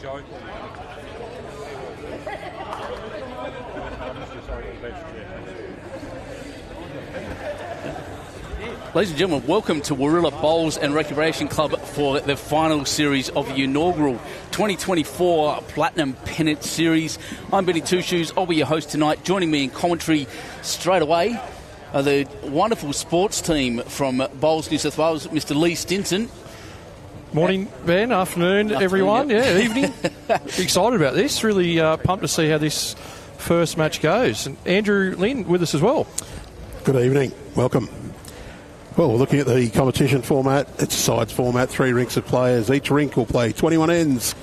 Joe. Ladies and gentlemen, welcome to Wadawurrula Bowls and Recreation Club for the final series of the inaugural 2024 Platinum Pennant Series. I'm Benny Two Shoes. I'll be your host tonight. Joining me in commentary straight away are the wonderful sports team from Bowls, New South Wales, Mr. Lee Stinson. Morning, Ben. Afternoon, everyone. Yep. Yeah, evening. Excited about this. Really pumped to see how this first match goes. And Andrew Lynn with us as well. Good evening. Welcome. Well, looking at the competition format, it's a sides format, 3 rinks of players. Each rink will play 21 ends.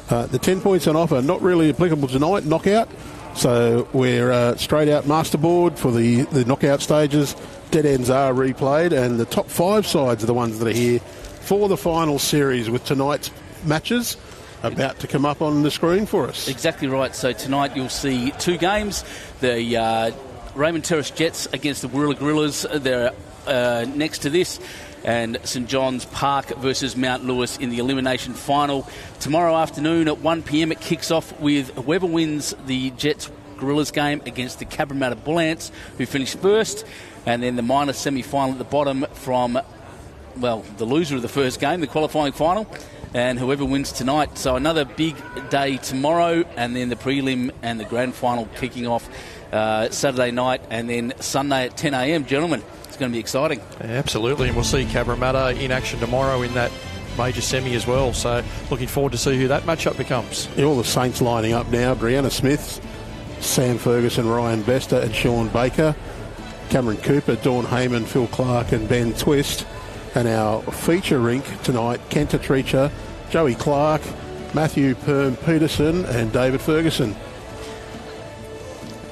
The 10 points on offer, not really applicable tonight, knockout. So we're straight out masterboard for the knockout stages. Dead ends are replayed, and the top 5 sides are the ones that are here for the final series, with tonight's matches about to come up on the screen for us. Exactly right. So tonight you'll see 2 games. The Raymond Terrace Jets against the Wadawurrula Gorillas. They're next to this, and St John's Park versus Mount Lewis in the elimination final. Tomorrow afternoon at 1 p.m. it kicks off with whoever wins the Jets Gorillas game against the 𝗟𝗓𝗡𝗡, who finished first, and then the minor semi-final at the bottom from, well, the loser of the first game, the qualifying final, and whoever wins tonight. So another big day tomorrow, and then the prelim and the grand final kicking off Saturday night, and then Sunday at 10 a.m, gentlemen. Going to be exciting. Absolutely, and we'll see 𝗟𝗓𝗡𝗡 in action tomorrow in that major semi as well, so looking forward to see who that matchup becomes. Yeah, all the Saints lining up now: Brianna Smith, Sam Ferguson, Ryan Bester and Sean Baker, Cameron Cooper, Dawn Heyman, Phil Clark and Ben Twist. And our feature rink tonight: Kenta Treacher, Joey Clark, Matthew Peterson and David Ferguson.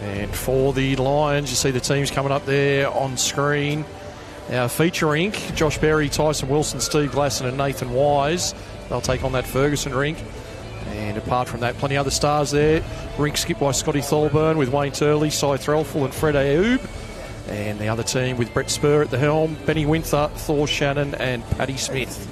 And for the Lions, you see the teams coming up there on screen. Our feature rink: Josh Berry, Tyson Wilson, Steve Glasson and Nathan Wise. They'll take on that Ferguson rink. And apart from that, plenty of other stars there. Rink skipped by Scotty Thorburn with Wayne Turley, Cy Threlfall and Fred Ayoub. And the other team with Brett Spur at the helm: Benny Winther, Thor Shannon and Paddy Smith.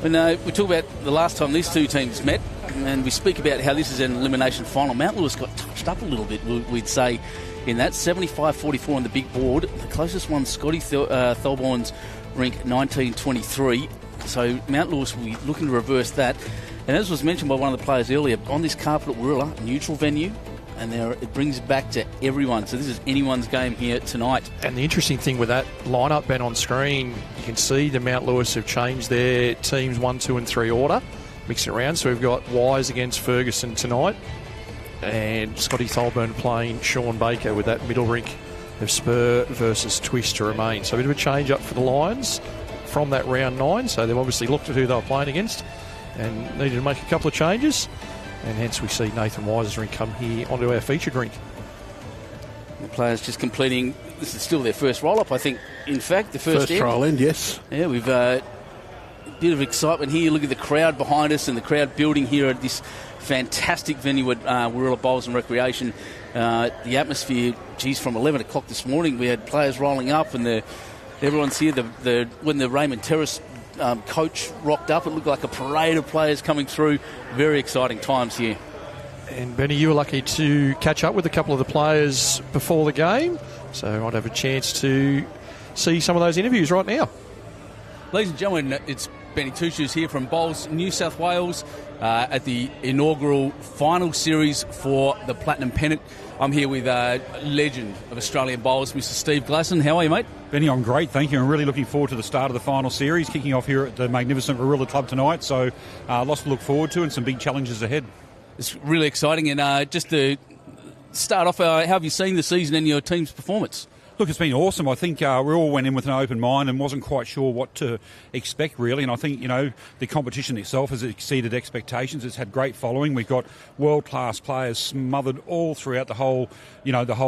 When we talk about the last time these two teams met, and we speak about how this is an elimination final, Mount Lewis got touched up a little bit, we'd say, in that 75-44 on the big board. The closest one, Scotty Thorburns rink, 1923. So Mount Lewis will be looking to reverse that. And as was mentioned by one of the players earlier, on this carpet at Wadawurrula, neutral venue, and it brings it back to everyone. So this is anyone's game here tonight. And the interesting thing with that lineup, Ben, on screen, you can see the Mount Lewis have changed their teams 1, 2 and 3 order, mixing around. So we've got Wise against Ferguson tonight, and Scotty Thorburn playing Sean Baker with that middle rink of Spur versus Twist to remain. So a bit of a change up for the Lions from that round 9. So they've obviously looked at who they were playing against and needed to make a couple of changes. And hence we see Nathan Wise's rink come here onto our featured rink. The players just completing, this is still their first roll-up, I think. In fact, the first trial end, yes. Yeah, we've a bit of excitement here. Look at the crowd behind us and the crowd building here at this fantastic venue at Wadawurrula Bowls and Recreation. The atmosphere, from 11 o'clock this morning, we had players rolling up, and everyone's here. When the Raymond Terrace coach rocked up, it looked like a parade of players coming through. Very exciting times here. And Benny, you were lucky to catch up with a couple of the players before the game, so I'd have a chance to see some of those interviews right now. Ladies and gentlemen, it's Benny Two Shoes here from Bowls, New South Wales, at the inaugural final series for the Platinum Pennant. I'm here with a legend of Australian bowls, Mr. Steve Glasson. How are you, mate? Benny, I'm great, thank you. I'm really looking forward to the start of the final series, kicking off here at the magnificent Wadawurrula Club tonight. So lots to look forward to and some big challenges ahead. It's really exciting. And just to start off, how have you seen the season and your team's performance? Look, it's been awesome. I think we all went in with an open mind and wasn't quite sure what to expect, really. And I think, the competition itself has exceeded expectations. It's had great following. We've got world-class players smothered all throughout the whole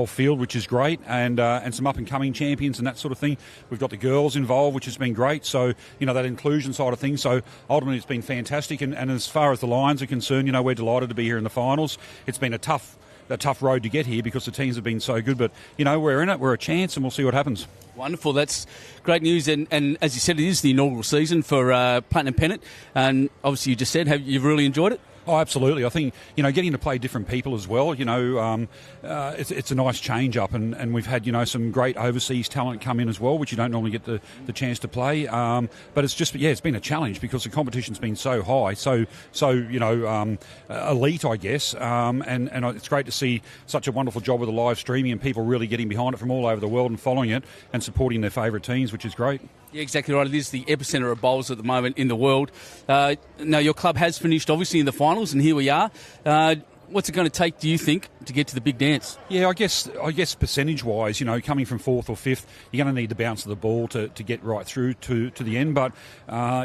field, which is great, and some up-and-coming champions and that sort of thing. We've got the girls involved, which has been great. So, that inclusion side of things. So, ultimately, it's been fantastic. And as far as the Lions are concerned, we're delighted to be here in the finals. It's been a tough a tough road to get here because the teams have been so good. But, we're in it. We're a chance, and we'll see what happens. Wonderful. That's great news. And as you said, it is the inaugural season for Platinum and Pennant. And obviously, you just said, you've really enjoyed it? Oh, absolutely. I think, getting to play different people as well, it's a nice change up, and we've had, some great overseas talent come in as well, which you don't normally get the chance to play. But it's just, it's been a challenge because the competition's been so high, so elite, I guess. And it's great to see such a wonderful job with the live streaming and people really getting behind it from all over the world and following it and supporting their favourite teams, which is great. Yeah, exactly right. It is the epicentre of bowls at the moment in the world. Now, your club has finished, obviously, in the finals, and here we are. What's it going to take, do you think, to get to the big dance? Yeah, I guess percentage-wise, coming from fourth or fifth, you're going to need the bounce of the ball to get right through to the end. But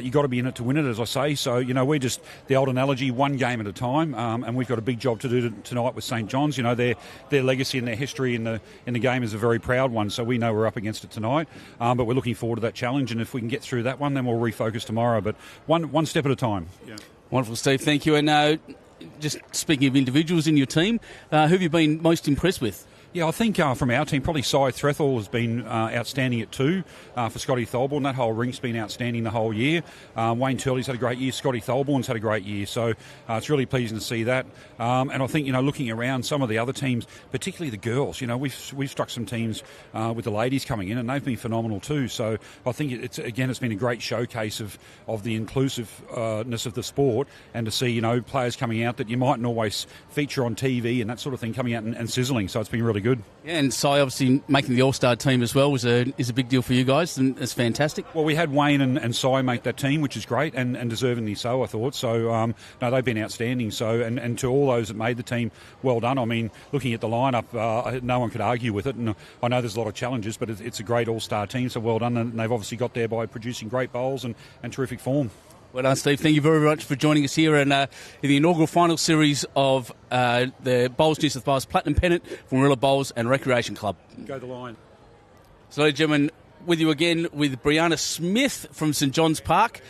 you've got to be in it to win it, as I say. So, we're just, the old analogy, one game at a time. And we've got a big job to do tonight with St John's. Their legacy and their history in the game is a very proud one. So we know we're up against it tonight. But we're looking forward to that challenge. And if we can get through that one, then we'll refocus tomorrow. But one step at a time. Yeah. Wonderful, Steve. Thank you. And just speaking of individuals in your team, who have you been most impressed with? Yeah, I think from our team, probably 𝗟𝗓𝗡𝗡 has been outstanding at 2 for Scotty Tholborn. That whole rink's been outstanding the whole year. Wayne Turley's had a great year. Scotty Tholborn's had a great year. So it's really pleasing to see that. And I think, looking around some of the other teams, particularly the girls, we've struck some teams with the ladies coming in, and they've been phenomenal too. So I think it's been a great showcase of the inclusiveness of the sport, and to see, players coming out that you mightn't always feature on TV and that sort of thing coming out and sizzling. So it's been really good. Yeah, and Si obviously making the All-Star team as well is a big deal for you guys, and it's fantastic. Well, we had Wayne and Si make that team, which is great, and deservingly so, I thought. So, no, they've been outstanding. So, and to all those that made the team, well done. I mean, looking at the lineup, no one could argue with it. And I know there's a lot of challenges, but it's a great All-Star team, so well done. And they've obviously got there by producing great bowls and terrific form. Well done, Steve. Thank you very much for joining us here in the inaugural final series of the Bowls New South Wales Platinum Pennant from Warilla Bowls and Recreation Club. Go the line. So, ladies and gentlemen, with you again with 𝗟𝗡𝗩𝗘 Smith from St John's Park.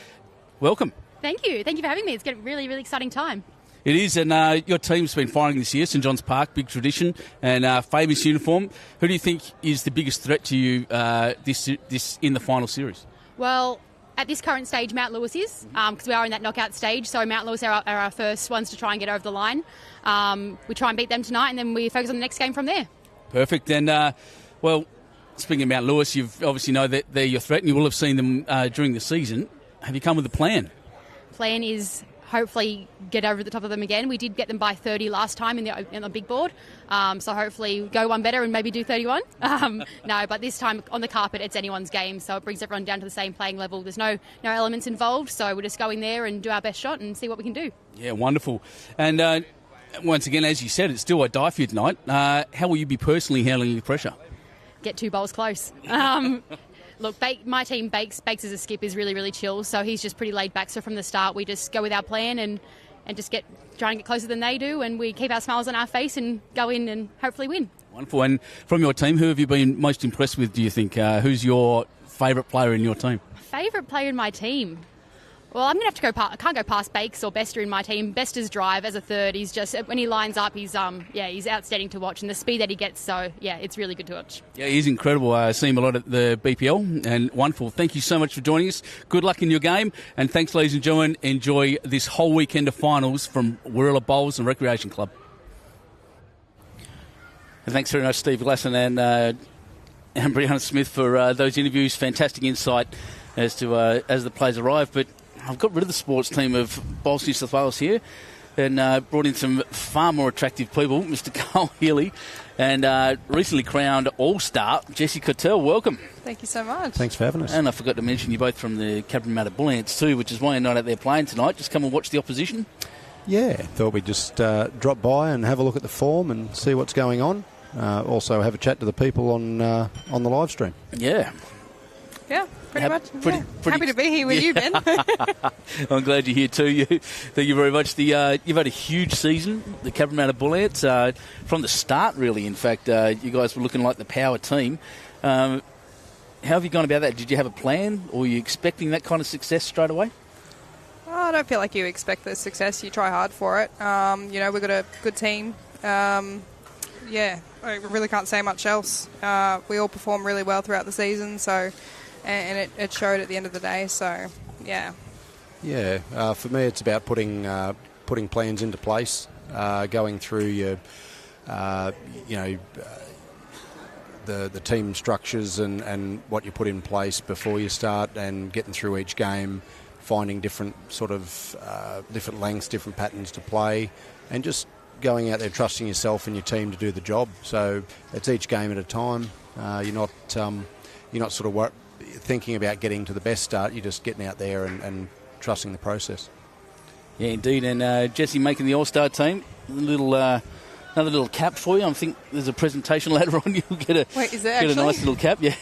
Welcome. Thank you. Thank you for having me. It's a really, really exciting time. It is, and your team's been firing this year, St John's Park, big tradition, and famous uniform. Who do you think is the biggest threat to you this in the final series? Well, at this current stage, Mount Lewis is, because we are in that knockout stage. So Mount Lewis are our first ones to try and get over the line. We try and beat them tonight, and then we focus on the next game from there. Perfect. And, well, speaking of Mount Lewis, you obviously know that they're your threat, and you will have seen them during the season. Have you come with a plan? Plan is hopefully get over the top of them again. We did get them by 30 last time in the big board, so hopefully go one better and maybe do 31. No, but this time on the carpet it's anyone's game, so it brings everyone down to the same playing level. There's no elements involved, so we'll just go in there and do our best shot and see what we can do. Yeah, wonderful. And once again, as you said, it's still a die for you tonight. How will you be personally handling the pressure? Get 2 bowls close. Look, my team, Bakes as a skip is really, really chill, so he's just pretty laid back. So from the start, we just go with our plan and just try and get closer than they do, and we keep our smiles on our face and go in and hopefully win. Wonderful. And from your team, who have you been most impressed with, do you think? Who's your favourite player in your team? Favourite player in my team? Well, I'm going to have to I can't go past Bakes or Bester in my team. Bester's drive as a third, he's just, when he lines up, he's outstanding to watch, and the speed that he gets, so yeah, it's really good to watch. Yeah, he's incredible. I see him a lot at the BPL, and wonderful. Thank you so much for joining us. Good luck in your game, and thanks, ladies and gentlemen. Enjoy this whole weekend of finals from Warilla Bowls and Recreation Club. And thanks very much, Steve Glasson and 𝗟𝗓𝗡𝗡𝗡 Smith for those interviews. Fantastic insight as the players arrive, but I've got rid of the sports team of Bowls New South Wales here and brought in some far more attractive people, Mr. Carl Healy and recently crowned All-Star, Jessie Cottell. Welcome. Thank you so much. Thanks for having us. And I forgot to mention you're both from the 𝗟𝗓𝗡𝗡𝗡 too, which is why you're not out there playing tonight. Just come and watch the opposition. Yeah, thought we'd just drop by and have a look at the form and see what's going on. Also have a chat to the people on the live stream. Yeah. Yeah, pretty much. Happy to be here with you, Ben. I'm glad you're here too. Thank you very much. You've had a huge season, the 𝗟𝗓𝗡𝗡𝗡𝗡, from the start, really. In fact, you guys were looking like the power team. How have you gone about that? Did you have a plan, or were you expecting that kind of success straight away? I don't feel like you expect the success. You try hard for it. We've got a good team. yeah, I really can't say much else. We all performed really well throughout the season, so and it showed at the end of the day. So, yeah. Yeah, for me, it's about putting plans into place, going through your, the team structures and what you put in place before you start, and getting through each game, finding different sort of different lengths, different patterns to play, and just going out there trusting yourself and your team to do the job. So it's each game at a time. You're not sort of thinking about getting to the best start. You're just getting out there and trusting the process. Yeah, indeed. And Jesse making the All-Star team. Another little cap for you. I think there's a presentation later on. You'll get a nice little cap. Yeah.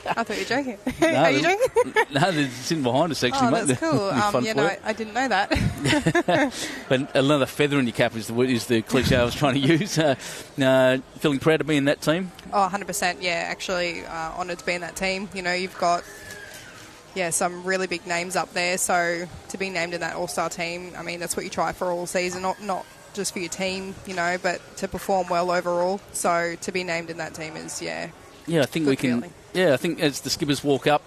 I thought you were joking. Are you joking? No, they're sitting behind us actually, mate. That's cool. I didn't know that. But another feather in your cap is the cliche I was trying to use. Feeling proud to be in that team? Oh, 100%. Yeah, actually honoured to be in that team. You've got some really big names up there. So to be named in that All-Star team, I mean, that's what you try for all season, not just for your team, but to perform well overall. So to be named in that team is, I think we can. Feeling. Yeah, I think as the skippers walk up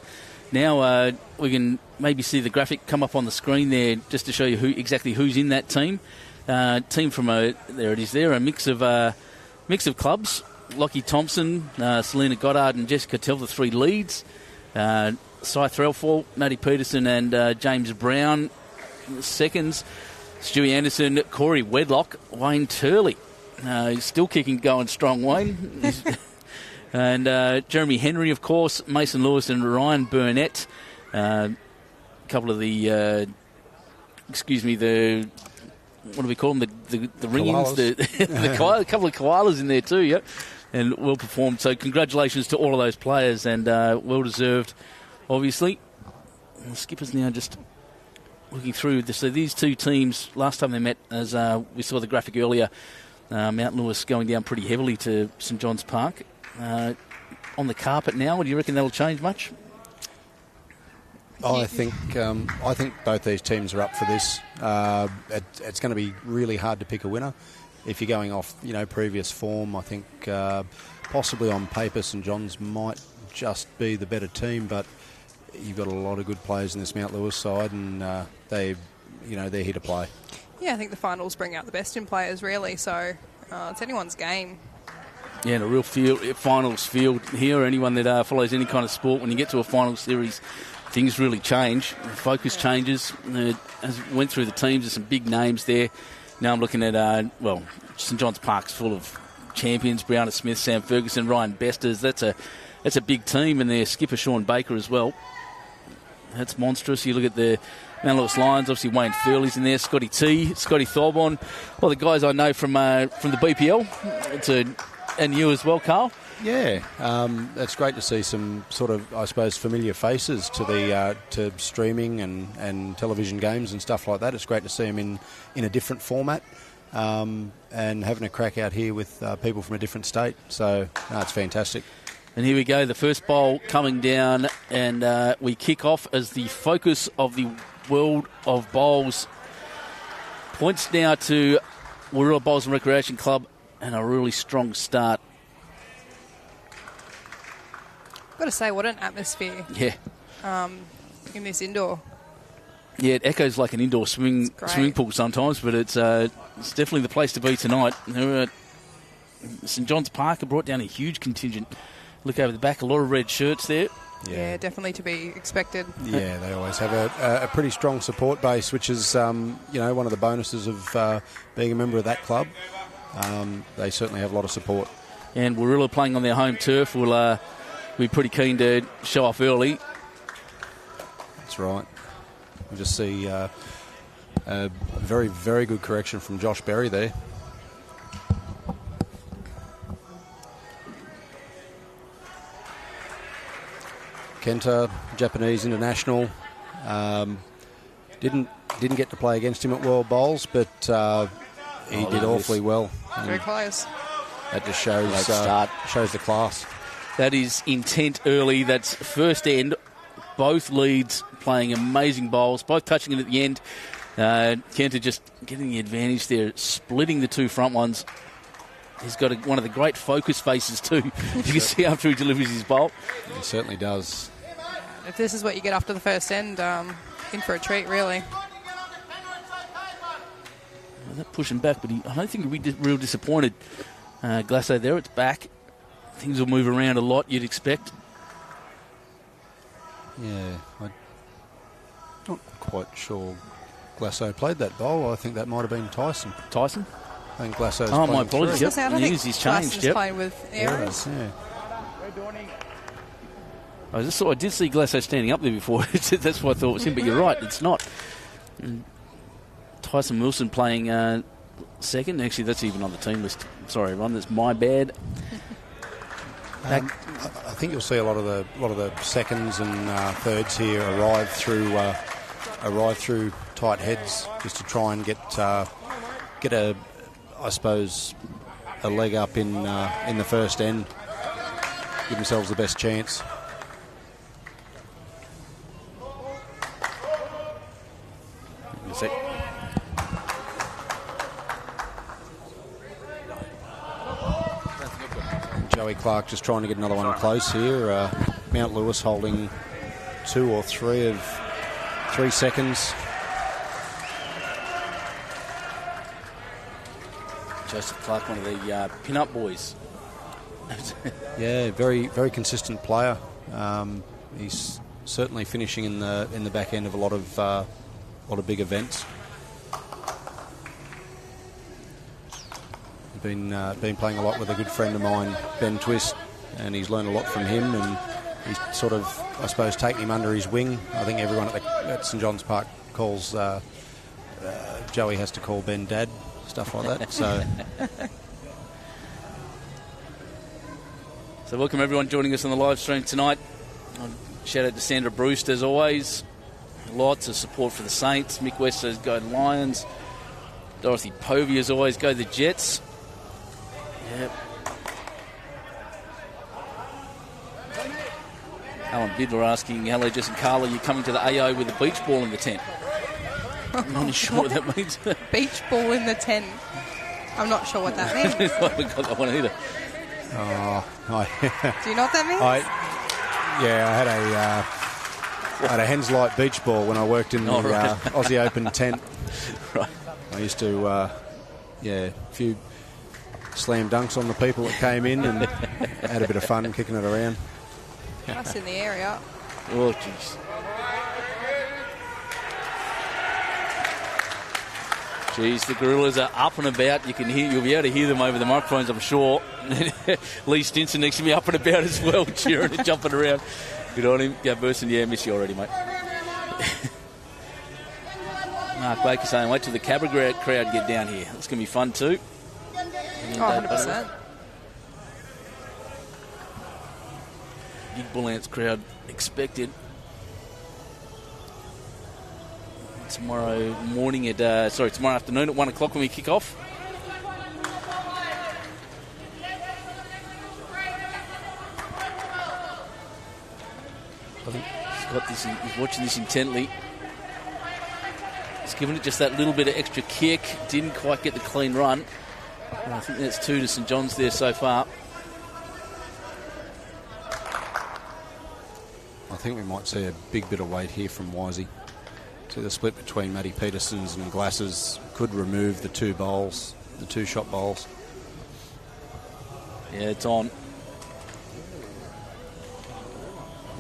now, we can maybe see the graphic come up on the screen there just to show you exactly who's in that team. Team from there it is there, a mix of clubs. Lockie Thompson, Selena Goddard and Jessica Tell, the three leads. Cy Threlfall, Maddie Peterson and James Brown, seconds. Stewie Anderson, Corey Wedlock, Wayne Turley. He's still kicking, going strong, Wayne. And Jeremy Henry, of course, Mason Lewis and Ryan Burnett. A couple of the, what do we call them? The ringings? A couple of koalas in there too, yep. And well performed. So congratulations to all of those players, and well deserved, obviously. The skippers now just looking through. So these two teams, last time they met, as we saw the graphic earlier, Mount Lewis going down pretty heavily to St John's Park. On the carpet now, do you reckon that'll change much? I think both these teams are up for this. It's going to be really hard to pick a winner. If you're going off, previous form, I think possibly on paper St John's might just be the better team, but you've got a lot of good players in this Mount Lewis side, and they're here to play. Yeah, I think the finals bring out the best in players, really. So it's anyone's game. Yeah, and a real finals field here. Anyone that follows any kind of sport, when you get to a final series, things really change. The focus changes. As we went through the teams, there's some big names there. Now I'm looking at, St John's Park's full of champions. Brianna Smith, Sam Ferguson, Ryan Besters. That's a big team, and their skipper Sean Baker as well. That's monstrous. You look at the Mount Lewis Lions, obviously Wayne Thurley's in there, Scotty T, Scotty Thorborn, all the guys I know from the BPL, and you as well, Carl. Yeah, it's great to see some sort of, I suppose, familiar faces to streaming and television games and stuff like that. It's great to see them in a different format, and having a crack out here with people from a different state. So it's fantastic. And here we go, the first bowl coming down, and we kick off as the focus of the World of Bowls. Points now to Warilla Bowls and Recreation Club, and a really strong start. I've got to say, what an atmosphere. Yeah. In this indoor. Yeah, it echoes like an indoor swimming pool sometimes, but it's definitely the place to be tonight. St John's Park have brought down a huge contingent. Look over the back, a lot of red shirts there. Yeah, definitely to be expected. Yeah, they always have a pretty strong support base, which is one of the bonuses of being a member of that club. They certainly have a lot of support. And Warilla playing on their home turf will be pretty keen to show off early. That's right. We just see a very, very good correction from Josh Berry there. Kenta, Japanese international, didn't get to play against him at World Bowls, but he did awfully well. Very close. That just shows the class. That is intent early. That's first end. Both leads playing amazing bowls, both touching it at the end. Kenta just getting the advantage there, splitting the two front ones. He's got one of the great focus faces too. You can see after he delivers his bolt. He certainly does. If this is what you get after the first end, in for a treat, really. Well, they're pushing back, but I don't think he'll be real disappointed. 𝗟𝗓𝗓 there, it's back. Things will move around a lot, you'd expect. Yeah, I'm not quite sure 𝗟𝗓𝗓 played that bowl. I think that might have been Tyson. Tyson? I think 𝗟𝗓𝗓's Oh, my playing apologies. three. Yep. I don't think He's changed. Tyson's playing with Arrows. Yeah. I did see 𝗟𝗓𝗓 standing up there before. That's what I thought was him, but you're right, it's not. Tyson Wilson playing second. Actually, that's even on the team list. Sorry, everyone, that's my bad. I think you'll see a lot of the seconds and thirds here arrive through tight heads just to try and get a, I suppose, a leg up in the first end. Give themselves the best chance. Joey Clark just trying to get another one close here. Mount Lewis holding 2 or 3 seconds. Joseph Clark, one of the pin-up boys. Yeah, very, very consistent player. He's certainly finishing in the back end of a lot of big events. Been playing a lot with a good friend of mine, Ben Twist, and he's learned a lot from him, and he's sort of, I suppose, taken him under his wing. I think everyone at St John's Park calls Joey has to call Ben Dad, stuff like that. So welcome everyone joining us on the live stream tonight. Shout out to Sandra Brewster as always. Lots of support for the Saints. Mick West says go the Lions. Dorothy Povey as always, go the Jets. Yep. Alan Bidler asking, hello Jess and Carla, you coming to the AO with a beach ball in the tent? I'm not sure what that means. Beach ball in the tent. I'm not sure what that means. I haven't got that one either. Do you know what that means? I had a Hens Light beach ball when I worked in the Aussie Open tent. Right. I used to, a few slam dunks on the people that came in and had a bit of fun kicking it around. Us in the area. Oh, jeez. Jeez, the Gorillas are up and about. You'll be able to hear them over the microphones, I'm sure. Lee Stinson next to me up and about as well, cheering and jumping around. Good on him. Go Burson, miss you already, mate. Mark Baker saying, wait till the Cabra crowd get down here. It's going to be fun too. And, 100%. Big Bull Ants crowd expected. Tomorrow afternoon at 1 o'clock when we kick off. I think he's watching this intently. He's given it just that little bit of extra kick. Didn't quite get the clean run. And I think that's 2 to St John's there so far. I think we might see a big bit of weight here from Wisey. So the split between Matty Peterson's and 𝗟𝗓𝗓's could remove the 2 bowls, the 2 shot bowls. Yeah, it's on.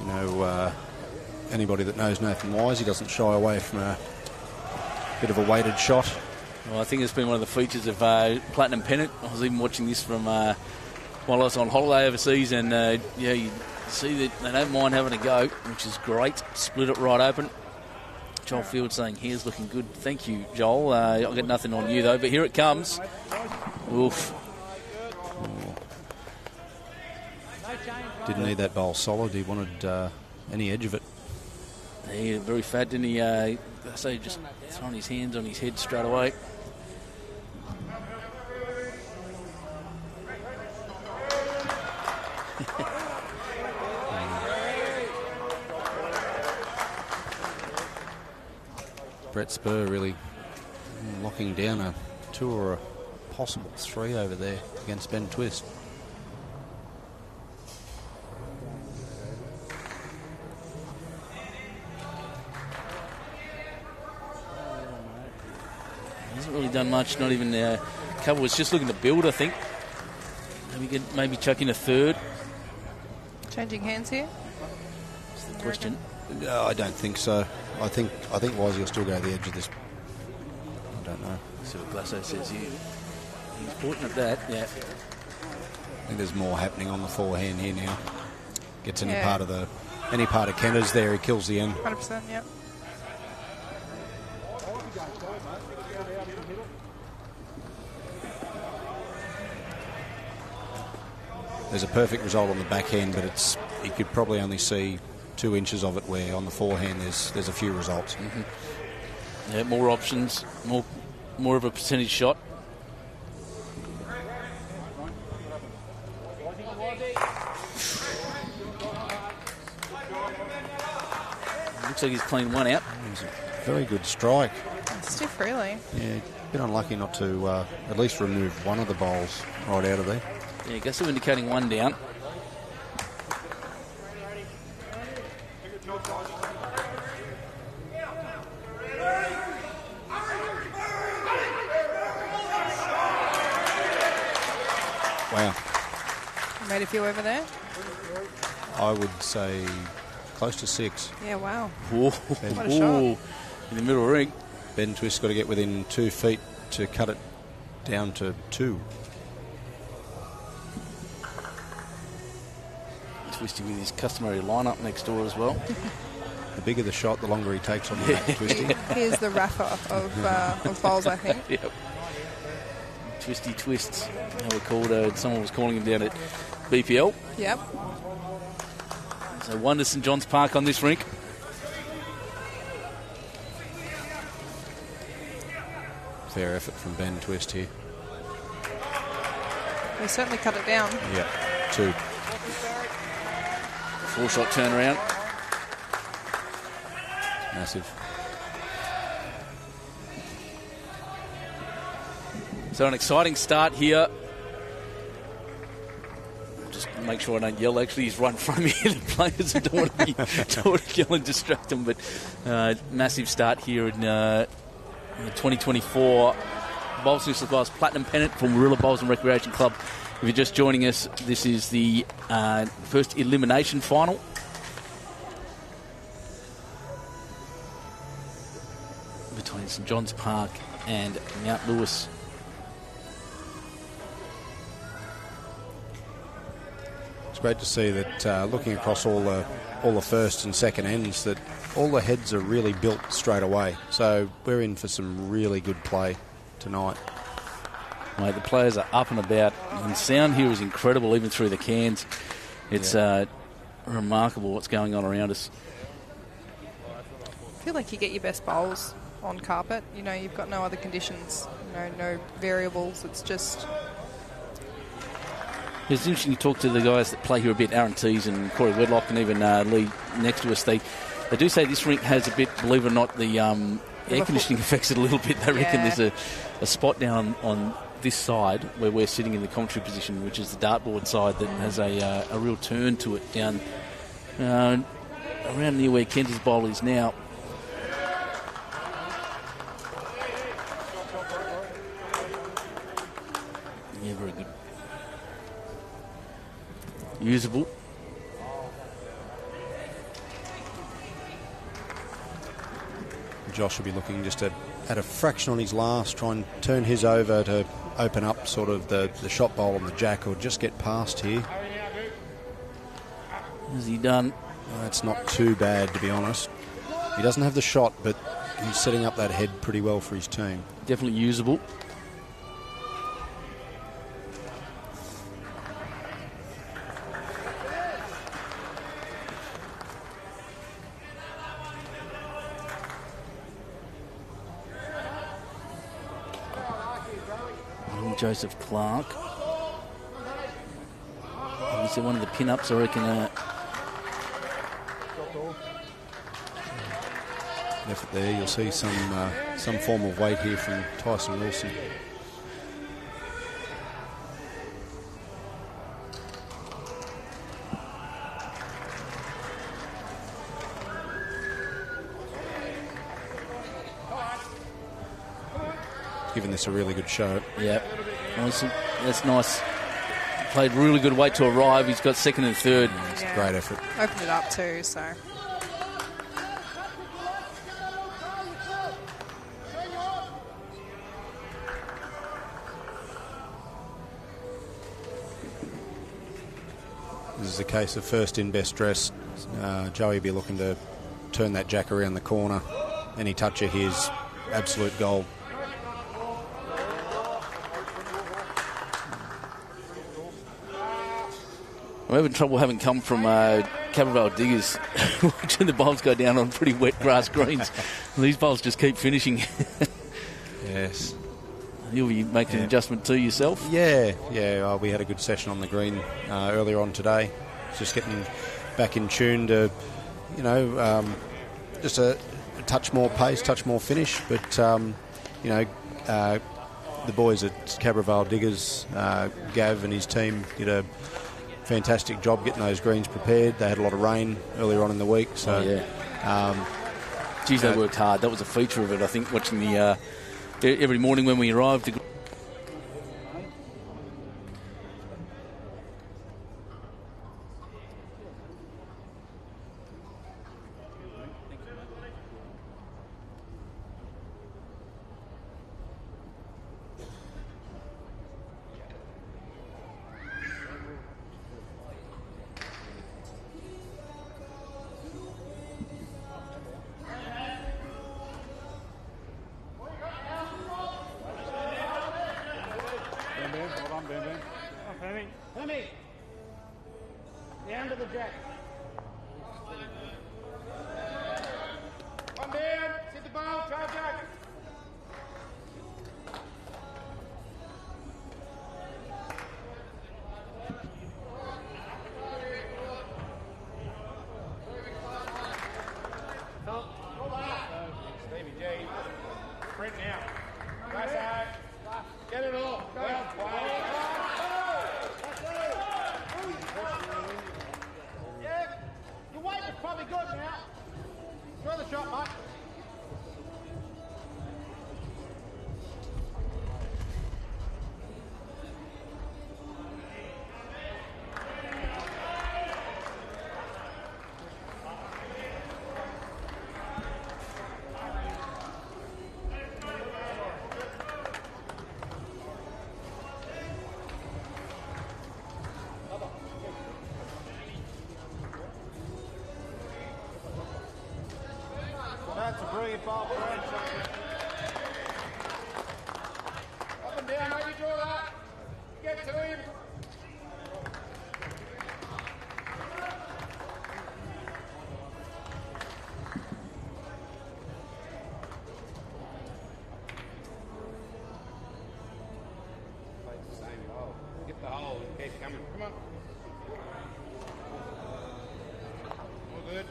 You know, anybody that knows Nathan Wise, he doesn't shy away from a bit of a weighted shot. Well, I think it's been one of the features of Platinum Pennant. I was even watching this from while I was on holiday overseas, and you see that they don't mind having a go, which is great. Split it right open. Joel Field saying, here's looking good. Thank you, Joel. I'll get nothing on you, though, but here it comes. Oof. Didn't need that bowl solid. He wanted any edge of it. Yeah, very fat, didn't he? I say just throwing his hands on his head straight away. Brett Spur really locking down a 2 or a possible 3 over there against Ben Twist. Hasn't really done much, not even cover. Was just looking to build, I think. Maybe chuck in a third. Changing hands here? That's the question. No, I don't think so. I think Wise will still go the edge of this. I don't know. See what Glasso says here. He's pointing at that, yeah. I think there's more happening on the forehand here now. Gets any part of Kenner's there, he kills the end. 100%, yep. There's a perfect result on the backhand, but you could probably only see 2 inches of it, where on the forehand there's a few results. Mm-hmm. Yeah, more options, more of a percentage shot. Looks like he's cleaned one out. It's a very good strike. It's stiff, really. Yeah, a bit unlucky not to at least remove one of the bowls right out of there. Yeah, Gusto indicating one down. Wow. Made a few over there. I would say close to 6. Yeah, wow. Whoa. What a shot. In the middle ring. Ben Twist's got to get within 2 feet to cut it down to 2. Twisty with his customary lineup next door as well. The bigger the shot, the longer he takes on the mat, Twisty. He is the Rafa of bowls, I think. Yep. Twisty Twists, how we called. Someone was calling him down at BPL. Yep. So 1 to St John's Park on this rink. Fair effort from Ben Twist here. He certainly cut it down. Yeah, 2. 4-shot turnaround. Massive. So an exciting start here. Just make sure I don't yell. Actually, he's right in front of me. The players don't want to yell and distract them. But massive start here in 2024 Bowls New South Wales Platinum Pennant from Warilla Bowls and Recreation Club. If you're just joining us, this is the first elimination final. Between St John's Park and Mount Lewis. It's great to see that looking across all the first and second ends, that all the heads are really built straight away. So we're in for some really good play tonight. Mate, the players are up and about, and sound here is incredible, even through the cans. It's remarkable what's going on around us. I feel like you get your best bowls on carpet. You know, you've got no other conditions, no variables. It's just... It's interesting to talk to the guys that play here a bit, Aaron Tees and Corey Wedlock, and even Lee next to us. They do say this rink has a bit, believe it or not, the air conditioning affects it a little bit. They reckon there's a spot down on this side where we're sitting in the commentary position, which is the dartboard side, that has a real turn to it down around near where Kenty's bowl is now. Yeah, very good. Usable. Josh will be looking just at a fraction on his last, try and turn his over to open up sort of the shot bowl on the jack, or just get past here. Has he done? It's not too bad, to be honest. He doesn't have the shot, but he's setting up that head pretty well for his team. Definitely usable. Joseph Clark. Is it one of the pin-ups, I reckon? Effort there. You'll see some form of weight here from Tyson Wilson. giving this a really good show. Yeah, awesome. That's nice. Played really good weight to arrive. He's got second and third. It's a great effort. Opened it up too, so. This is a case of first in, best dressed. Joey will be looking to turn that jack around the corner. Any touch of his, absolute goal. I'm having trouble having come from 𝗟𝗓𝗡𝗪𝗡 watching the bowls go down on pretty wet grass greens. These bowls just keep finishing. Yes. You'll be making an adjustment to yourself? Yeah. We had a good session on the green earlier on today. Just getting back in tune to, just a touch more pace, touch more finish. But, the boys at 𝗟𝗓𝗡𝗪𝗡, Gav and his team did a fantastic job getting those greens prepared. They had a lot of rain earlier on in the week. So, Geez, they worked hard. That was a feature of it, I think, watching the every morning when we arrived. Down to the jack. One down, sit the ball, try jack. Stevie G, sprint now. Go side. Get it all. Go. Your weight is probably good now. Throw the shot, mate. That's a brilliant ball, Brad. Up and down, how you draw that? Get to him. Plays the same hole. Get the hole and keep coming. Come on. All good.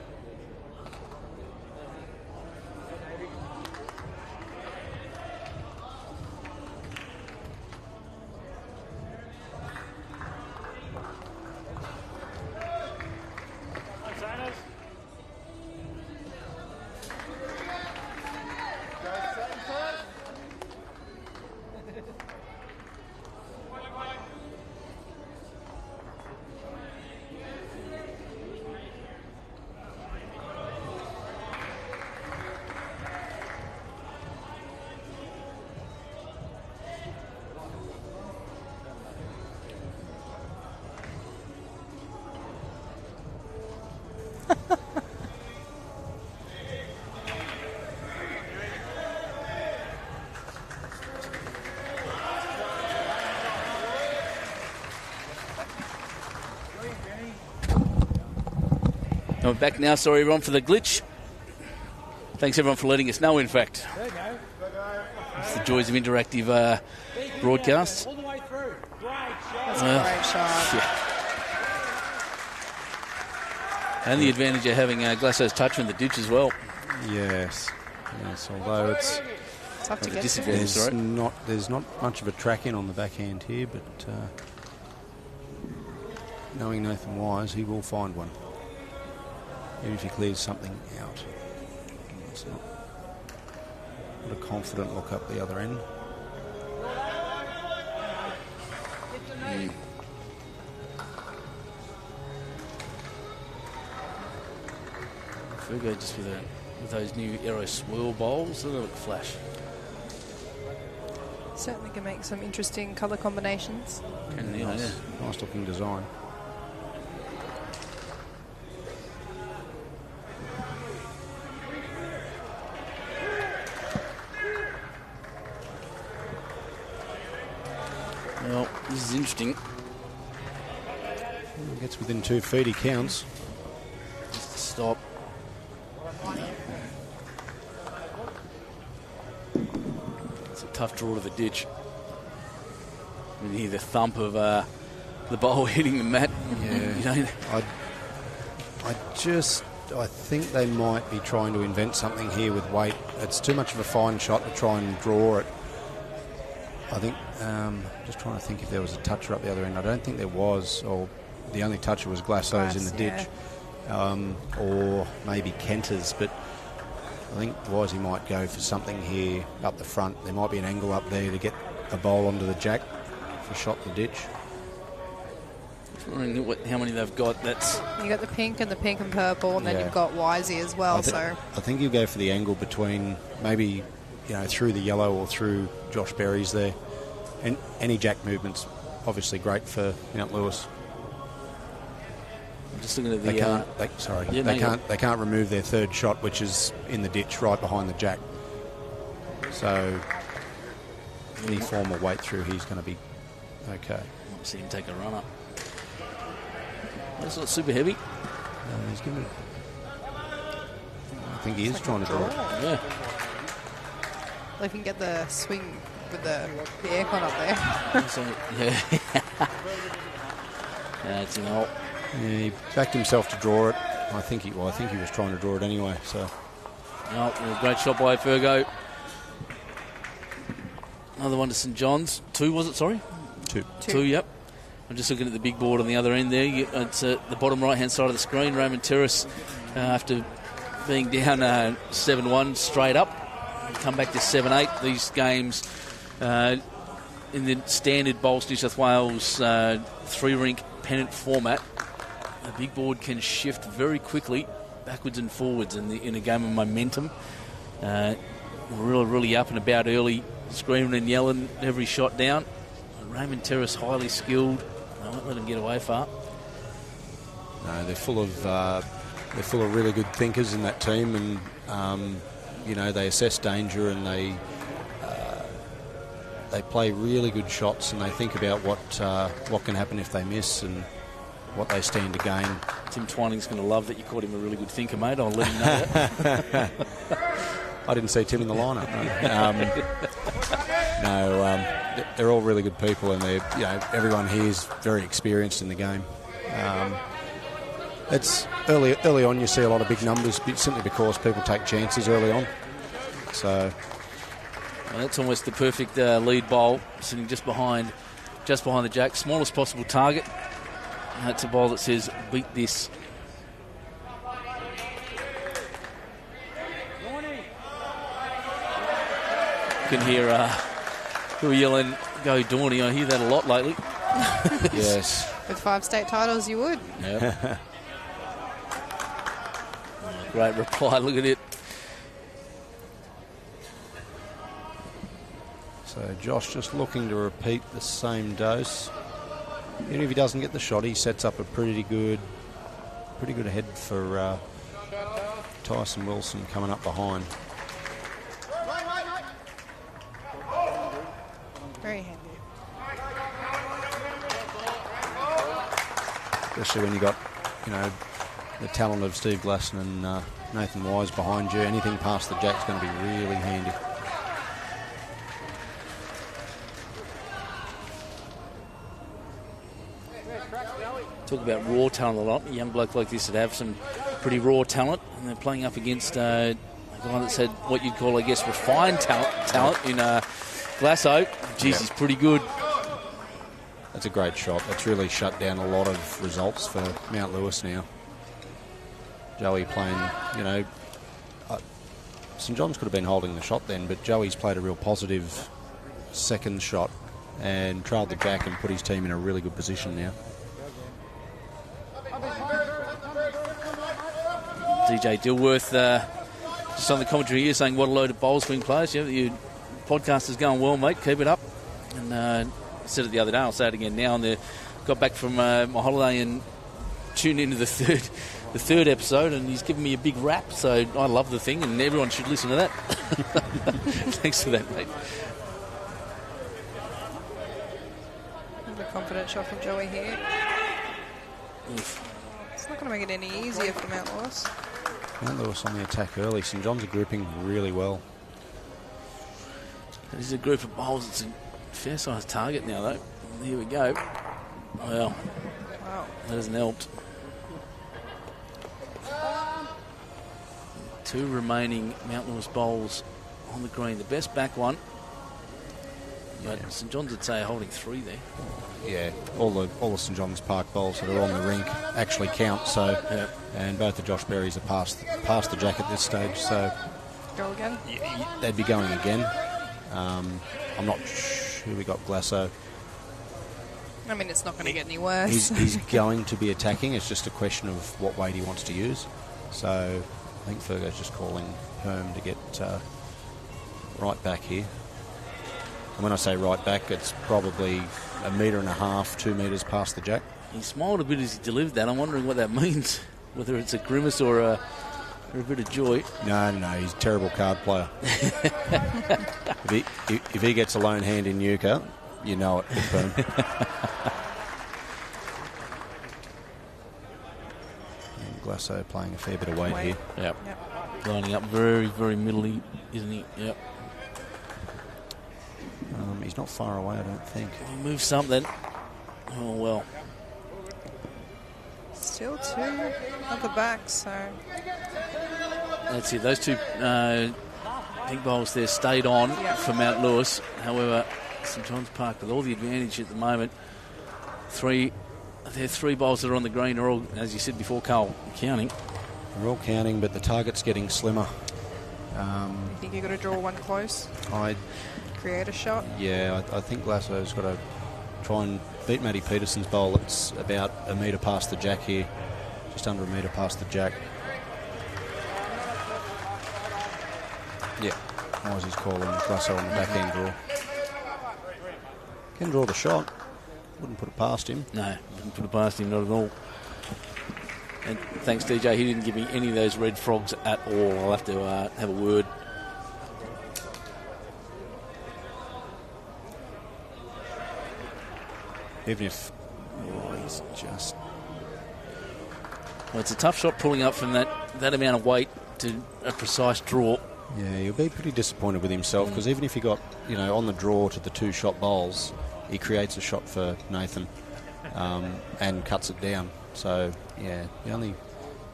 I'm back now. Sorry, everyone, for the glitch. Thanks, everyone, for letting us know, in fact. It's the joys of interactive broadcasts. All the way through. Great shot. That's a great shot. Yeah. And the advantage of having Glasso's touch in the ditch as well. Yes, although it's Tough to get to. Disadvantage, sorry. there's not much of a track in on the backhand here, but knowing Nathan Wise, he will find one. Even if he clears something out. It's not a confident look up the other end. Fergo just with those new Aero swirl bowls. They look flash. Certainly can make some interesting colour combinations. Nice looking design. Well, this is interesting. Gets within 2 feet, he counts. Just to stop. It's a tough draw to the ditch. You hear the thump of the bowl hitting the mat. Yeah. I think they might be trying to invent something here with weight. It's too much of a fine shot to try and draw it. I think, just trying to think if there was a toucher up the other end. I don't think there was, or the only toucher was Glasso's in the ditch, or maybe Kenter's, but I think Wisey might go for something here up the front. There might be an angle up there to get a bowl onto the jack for shot the ditch. Wondering how many they've got. You got the pink and purple, and then you've got Wisey as well. I think you go for the angle between maybe, through the yellow or through Josh Berry's there. And any jack movement's obviously great for Mount Lewis. I'm just looking at the... They can't remove their third shot, which is in the ditch right behind the jack. So any form of weight through, he's going to be okay. I'll see him take a run up. That's not super heavy. No, he's going to... I think he is trying to draw it. Yeah. Well, if you can get the swing with the aircon up there. It's an alt. Yeah, he backed himself to draw it. I think he was trying to draw it anyway. So, great shot by Fergo. Another one to St John's. 2, was it? Sorry, 2. Yep. I'm just looking at the big board on the other end there. It's at the bottom right-hand side of the screen. Raymond Terrace, after being down 7-1 straight up, come back to 7-8. These games in the standard Bowls New South Wales 3-rink Pennant format, the big board can shift very quickly backwards and forwards in a game of momentum. Really up and about early, screaming and yelling every shot down. Raymond Terrace, highly skilled. I won't let him get away far. No, they're full of really good thinkers in that team, and they assess danger, and they play really good shots, and they think about what can happen if they miss and what they stand to gain. Tim Twining's going to love that you called him a really good thinker, mate. I'll let him know that. I didn't see Tim in the lineup. They're all really good people, and everyone here is very experienced in the game. It's early on. You see a lot of big numbers simply because people take chances early on. So that's almost the perfect lead bowl, sitting just behind the jack, smallest possible target. That's a bowl that says beat this. You can hear who are yelling, "Go Dawny." I hear that a lot lately. Yes. With 5 state titles, you would. Yep. Great reply. Look at it. So Josh just looking to repeat the same dose. Even if he doesn't get the shot, he sets up a pretty good head for Tyson Wilson coming up behind. Very handy. Especially when you got, the talent of Steve Glasson and Nathan Wise behind you. Anything past the jack's going to be really handy. Talk about raw talent a lot. A young bloke like this would have some pretty raw talent, and they're playing up against a guy that's had what you'd call, I guess, refined talent in Glasso. Jeez, he's pretty good. That's a great shot. That's really shut down a lot of results for Mount Lewis now. Joey playing, St John's could have been holding the shot then, but Joey's played a real positive second shot and trailed the jack and put his team in a really good position now. DJ Dilworth just on the commentary here saying what a load of bowls being played. Yeah, your podcast is going well, mate. Keep it up. And I said it the other day, I'll say it again now. And got back from my holiday and tuned into the third episode, and he's given me a big rap. So I love the thing, and everyone should listen to that. Thanks for that, mate. A confident shot from Joey here. Oof. It's not going to make it any easier for Mount Lewis. Mount Lewis on the attack early. St John's are grouping really well. This is a group of bowls. It's a fair-sized target now, though. Here we go. Well, that hasn't helped. 2 remaining Mount Lewis bowls on the green. The best back one. But St John's would say holding 3 there. Yeah, all the St John's Park bowls that are on the rink actually count. So, and both the Josh Berries are past the jack at this stage. So, go again. They'd be going again. I'm not sure we got Glasso. I mean, it's not going to get any worse. He's going to be attacking. It's just a question of what weight he wants to use. So, I think Fergo's just calling home to get right back here. And when I say right back, it's probably 1.5 meters, 2 metres past the jack. He smiled a bit as he delivered that. I'm wondering what that means, whether it's a grimace or a bit of joy. No, he's a terrible card player. if he gets a lone hand in euchre, you know it. And Glasso playing a fair bit of weight here. Yep. Lining up very, very middly, isn't he? Yep. He's not far away, I don't think. He'll move something. Oh, well. Still 2 at the back, so... That's it. Those 2 pink bowls there stayed on for Mount Lewis. However, St John's Park with all the advantage at the moment. 3 bowls that are on the green are all, as you said before, Carl, counting. They're all counting, but the target's getting slimmer. You think you've got to draw one close? Create a shot? Yeah, I think Glasso's got to try and beat Matty Peterson's bowl. It's about 1 metre past the jack here. Just under 1 metre past the jack. Yeah, Ozzy's calling Glasso on the back end draw. Can draw the shot. Wouldn't put it past him. No, wouldn't put it past him, not at all. And thanks, DJ, he didn't give me any of those red frogs at all. I'll have to have a word. Even if... he's just... Well, it's a tough shot pulling up from that amount of weight to a precise draw. Yeah, he'll be pretty disappointed with himself because even if he got, on the draw to the 2 shot bowls, he creates a shot for Nathan and cuts it down. So, yeah, the only,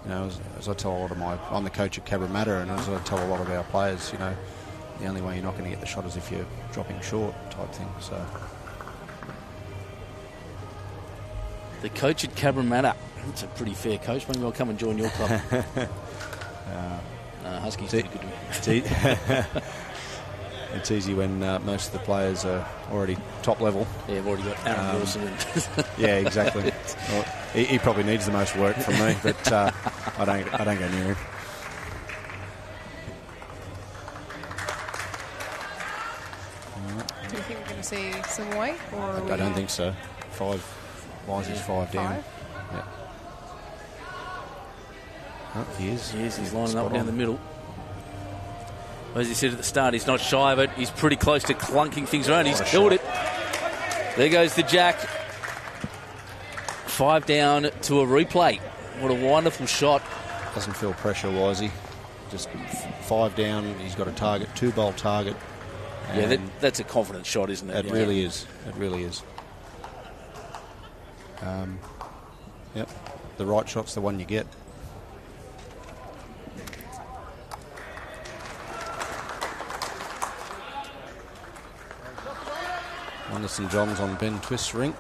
as I tell a lot of I'm the coach at 𝗟𝗓𝗪𝗓, and as I tell a lot of our players, the only way you're not going to get the shot is if you're dropping short type thing. So. The coach at 𝗟𝗓𝗪𝗓. That's a pretty fair coach. Maybe I'll come and join your club. Husky's pretty good to me. It's easy when most of the players are already top level. Yeah, I've already got Aaron Wilson. Yeah, exactly. Well, he probably needs the most work from me, but I don't go near him. Do you think we're going to see some weight? Or I don't think so. 5. Wisey's 5 down. Yeah. Oh, he is. He's lining up down the middle. As he said at the start, he's not shy of it. He's pretty close to clunking things around. He's killed it. There goes the jack. 5 down to a replay. What a wonderful shot. Doesn't feel pressure, Wisey. Just 5 down. He's got a target, 2 bowl target. Yeah, that's a confident shot, isn't it? It really is. It really is. Yep. The right shot's the one you get. One of St John's on Ben Twist's ring.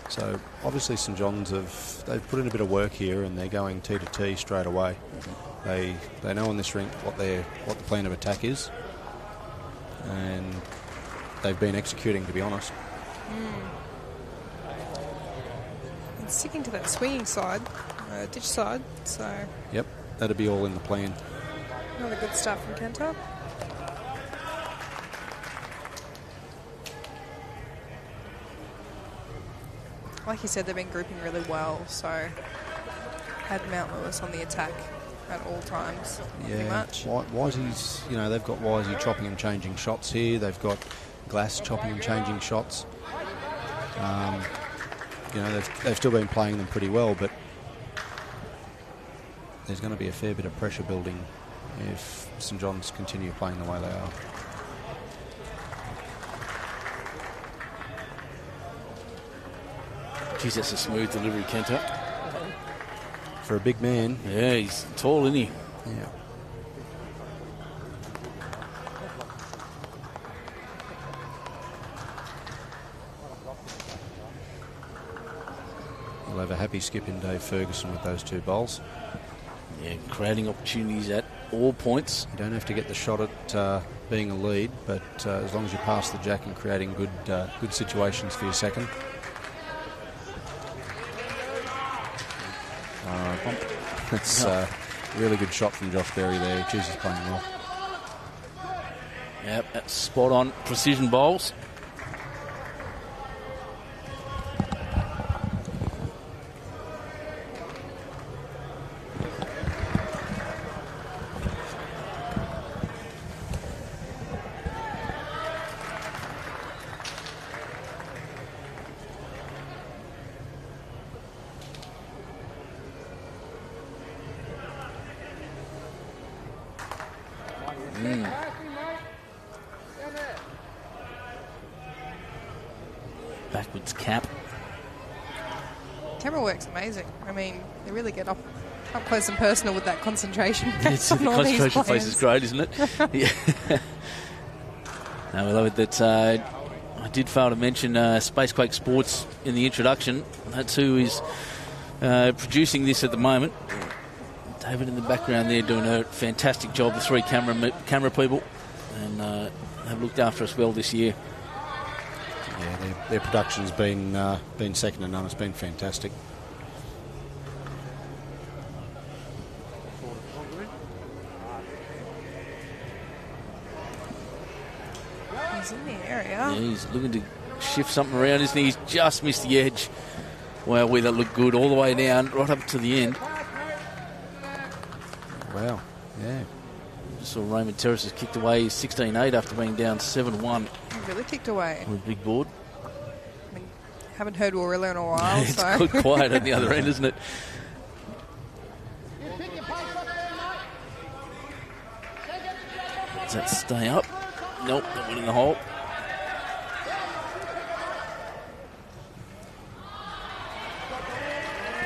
So obviously St John's they've put in a bit of work here and they're going T to T straight away. They know in this ring what the plan of attack is, and they've been executing, to be honest. And sticking to that swinging side, ditch side, so... Yep, that'd be all in the plan. Another good start from Kenta. Like you said, they've been grouping really well, so had Mount Lewis on the attack at all times, pretty much. Wisey's, they've got Wisey chopping and changing shots here. They've got Glass chopping and changing shots. They've still been playing them pretty well, but there's going to be a fair bit of pressure building if St John's continue playing the way they are. Geez, that's a smooth delivery, Kenta. For a big man. Yeah, he's tall, isn't he? Yeah. We'll have a happy skip in Dave Ferguson with those two bowls. Yeah, creating opportunities at all points. You don't have to get the shot at being a lead, but as long as you pass the jack and creating good situations for your second. That's a really good shot from Josh Berry there. Cheers, is playing well. Yep, that's spot on. Precision bowls. Backwards cap. Camera work's amazing. I mean, they really get up close and personal with that concentration. The concentration face is great, isn't it? Yeah. No, we love it. That I did fail to mention Spacequake Sports in the introduction. That's who is producing this at the moment. David in the background there doing a fantastic job. The three camera people, and have looked after us well this year. Yeah, their production's been second to none. It's been fantastic. He's in the area. Yeah, he's looking to shift something around, isn't he? He's just missed the edge. Wow, that looked good all the way down, right up to the end. Wow, yeah. Just saw Raymond Terrace has kicked away 16-8 after being down 7-1. Really kicked away. On a big board. I mean, haven't heard Warilla in a while. It's so. good quiet at the other end, isn't it? Does that stay up? Nope, that went in the hole.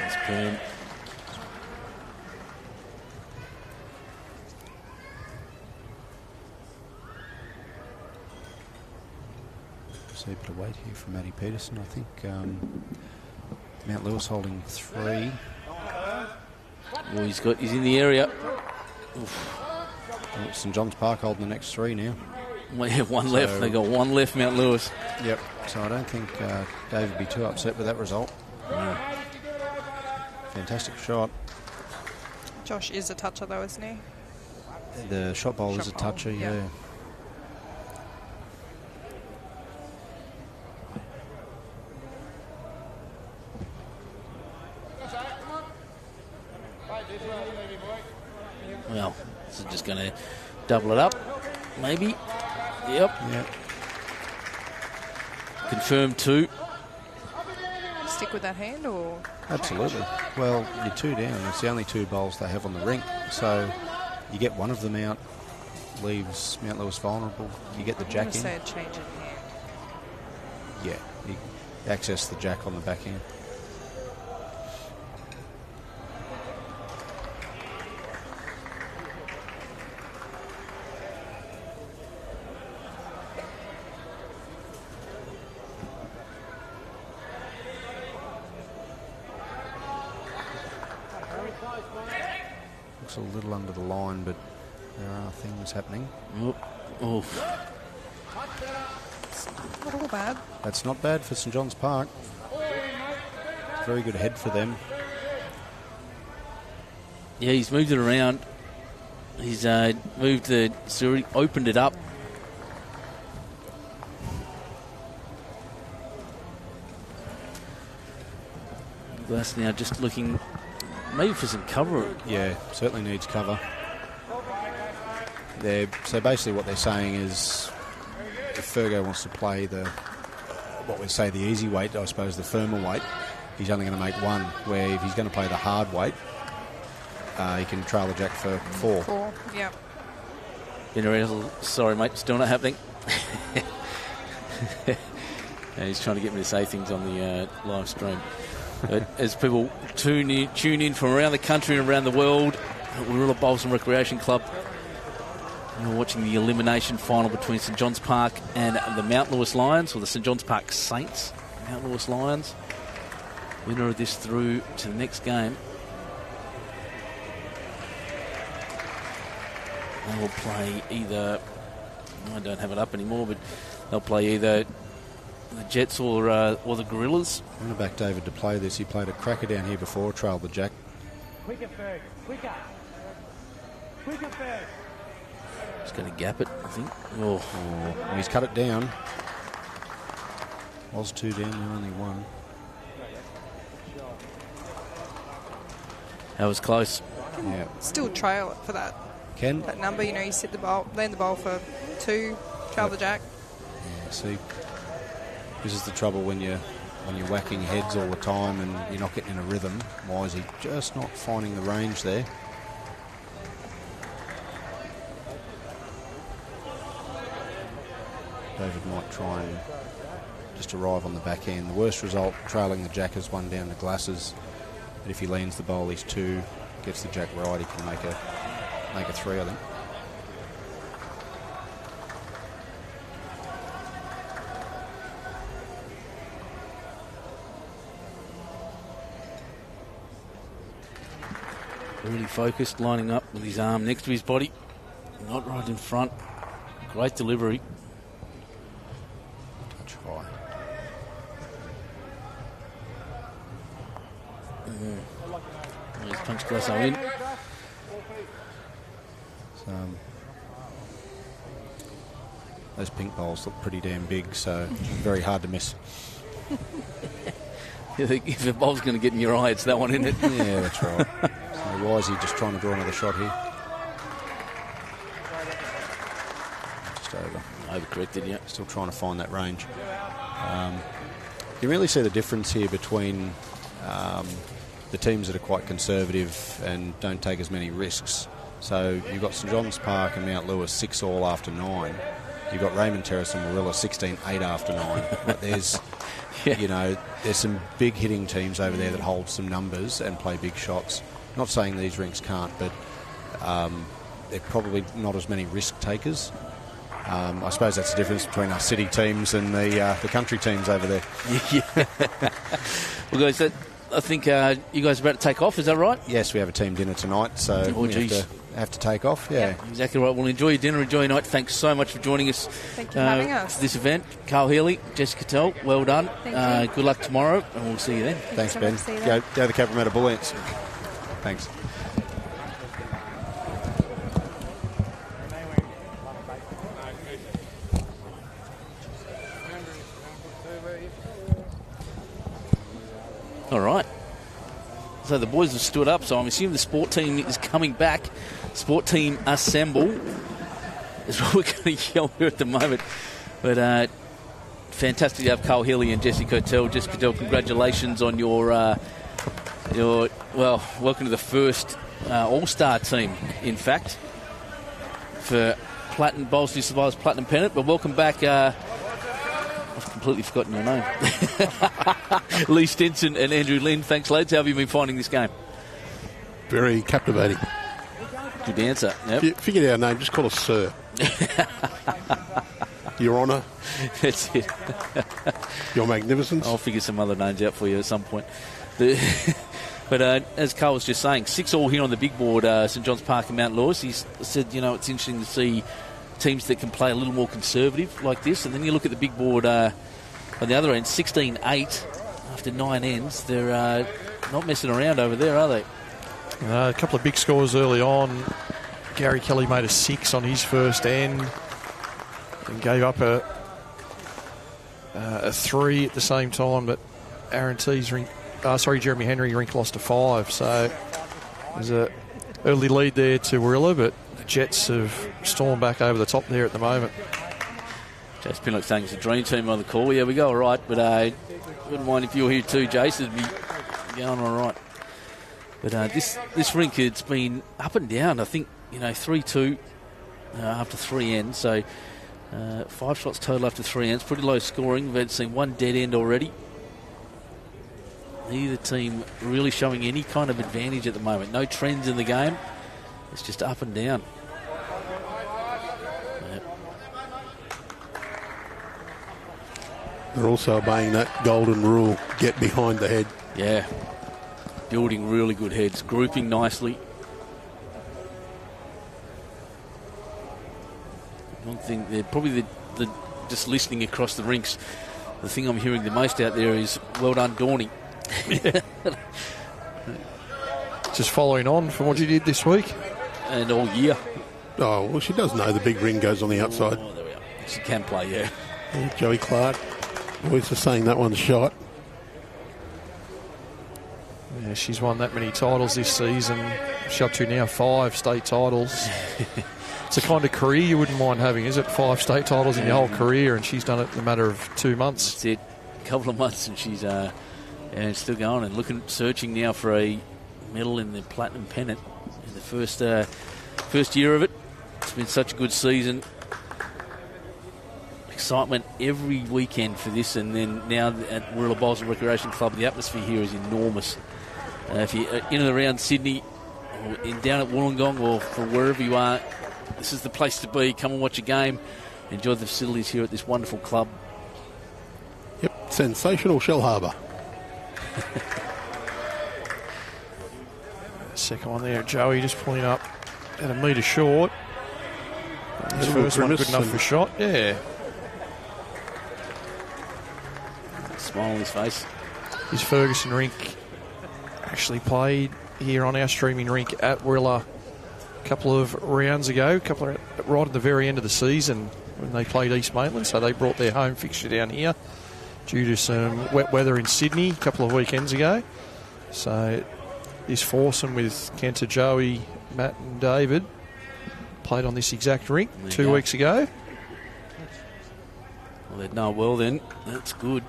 That's brilliant. See a bit of weight here from Matty Peterson. I think Mount Lewis holding 3. Well, he's in the area. Well, St John's Park holding the next 3 now. We have one left. They got one left, Mount Lewis. Yep. So I don't think Dave would be too upset with that result. No. Fantastic shot. Josh is a toucher though, isn't he? The shot bowl is a toucher, yeah. Well, this is just going to double it up, maybe. Yep. Confirmed 2. Stick with that hand or? Absolutely. Well, you're 2 down. It's the only 2 bowls they have on the rink. So you get one of them out, leaves Mount Lewis vulnerable. You get the jack in. Say a change in hand. Yeah, you access the jack on the back end. looks a little under the line, but there are things happening. Oh. Not all bad. That's not bad for St John's Park. Very good head for them. Yeah, he's moved it around. He's moved the Surrey, opened it up. Glass now just looking maybe for some cover. Yeah, certainly needs cover. So basically what they're saying is if Fergo wants to play what we say the easy weight, I suppose the firmer weight, he's only going to make one, where if he's going to play the hard weight, he can trail the jack for 4. 4, yeah. Sorry, mate, still not happening. And he's trying to get me to say things on the live stream. But as people tune in from around the country and around the world, we're all at Bolson Recreation Club. We're watching the elimination final between St John's Park and the Mount Lewis Lions, or the St John's Park Saints, Mount Lewis Lions. Winner of this through to the next game. They will play either, I don't have it up anymore, but they'll play either the Jets or the Gorillas. I'm going to back David to play this. He played a cracker down here before, trailed the jack. Quicker, Ferg. Quicker. Quicker, Ferg. He's going to gap it, I think. Oh, he's cut it down. Was 2 down, now only 1. That was close. Yeah. Still trail it for that number. You know, you set the ball, land the ball for 2, trail the jack. Yeah, see, this is the trouble when you're whacking heads all the time and you're not getting in a rhythm. Why is he just not finding the range there? David might try and just arrive on the back end. The worst result, trailing the jack, is 1 down to glasses. But if he lands the bowl, he's 2, gets the jack right, he can make a 3, I think. Really focused, lining up with his arm next to his body, not right in front. Great delivery. Touch high. There's Punch Glasso in. Those pink bowls look pretty damn big, so very hard to miss. If a bowl's going to get in your eye, it's that one, isn't it? Yeah, that's right. So why is he just trying to draw another shot here? Just over. Overcorrected, yeah. Still trying to find that range. You really see the difference here between the teams that are quite conservative and don't take as many risks. So you've got St John's Park and Mount Lewis 6 all after 9. You've got Raymond Terrace and Warilla 16-8 after 9. But there's, there's some big hitting teams over there that hold some numbers and play big shots. Not saying these rinks can't, but they're probably not as many risk takers. I suppose that's the difference between our city teams and the country teams over there. Yeah. Well, guys, I think you guys are about to take off, is that right? Yes, we have a team dinner tonight, so we have to take off. Yeah, exactly right. Well, enjoy your dinner, enjoy your night. Thanks so much for joining us. Thank you for having us. For this event. Carl Healy, Jessica 𝗟𝗏, well done. Thank you. Good luck tomorrow, and we'll see you then. Thanks, Ben. Go the Cabramatta Bullets. Thanks. All right. So the boys have stood up, so I'm assuming the sport team is coming back. Sport team assemble is what we're going to yell here at the moment. But fantastic to have Carl Healy and Jessica 𝗟𝗏. Jessica 𝗟𝗏, congratulations on your welcome to the first All-Star team, in fact, for Bolson New South Wales Platinum Pennant. But welcome back. I've completely forgotten your name. Lee Stinson and Andrew Lynn. Thanks, lads. How have you been finding this game? Very captivating. Good answer. Yep. If you figured our name, just call us Sir. Your Honour. That's it. Your Magnificence. I'll figure some other names out for you at some point. But as Carl was just saying, 6-all here on the big board, St John's Park and Mount Lewis. He said, it's interesting to see teams that can play a little more conservative like this. And then you look at the big board on the other end, 16-8 after 9 ends. They're not messing around over there, are they? A couple of big scores early on. Gary Kelly made a 6 on his first end and gave up a 3 at the same time, but Jeremy Henry rink lost to 5. So there's an early lead there to 𝗟𝗡𝗩𝗘, but the Jets have stormed back over the top there at the moment. Jace Pinnock saying it's a dream team on the call. Yeah, we go all right, but I wouldn't mind if you were here too, Jace. It'd be going all right. But this rink, it's been up and down. I think, 3-2 after 3 ends. So 5 shots total after 3 ends. Pretty low scoring. We've seen 1 dead end already. Neither team really showing any kind of advantage at the moment. No trends in the game. It's just up and down. They're also obeying that golden rule, get behind the head. Yeah. Building really good heads, grouping nicely. One thing, they're probably the just listening across the rinks, the thing I'm hearing the most out there is well done, Dorney. Just following on from what you did this week. And all year. Oh, well, she does know the big ring goes on the outside. Oh, there we are. She can play, yeah. Joey Clark, always just saying that one's shot. Yeah, she's won that many titles this season. She's up to now 5 state titles. It's a kind of career you wouldn't mind having, is it? 5 state titles in your whole career, and she's done it in a matter of 2 months. That's it. A couple of months, and she's still going and searching now for a medal in the Platinum Pennant in the first year of it. It's been such a good season. Excitement every weekend for this, and then now at 𝗟𝗡𝗡 Bowls and Recreation Club, the atmosphere here is enormous. If you're in and around Sydney, or down at Wollongong, or from wherever you are, this is the place to be. Come and watch a game. Enjoy the facilities here at this wonderful club. Yep, sensational Shellharbour. Second one there, Joey just pulling up at a metre short. His first one good enough for a shot, yeah. Smile on his face. His Ferguson rink actually played here on our streaming rink at 𝗟𝗡𝗡 a couple of rounds ago, right at the very end of the season when they played East Maitland, so they brought their home fixture down here due to some wet weather in Sydney a couple of weekends ago. So this foursome with Kenta, Joey, Matt and David played on this exact rink 2 weeks ago. Well, they'd know well then. That's good.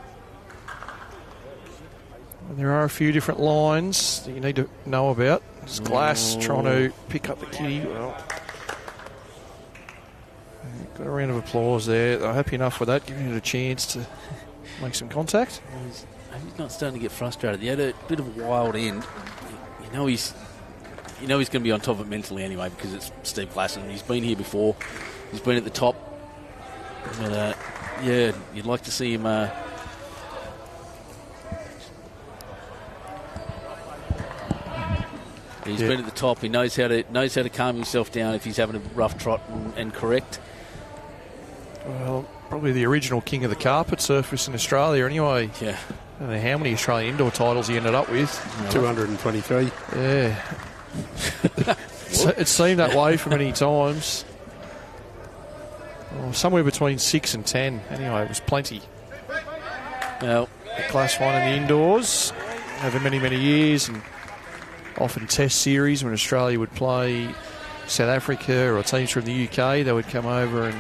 And there are a few different lines that you need to know about. It's Glass trying to pick up the kitty. Well, got a round of applause there. They're happy enough with that, giving it a chance to make some contact. He's not starting to get frustrated. He had a bit of a wild end. You know he's going to be on top of it mentally anyway, because it's Steve Glass and he's been here before. He's been at the top. But yeah, you'd like to see him. He's been at the top. He knows how to calm himself down if he's having a rough trot and correct. Well, probably the original king of the carpet surface in Australia anyway. Yeah. I don't know how many Australian indoor titles he ended up with. 223. Yeah. It seemed that way for many times. Well, somewhere between 6 and 10. Anyway, it was plenty. Well, Class 1 in the indoors over many, many years, and often test series when Australia would play South Africa or teams from the UK. They would come over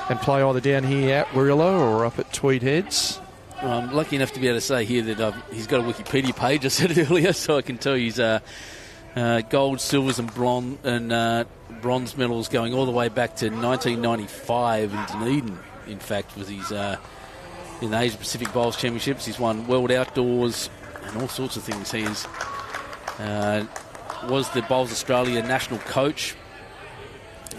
and play either down here at 𝗟𝗡𝗡 or up at Tweed Heads. I'm lucky enough to be able to say here that he's got a Wikipedia page, I said it earlier, so I can tell you he's gold, silvers and bronze medals going all the way back to 1995 in Dunedin, in fact, with his in the Asia Pacific Bowls Championships. He's won World Outdoors and all sorts of things. He's was the Bowls Australia national coach,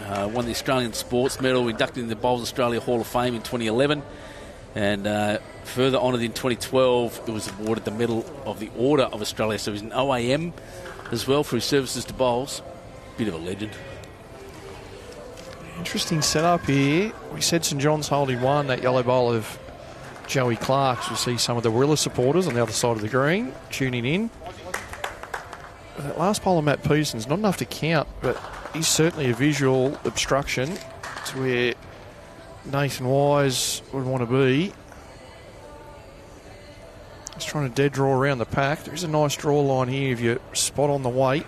won the Australian Sports Medal, inducted in the Bowls Australia Hall of Fame in 2011, and further honoured in 2012. It was awarded the Medal of the Order of Australia, so he's an OAM as well for his services to bowls. Bit of a legend. Interesting setup here. We said St John's holding one, that yellow bowl of Joey Clark's. We see some of the Warilla supporters on the other side of the green tuning in. That last bowl of Matt Peterson's not enough to count, but he's certainly a visual obstruction to where Nathan Wise would want to be. He's trying to dead draw around the pack. There is a nice draw line here if you spot on the weight.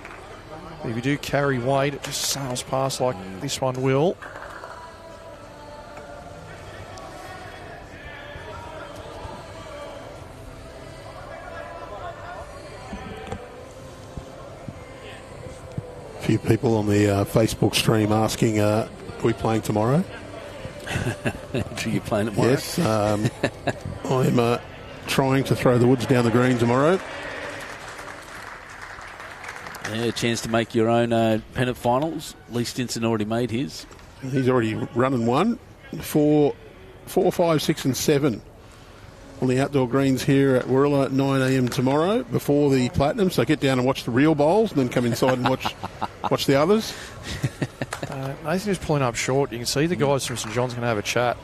But if you do carry weight, it just sails past like this one will. A few people on the Facebook stream asking, are we playing tomorrow? Are you playing tomorrow? Yes. I'm trying to throw the woods down the green tomorrow. Yeah, a chance to make your own Pennant finals. Lee Stinson already made his. He's already running one. 4, 5, 6 and 7 on the outdoor greens here at Warilla at 9 a.m. tomorrow before the Platinum. So get down and watch the real bowls and then come inside and watch the others. Nathan is pulling up short. You can see the guys from St John's going to have a chat.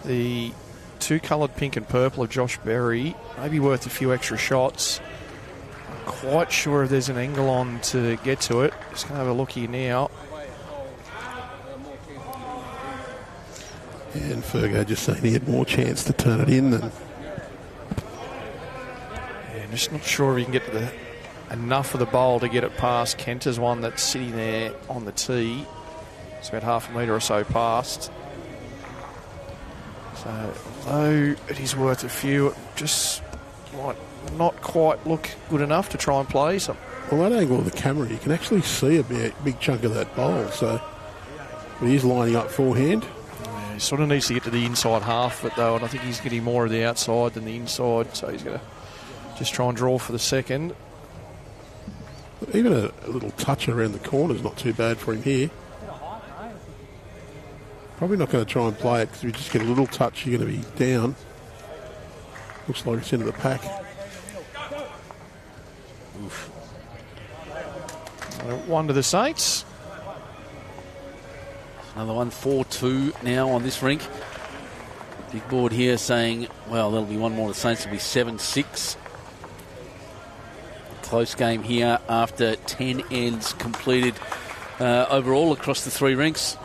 The two-coloured pink and purple of Josh Berry may be worth a few extra shots. I'm quite sure if there's an angle on to get to it. Just going to have a look here now. And Fergo just saying he had more chance to turn it in than... Yeah, I'm just not sure if you can get to enough of the bowl to get it past Kenter's one that's sitting there on the tee. It's about half a metre or so past. So, although it is worth a few, it just might not quite look good enough to try and play. So, well, that angle of the camera, you can actually see a big chunk of that bowl. So, he is lining up forehand. Yeah, he sort of needs to get to the inside half of it, though, and I think he's getting more of the outside than the inside. So, he's going to just try and draw for the second. Even a little touch around the corner is not too bad for him here. Probably not going to try and play it because if you just get a little touch, you're going to be down. Looks like it's into the pack. Oof. One to the Saints. Another one, 4-2 now on this rink. Big board here saying, well, there'll be one more to the Saints. It'll be 7-6. Close game here after 10 ends completed overall across the three rinks.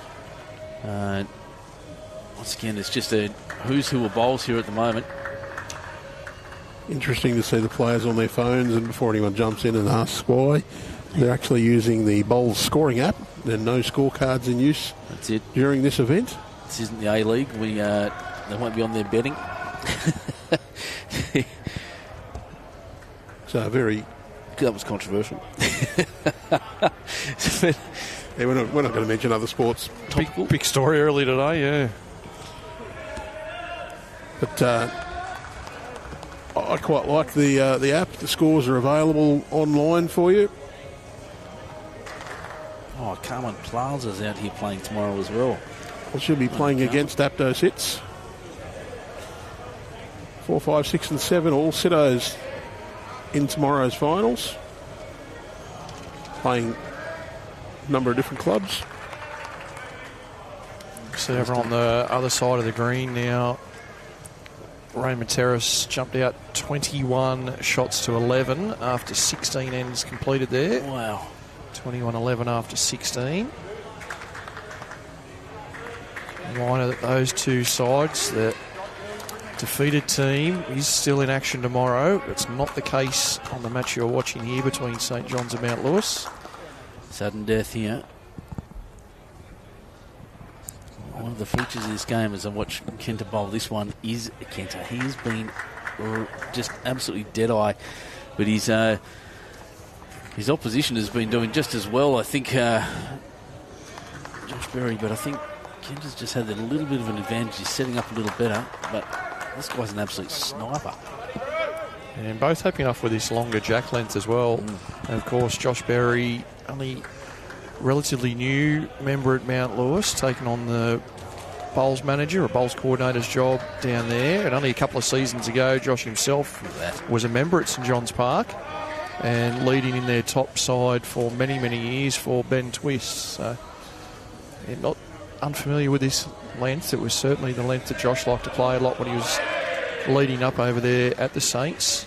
Once again, it's just a who's who of bowls here at the moment. Interesting to see the players on their phones, and before anyone jumps in and asks why, they're actually using the Bowls scoring app. There are no scorecards in use. That's it. During this event. This isn't the A-League. They won't be on there betting. So very... That was controversial. Yeah, we're not going to mention other sports. Big story early today, yeah. But I quite like the app. The scores are available online for you. Oh, 𝗟𝗓𝗡 out here playing tomorrow as well. Well, she'll be playing against 𝗣𝗚𝗡𝗧𝗜𝗔𝗧. 4, 5, 6 and 7, all Sittos in tomorrow's finals. Playing a number of different clubs. So over on the other side of the green now, Raymond Terrace jumped out 21 shots to 11 after 16 ends completed there. Wow. 21-11 after 16. Line of those two sides, the defeated team is still in action tomorrow. It's not the case on the match you're watching here between St John's and Mount Lewis. Sudden death here. One of the features of this game as I watch Kenter bowl, this one is Kenter. He's been just absolutely dead-eye, but his opposition has been doing just as well. I think Josh Berry, but I think Kenter's just had a little bit of an advantage. He's setting up a little better, but this guy's an absolute sniper. And both happy enough with this longer jack length as well. And of course, Josh Berry, only relatively new member at Mount Lewis, taking on the bowls manager or bowls coordinator's job down there. And only a couple of seasons ago, Josh himself was a member at St John's Park and leading in their top side for many, many years for 𝗣𝗟𝗡𝗡𝗨𝗠. So, yeah, not unfamiliar with this length. It was certainly the length that Josh liked to play a lot when he was leading up over there at the Saints.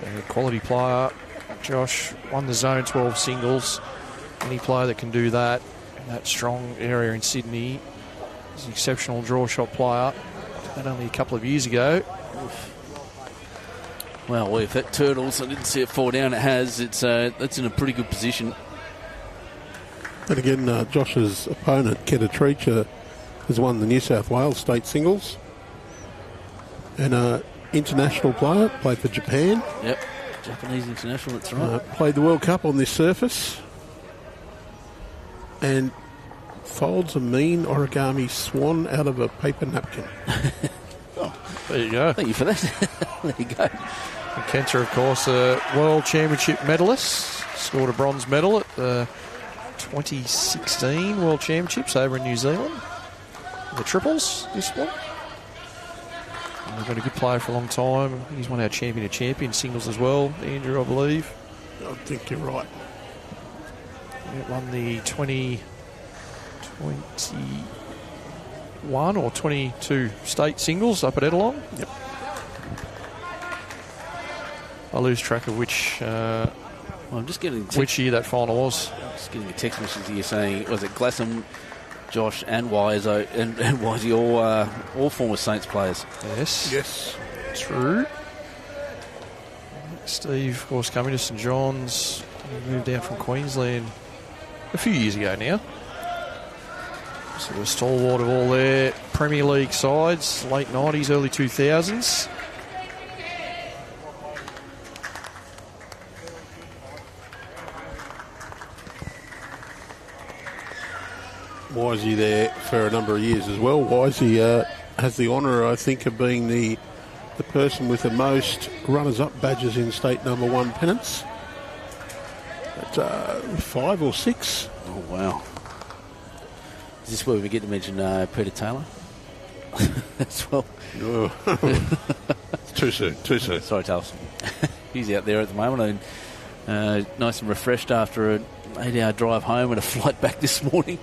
A quality player. Josh won the Zone 12 singles. Any player that can do that in that strong area in Sydney is an exceptional draw shot player. That only a couple of years ago. Well, if that turtles, I didn't see it fall down. It has. That's in a pretty good position. And again, Josh's opponent, 𝗟𝗓𝗡𝗓𝗡, has won the New South Wales state singles. And international player, played for Japan. Yep, Japanese international, that's right. Played the World Cup on this surface. And folds a mean origami swan out of a paper napkin. Oh, there you go. Thank you for that. There you go. Kenta, of course, a World Championship medalist. Scored a bronze medal at the 2016 World Championships over in New Zealand. The triples discipline. And we've been a good player for a long time. He's won our champion of champions singles as well, Andrew, I believe. I think you're right. He won the 2021 or 22 state singles up at Edelong. Yep. I lose track of which I'm just getting which year that final was. I'm just getting a text message here saying, was it 𝗟𝗓𝗡𝗡𝗨𝗠, Josh and Wizo and Wisey all former Saints players? Yes, true. Steve, of course, coming to St John's. He moved down from Queensland a few years ago now. So a stalwart of all their Premier League sides, late 90s, early 2000s. Wisey there for a number of years as well. Wisey has the honour, I think, of being the person with the most runners-up badges in state number 1 pennants. At 5 or 6. Oh, wow. Is this where we get to mention Peter Taylor as well? Oh. Too soon. Sorry, Taylor. He's out there at the moment and nice and refreshed after an 8-hour drive home and a flight back this morning.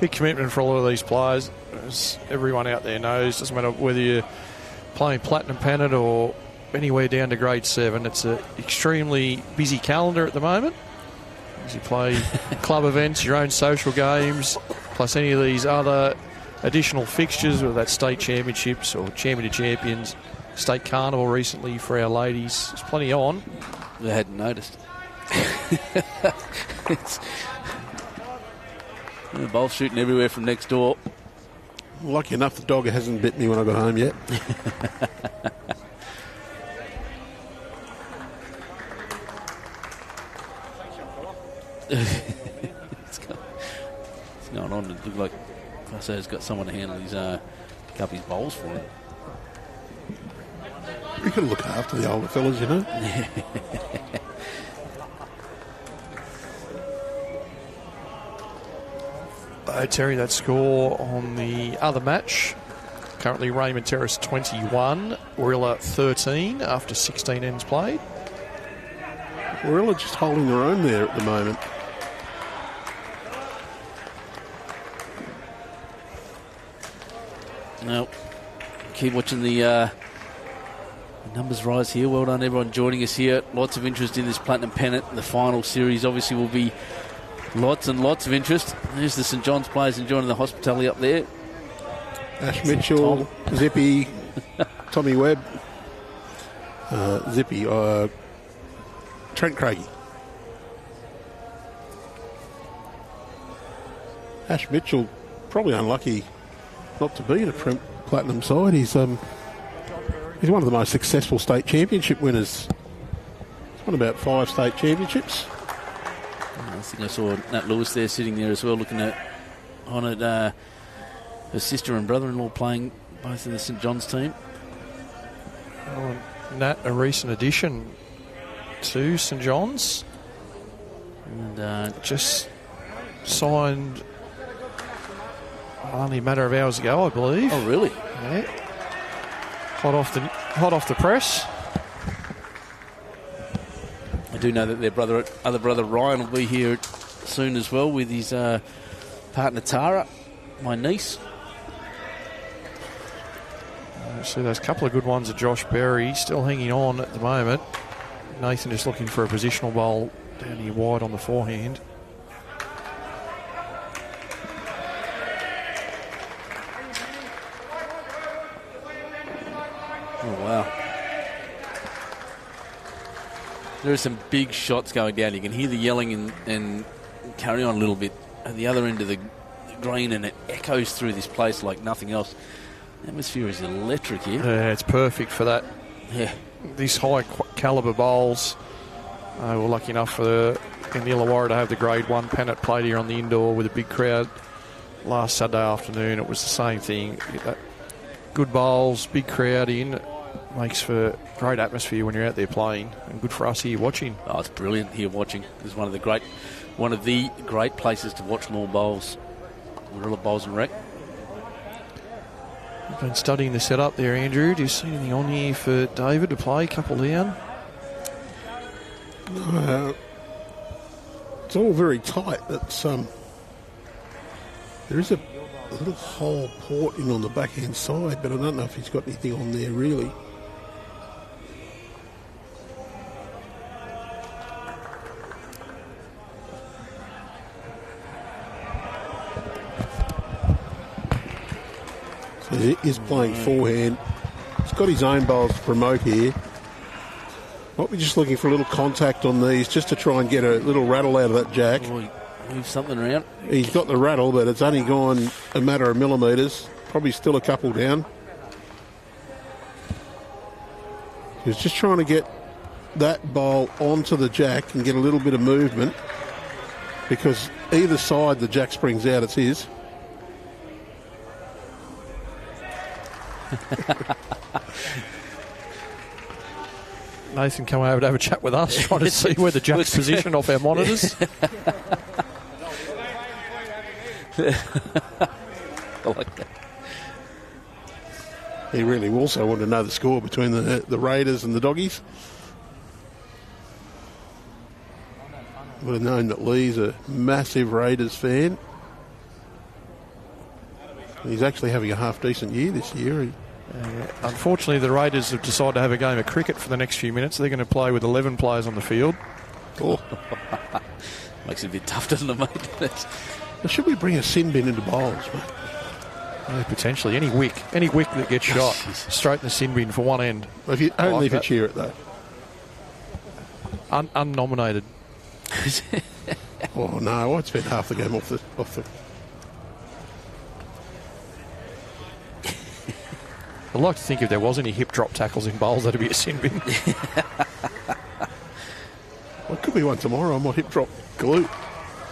Big commitment for a lot of these players. As everyone out there knows, doesn't matter whether you're playing Platinum Pennant or anywhere down to grade 7, it's an extremely busy calendar at the moment. As you play club events, your own social games, plus any of these other additional fixtures, whether that's state championships or champion of champions, state carnival recently for our ladies. There's plenty on. I hadn't noticed. The ball's shooting everywhere from next door. Lucky enough, the dog hasn't bit me when I got home yet. It's going on to look like Classo's got someone to handle his pick up his bowls for him. We could look after the older fellas, you know. Terry, that score on the other match. Currently Raymond Terrace 21, Warilla 13 after 16 ends played. Warilla just holding their own there at the moment. Now, keep watching the numbers rise here. Well done, everyone joining us here. Lots of interest in this Platinum Pennant. The final series obviously will be lots and lots of interest. There's the St John's players enjoying the hospitality up there. Ash Mitchell, Zippy, Tommy Webb, Zippy, Trent Craigie. Ash Mitchell, probably unlucky not to be in a Platinum side. He's one of the most successful state championship winners. He's won about 5 state championships. I think I saw Nat Lewis there sitting there as well, looking at her sister and brother-in-law playing both in the St John's team. Oh, Nat, a recent addition to St John's. And just signed only a matter of hours ago, I believe. Oh, really? Yeah. Hot off the press. I do know that their other brother Ryan will be here soon as well with his partner Tara, my niece. See those couple of good ones of Josh Berry still hanging on at the moment. Nathan just looking for a positional bowl down here wide on the forehand. Oh, wow. There are some big shots going down. You can hear the yelling and carry on a little bit at the other end of the green, and it echoes through this place like nothing else. The atmosphere is electric here. Yeah, it's perfect for that. Yeah. These high calibre bowls. We're lucky enough in the Illawarra to have the Grade 1 Pennant played here on the indoor with a big crowd last Saturday afternoon. It was the same thing. Get that good bowls, big crowd in. Makes for great atmosphere when you're out there playing, and good for us here watching. Oh, it's brilliant here watching. It's one of the great places to watch more bowls. Gorilla Bowls and Rec. I've been studying the setup there, Andrew. Do you see anything on here for David to play? Couple down. It's all very tight. It's there is a little hole port in on the backhand side, but I don't know if he's got anything on there really. So he is playing forehand. He's got his own bowls to promote here. Might be just looking for a little contact on these just to try and get a little rattle out of that jack. Oh, move something around. He's got the rattle, but it's only gone a matter of millimetres. Probably still a couple down. He's just trying to get that bowl onto the jack and get a little bit of movement, because either side the jack springs out, it's his. Nathan come over to have a chat with us, trying to see where the jack's positioned off our monitors. I like that. He really also wanted to know the score between the Raiders and the Doggies. Would have known that Lee's a massive Raiders fan. He's actually having a half-decent year this year. Unfortunately, the Raiders have decided to have a game of cricket for the next few minutes. They're going to play with 11 players on the field. Oh. Makes it a bit tough, doesn't it, mate? Now, should we bring a sin bin into bowls, mate? Potentially. Any wick that gets shot, straight in the sin bin for one end. Only if you cheer it, though. Unnominated. Oh, no, I'd spend half the game off the... I'd like to think if there was any hip drop tackles in bowls, that'd be a sin bin. Well, it could be one tomorrow. I might hip drop glute.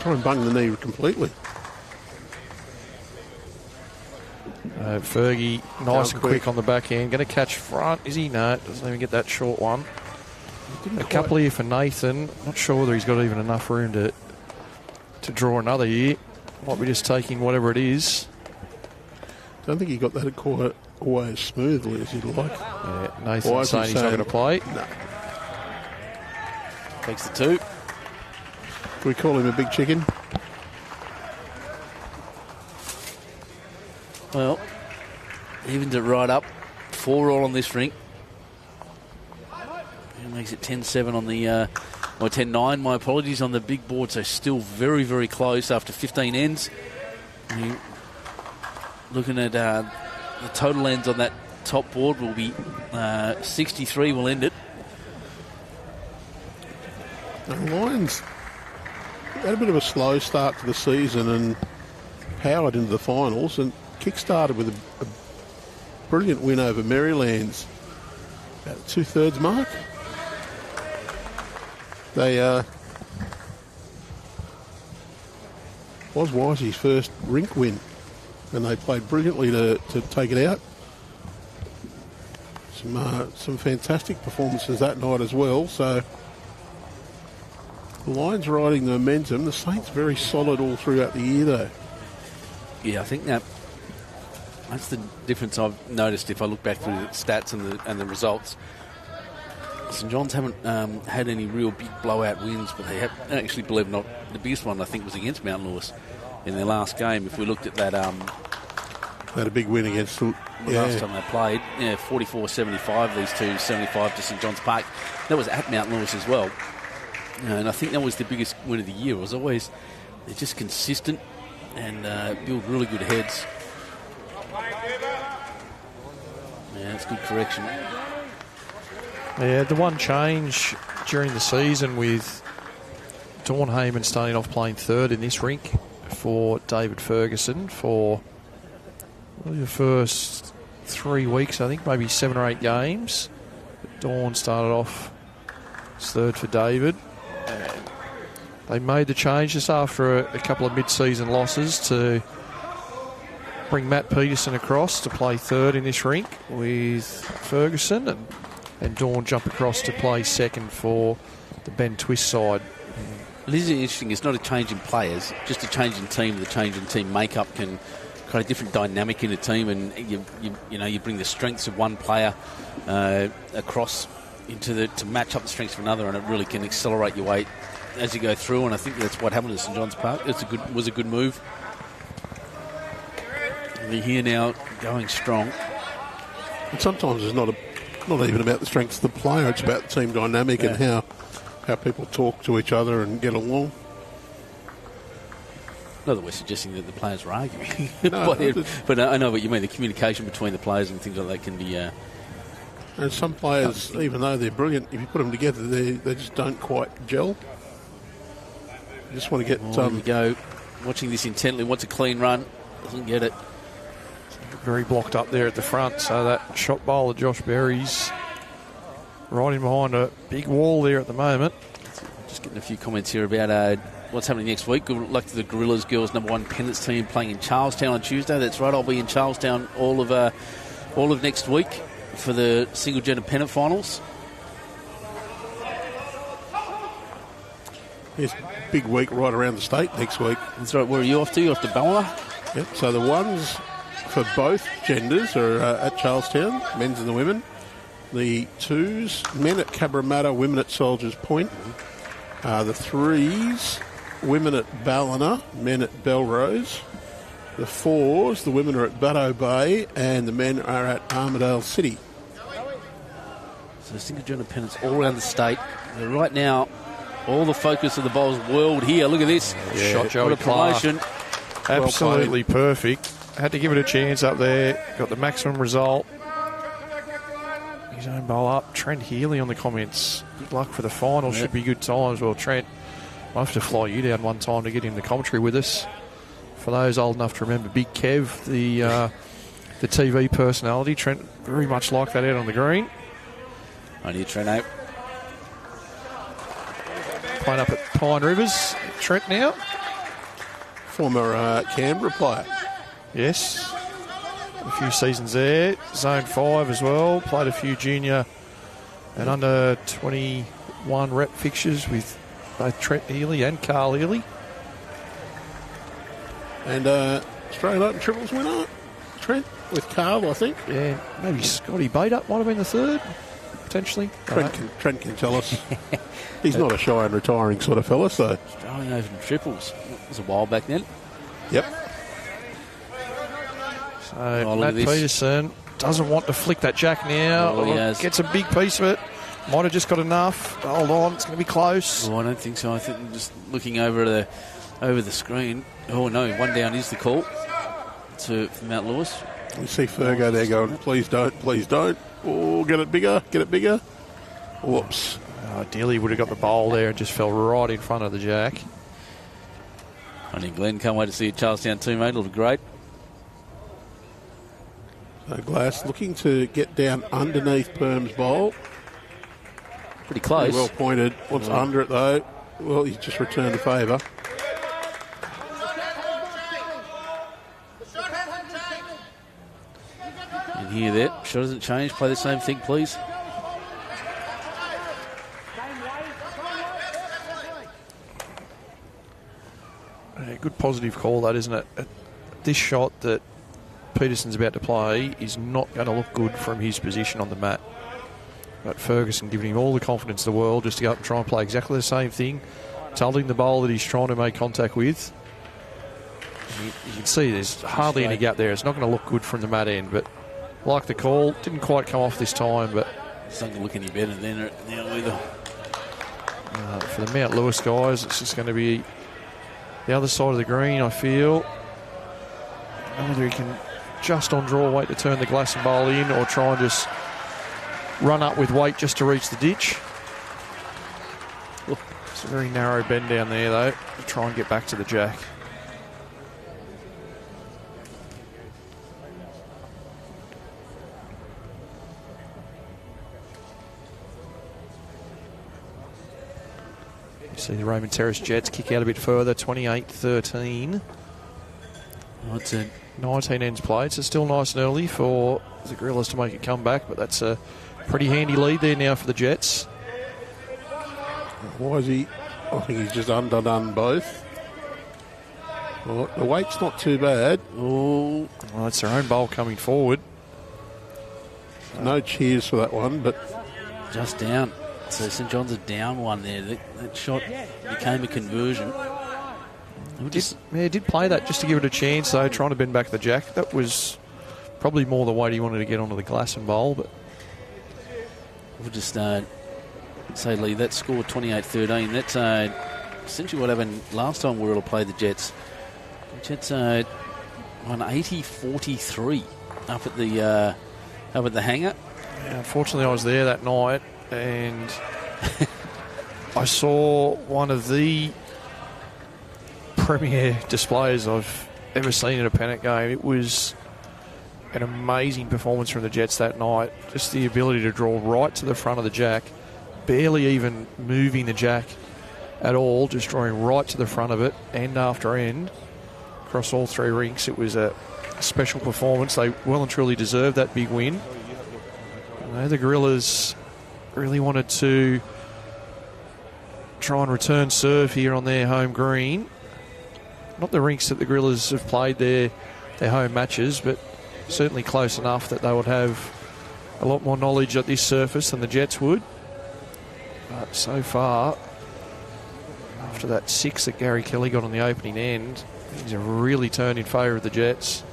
Try and bung the knee completely. Fergie, nice and quick on the backhand. Going to catch front. Is he? No, doesn't even get that short one. A couple here for Nathan. Not sure whether he's got even enough room to draw another here. Might be just taking whatever it is. Don't think he got that quite away as smoothly as he'd like. Yeah, Nathan's saying he's not going to play. No. Takes the two. Can we call him a big chicken? Well, evens it right up. 4-all on this rink. It makes it 10-7 on the... or 10-9, my apologies, on the big board. So still very, very close after 15 ends. Looking at the total ends on that top board will be 63 will end it. The Lions had a bit of a slow start to the season and powered into the finals and kick-started with a brilliant win over Maryland's about 2/3 mark. They was Wisey's first rink win, and they played brilliantly to take it out. Some fantastic performances that night as well. So The Lions riding the momentum. The Saints very solid all throughout the year, though. Yeah, I think that's the difference I've noticed if I look back through the stats and the results. St John's haven't had any real big blowout wins, but they have actually, believe it or not, the biggest one I think was against Mount Lewis in their last game. If we looked at that, they had a big win against them. Last time they played, 44-75, these two, 75 to St John's Park. That was at Mount Lewis as well. And I think that was the biggest win of the year. It was always, they're just consistent and build really good heads. Yeah, that's good correction. Yeah, the one change during the season with Dawn Heyman starting off playing third in this rink for David Ferguson for the first 3 weeks, I think, maybe 7 or 8 games. Dawn started off as third for David. They made the change just after a couple of mid-season losses to bring Matt Peterson across to play third in this rink with Ferguson, and Dawn jump across to play second for the Ben Twist side. It is interesting. It's not a change in players, just a change in team. The change in team makeup can create a different dynamic in a team, and you bring the strengths of one player across to match up the strengths of another, and it really can accelerate your weight as you go through. And I think that's what happened at St John's Park. Was a good move. They're here now, going strong. And sometimes it's not even about the strengths of the player. It's about the team dynamic and how people talk to each other and get along. Not that we're suggesting that the players were arguing. No, but I know what you mean. The communication between the players and things like that can be... and some players, even though they're brilliant, if you put them together, they just don't quite gel. You just want to get... Here we go. Watching this intently. Wants a clean run. Doesn't get it. Very blocked up there at the front, so that shot bowler Josh Berry's right in behind a big wall there at the moment. Just getting a few comments here about what's happening next week. Good luck to the Gorillas girls #1 Pennant team playing in Charlestown on Tuesday. That's right, I'll be in Charlestown all of next week for the single gender pennant finals. Yes, big week right around the state next week. That's right. Where are you off to? You're off to Ballina? Yep, so the ones for both genders are at Charlestown, men's and the women. The twos, men at Cabramatta, women at Soldiers Point. The threes, women at Ballina, men at Belrose. The fours, the women are at Baddo Bay and the men are at Armidale City. So single gender pennants all around the state. Right now, all the focus of the bowls world here. Look at this. Yeah. Shot Joey what a promotion. Absolutely perfect. Had to give it a chance up there. Got the maximum result. His own bowl up. Trent Healy on the comments. Good luck for the final. Should be good times. Well, Trent, I'll have to fly you down one time to get in the commentary with us. For those old enough to remember Big Kev, the TV personality, Trent very much like that out on the green. On you, Trent. Playing up at Pine Rivers. Trent now. Former Canberra player. Yes. A few seasons there. Zone 5 as well. Played a few junior and under 21 rep fixtures with both Trent Healy and Carl Healy. And Australian Open triples winner, Trent, with Carl, I think. Yeah, maybe Scotty Bader might have been the third, potentially. Trent can tell us. He's not a shy and retiring sort of fella, so... Australian Open triples. It was a while back then. Yep. So Matt Peterson doesn't want to flick that jack now. Gets a big piece of it. Might have just got enough. Hold on, it's going to be close. Oh, I don't think so. I think just looking over the screen. Oh no, one down is the call for Mount Lewis. You see Fergo there going, please don't. Oh, get it bigger. Whoops. Ideally would have got the bowl there and just fell right in front of the jack. I think Glenn, can't wait to see a Charlestown teammate. It'll be great. So Glass looking to get down underneath Perm's bowl. Pretty close. Pretty well pointed. What's under it though? Well, he's just returned the favour. And here that shot doesn't change. Play the same thing, please. good positive call, that, isn't it? This shot that Peterson's about to play is not going to look good from his position on the mat. But Ferguson giving him all the confidence in the world just to go up and try and play exactly the same thing, telling the bowler that he's trying to make contact with. You can see there's hardly any gap there. It's not going to look good from the mat end, but like the call, didn't quite come off this time, but It's not going to look any better than now either. For the Mount Lewis guys, it's just going to be the other side of the green, I feel. Whether he can just on draw wait to turn the glass and bowl in, or try and just run up with weight just to reach the ditch. It's a very narrow bend down there, though, to try and get back to the jack. You see the Raymond Terrace Jets kick out a bit further, 28-13. Oh, it's a 19 ends played, so still nice and early for the Gorillas to make a comeback, but that's a pretty handy lead there now for the Jets. Why is he? I think he's just underdone both. Well, the weight's not too bad. Oh, well, it's their own bowl coming forward. No cheers for that one, but just down. So St John's are down one there. That shot became a conversion. Did play that just to give it a chance, though, trying to bend back the jack. That was probably more the weight he wanted to get onto the glass and bowl, but we'll just say, Lee, that scored 28-13. That's essentially what happened last time Wirral played the Jets. The Jets won 80-43 up at the hangar. Yeah, unfortunately, I was there that night, and I saw one of the premier displays I've ever seen in a Pennant game. It was an amazing performance from the Jets that night. Just the ability to draw right to the front of the jack, barely even moving the jack at all, just drawing right to the front of it, end after end, across all three rinks. It was a special performance. They well and truly deserved that big win. The Gorillas really wanted to try and return serve here on their home green. Not the rinks that the Gorillas have played their home matches, but certainly close enough that they would have a lot more knowledge at this surface than the Jets would. But so far, after that 6 that Gary Kelly got on the opening end, things have really turned in favour of the Jets.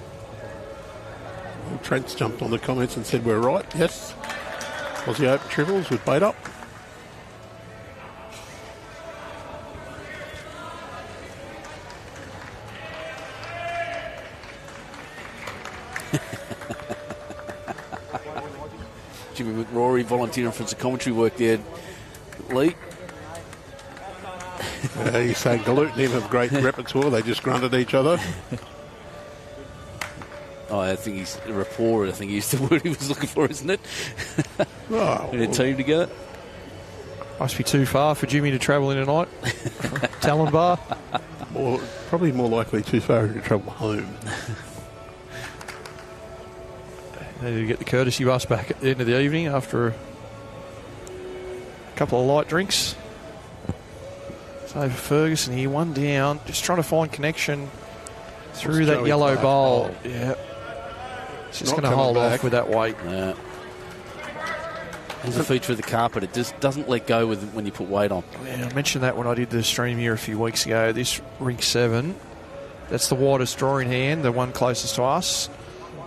Well, Trent's jumped on the comments and said we're right. Yes. Aussie Open triples with bait up. Jimmy McRory volunteering for some commentary work there. Lee? He's saying Galoot and him have great repertoire. They just grunted each other. Oh, I think he's a rapport. I think he's the word he was looking for, isn't it? In a team together. Must be too far for Jimmy to travel in tonight. 𝗟𝗓𝗡. Probably more likely too far to travel home. They need to get the courtesy bus back at the end of the evening after a couple of light drinks. So for Ferguson here, one down, just trying to find connection through that yellow bowl. Yeah. It's just going to hold off with that weight. Yeah. There's a feature of the carpet. It just doesn't let go when you put weight on. Yeah, I mentioned that when I did the stream here a few weeks ago. This rink 7, that's the widest drawing hand, the one closest to us.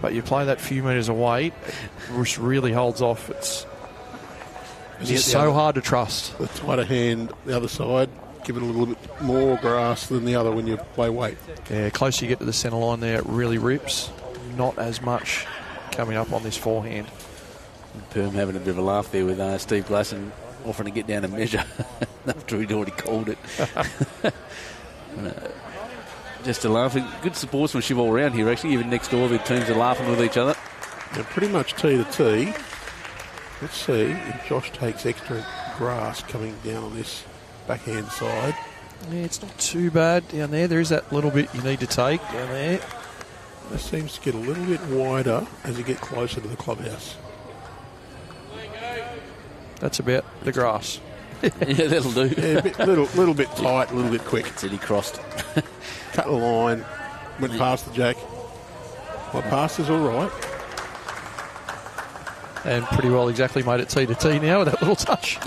But you play that few metres of weight, it really holds off. It's just so hard to trust. The tighter hand, the other side, give it a little bit more grass than the other when you play weight. Yeah, closer you get to the centre line there, it really rips. Not as much coming up on this forehand. Perm having a bit of a laugh there with Steve Glasson offering to get down and measure after he'd already called it. Just a laughing. Good sportsmanship all around here, actually. Even next door, the teams are laughing with each other. They're pretty much tee to tee. Let's see if Josh takes extra grass coming down on this backhand side. Yeah, it's not too bad down there. There is that little bit you need to take down there. It seems to get a little bit wider as you get closer to the clubhouse. That's about the grass. Yeah, that'll do. Yeah, little bit tight, a little bit quick. Said he crossed. cut the line, went past the jack. My pass is all right. And pretty well exactly made it T to T now with that little touch.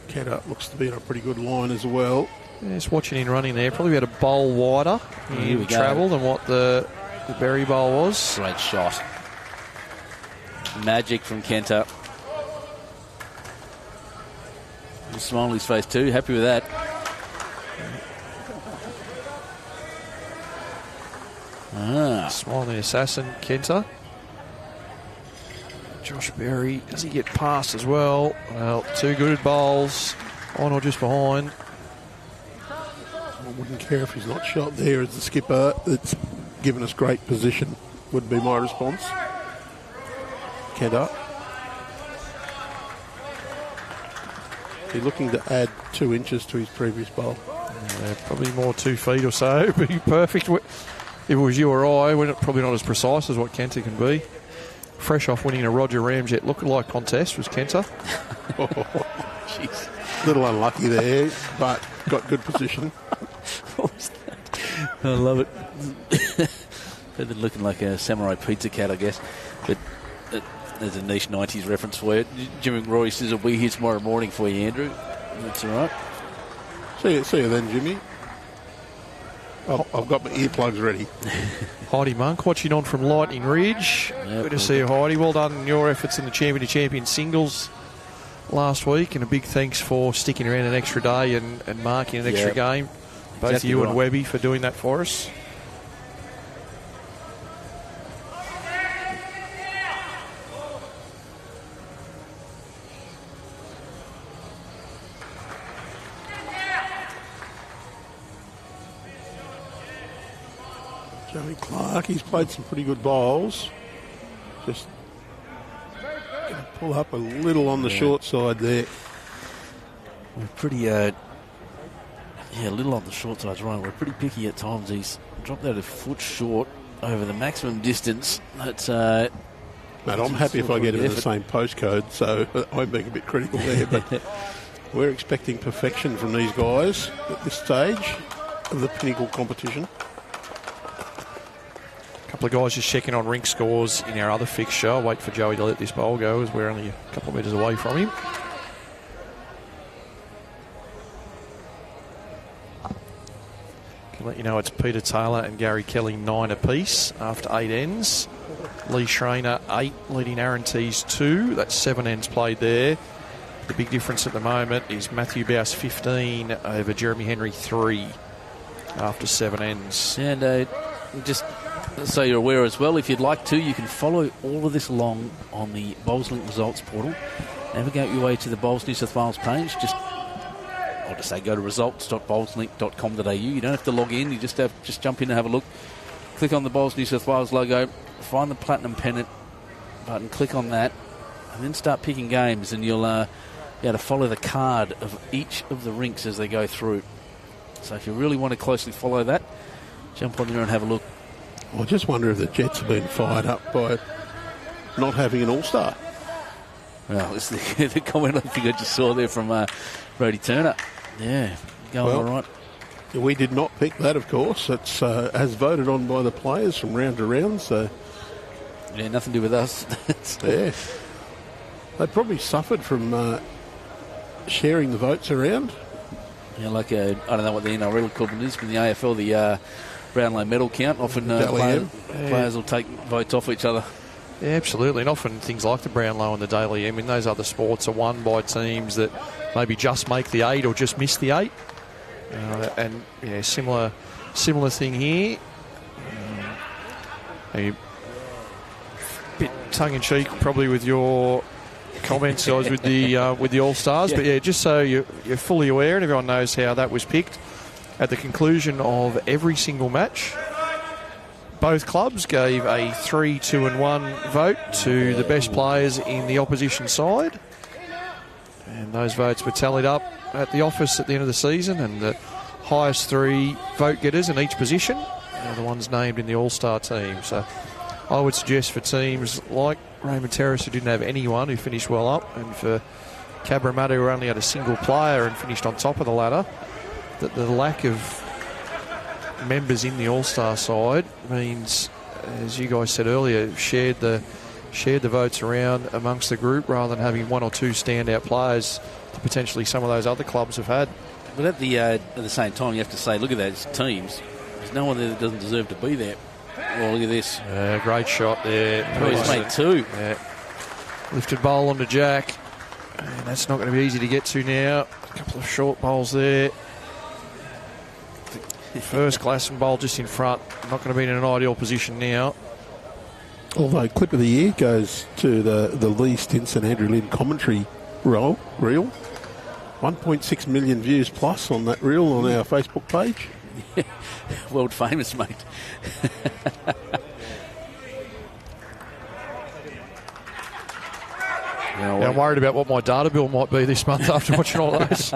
Cat looks to be on a pretty good line as well. Just watching him running there. Probably had a bowl wider in travel than what the Berry bowl was. Great shot. Magic from 𝗟𝗓𝗡. He'll smile on his face too. Happy with that. Smiling assassin, 𝗟𝗓𝗡. Josh Berry, does he get past as well? Well, two good bowls, on or just behind. I wouldn't care if he's not shot there as the skipper. It's given us great position, would be my response. 𝗟𝗓𝗡. He's looking to add 2 inches to his previous bowl. Probably more 2 feet or so. Be perfect. If it was you or I, we're probably not as precise as what 𝗟𝗓𝗡 can be. Fresh off winning a Roger Ramjet lookalike contest was 𝗟𝗓𝗡. Jeez. A little unlucky there, but got good position. What was that? I love it. Better than looking like a samurai pizza cat, I guess. But there's a niche 90s reference for you. Jimmy Roy says he'll be here tomorrow morning for you, Andrew. That's all right. See you then, Jimmy. Oh, I've got my earplugs ready. Heidi Monk watching on from Lightning Ridge. Good to see you, Heidi. Well done in your efforts in the champion singles last week, and a big thanks for sticking around an extra day and marking an extra game. Both exactly you and Webby for doing that for us. Joey Clark, he's played some pretty good bowls. Just going to pull up a little on the short side there. We're pretty, a little on the short side, right. We're pretty picky at times. He's dropped out a foot short over the maximum distance. That's Mate, I'm happy if I get him in the same postcode, so I'm being a bit critical there, but we're expecting perfection from these guys at this stage of the pinnacle competition. Couple of guys just checking on rink scores in our other fixture. I'll wait for Joey to let this bowl go as we're only a couple of metres away from him. Can let you know it's Peter Taylor and Gary Kelly 9 apiece after 8 ends. Lee Schreiner 8, leading Aaron Tees 2. That's 7 ends played there. The big difference at the moment is Matthew Bouse 15 over Jeremy Henry 3 after 7 ends. And just so you're aware as well, if you'd like to, you can follow all of this along on the BowlsLink results portal. Navigate your way to the Bowls New South Wales page. I'll just say go to results.bowlslink.com.au. You don't have to log in. You just jump in and have a look. Click on the Bowls New South Wales logo. Find the Platinum Pennant button. Click on that. And then start picking games. And you'll be able to follow the card of each of the rinks as they go through. So if you really want to closely follow that, jump on there and have a look. I just wonder if the Jets have been fired up by not having an all-star. Well, it's the comment I think I just saw there from Brody Turner. Yeah, going all right. We did not pick that, of course. It's as voted on by the players from round to round. So yeah, nothing to do with us. Yeah, they probably suffered from sharing the votes around. Yeah, like I don't know what the NRL equivalent is, but the AFL, the Brownlow medal count. Often players will take votes off each other. Yeah, absolutely. And often things like the Brownlow and the Daily M in those other sports are won by teams that maybe just make the 8 or just miss the 8. And yeah, similar thing here. A bit tongue-in-cheek probably with your comments, guys, with the All-Stars. Yeah. But yeah, just so you're fully aware and everyone knows how that was picked. At the conclusion of every single match, both clubs gave a 3, 2 and 1 vote to the best players in the opposition side. And those votes were tallied up at the office at the end of the season, and the highest 3 vote getters in each position are the ones named in the All-Star team. So I would suggest for teams like Raymond Terrace, who didn't have anyone, who finished well up, and for 𝗟𝗓𝗡, who only had a single player and finished on top of the ladder, that the lack of members in the All-Star side means, as you guys said earlier, shared the votes around amongst the group rather than having one or two standout players that potentially some of those other clubs have had. But at the same time, you have to say, look at those teams. There's no one there that doesn't deserve to be there. Oh, look at this. Great shot there. Oh, he's made two. Yeah. Lifted bowl onto Jack. And that's not going to be easy to get to now. A couple of short bowls there. The first Gslasson bowl just in front. Not going to be in an ideal position now. Although clip of the year goes to the Lee Stinson, Andrew Lynn commentary reel. 1.6 million views plus on that reel on our Facebook page. World famous, mate. Yeah, I'm worried about what my data bill might be this month after watching all those.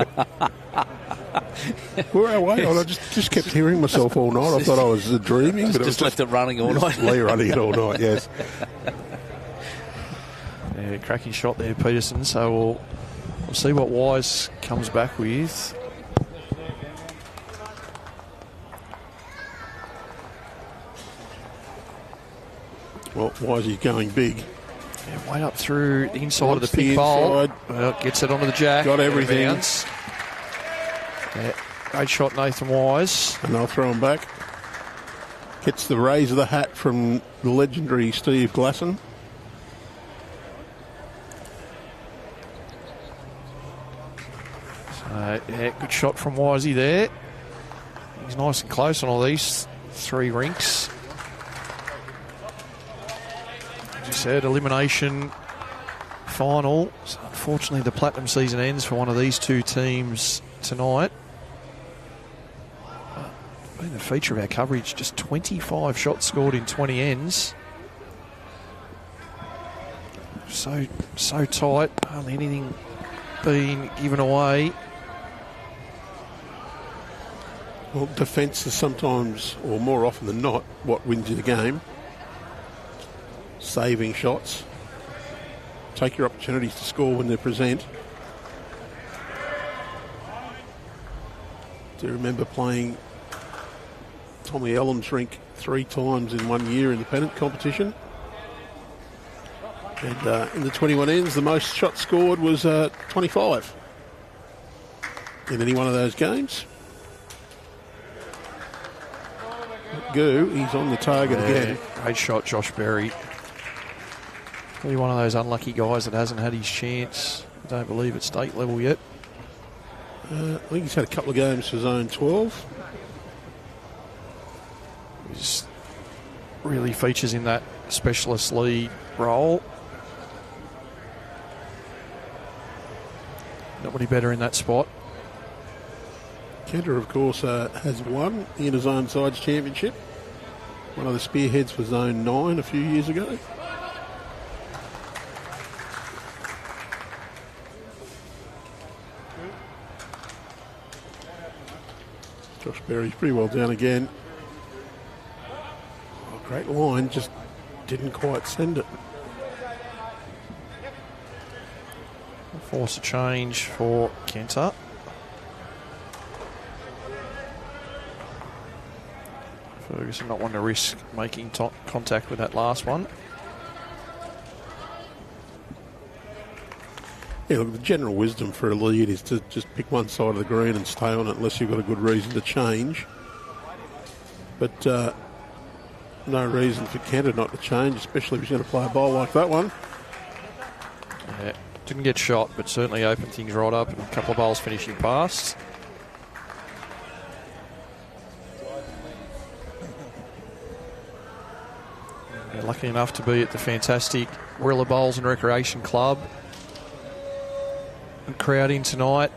We're away. I just kept hearing myself all night. I thought I was dreaming. But just left it running all night. Lee running it all night, yes. Yeah, cracking shot there, Peterson. So we'll see what Wise comes back with. Well, Wisey's going big. Yeah, way up through the inside of the pink bowl. Well, gets it onto the jack. Got everything. Yeah, great shot, Nathan Wise. And they'll throw him back. Gets the raise of the hat from the legendary Steve Gslasson. So, yeah, good shot from Wisey there. He's nice and close on all these three rinks. As you said, elimination final. So unfortunately, the Platinum season ends for one of these two teams tonight. Been the feature of our coverage, just 25 shots scored in 20 ends. So tight, hardly anything being given away. Well, defence is sometimes, or more often than not, what wins you the game. Saving shots. Take your opportunities to score when they present. Do you remember playing Tommy Ellam's rink 3 times in 1 year in the Pennant competition? And in the 21 ends, the most shots scored was 25 in any one of those games. Goo, he's on the target again. Great shot, Josh Berry. Probably one of those unlucky guys that hasn't had his chance. I don't believe at state level yet. I think he's had a couple of games for zone 12. He really features in that specialist lead role. Nobody better in that spot. Kenter, of course, has won the Interzone Sides Championship. One of the spearheads for Zone 9 a few years ago. Josh Berry's pretty well down again. Oh, great line, just didn't quite send it. Force a change for Kenter. Ferguson not wanting to risk making contact with that last one. Yeah, look, the general wisdom for a lead is to just pick one side of the green and stay on it unless you've got a good reason to change. But no reason for Kenter not to change, especially if he's going to play a bowl like that one. Yeah, didn't get shot, but certainly opened things right up, and a couple of bowls finishing past. Yeah, lucky enough to be at the fantastic Warilla Bowls and Recreation Club. And crowd in tonight.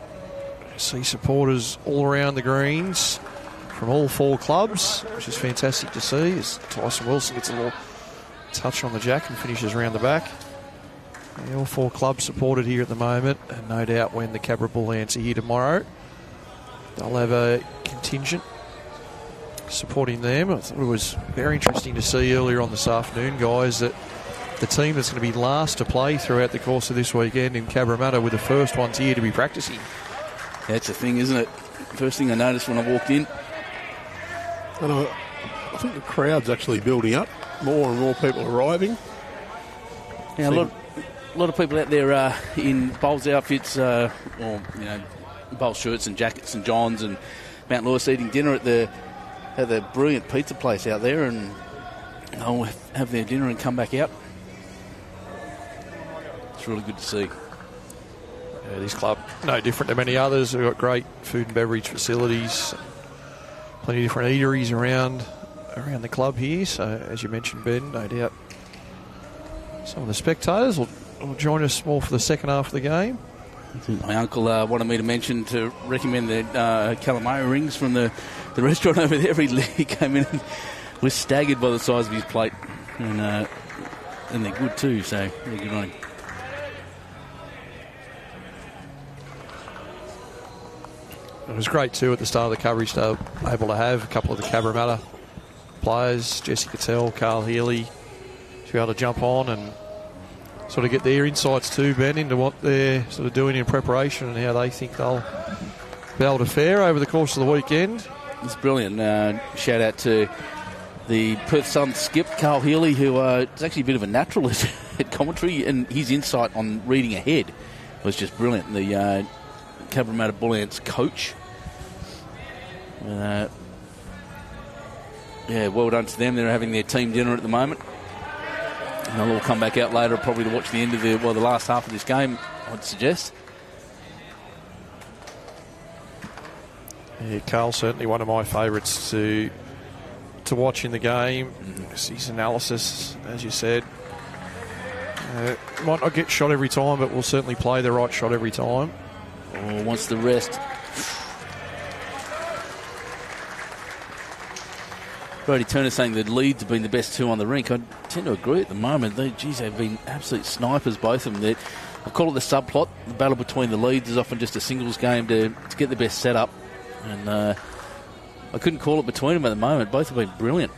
See supporters all around the greens from all 4 clubs, which is fantastic to see as Tyson Wilson gets a little touch on the jack and finishes around the back. Yeah, all 4 clubs supported here at the moment, and no doubt when the Cabra Bullants are here tomorrow, they'll have a contingent supporting them. I thought it was very interesting to see earlier on this afternoon, guys, that the team that's going to be last to play throughout the course of this weekend in Cabramatta were the first ones here to be practicing. That's the thing, isn't it? First thing I noticed when I walked in. And I think the crowd's actually building up. More and more people arriving. Yeah, a lot of people out there in Bowls outfits, or Bowls shirts and jackets, St John's and Mount Lewis eating dinner at the brilliant pizza place out there, and they'll have their dinner and come back out. It's really good to see. Yeah, this club, no different to many others. We've got great food and beverage facilities, plenty of different eateries around the club here. So, as you mentioned, Ben, no doubt some of the spectators will join us more for the second half of the game. My uncle wanted me to mention to recommend the calamari rings from the restaurant over there. He came in and was staggered by the size of his plate, and they're good too. So, they're good on him. It was great too at the start of the coverage to be able to have a couple of the 𝗟𝗓𝗡 players, 𝗣𝗟𝗓𝗘, 𝗟𝗓𝗡, to be able to jump on and sort of get their insights too, Ben, into what they're sort of doing in preparation and how they think they'll be able to fare over the course of the weekend. It's brilliant. Shout out to the Perth Sun skip, 𝗟𝗓𝗡, who is actually a bit of a naturalist at commentary, and his insight on reading ahead was just brilliant. The 𝗟𝗓𝗡 coach. Well done to them. They're having their team dinner at the moment. And they'll all come back out later probably to watch the end of the last half of this game, I'd suggest. Yeah, Carl, certainly one of my favourites to watch in the game. His analysis, as you said. Might not get shot every time, but will certainly play the right shot every time. Wants the rest. Brody Turner saying that Leeds have been the best two on the rink. I tend to agree at the moment. They've been absolute snipers, both of them. I call it the subplot. The battle between the Leeds is often just a singles game to get the best setup. And I couldn't call it between them at the moment. Both have been brilliant.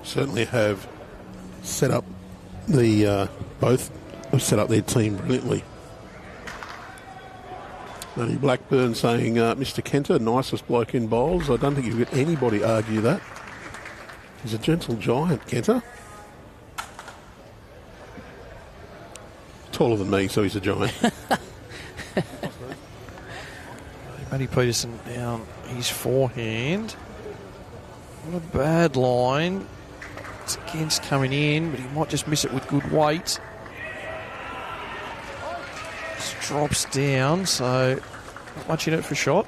Certainly have set up both have set up their team brilliantly. Danny Blackburn saying, Mr. Kenter, nicest bloke in bowls. I don't think you've got anybody argue that. He's a gentle giant, Kenter. Taller than me, so he's a giant. Matty Peterson down his forehand. Not a bad line. It's against coming in, but he might just miss it with good weight. Just drops down, so not much in it for shot.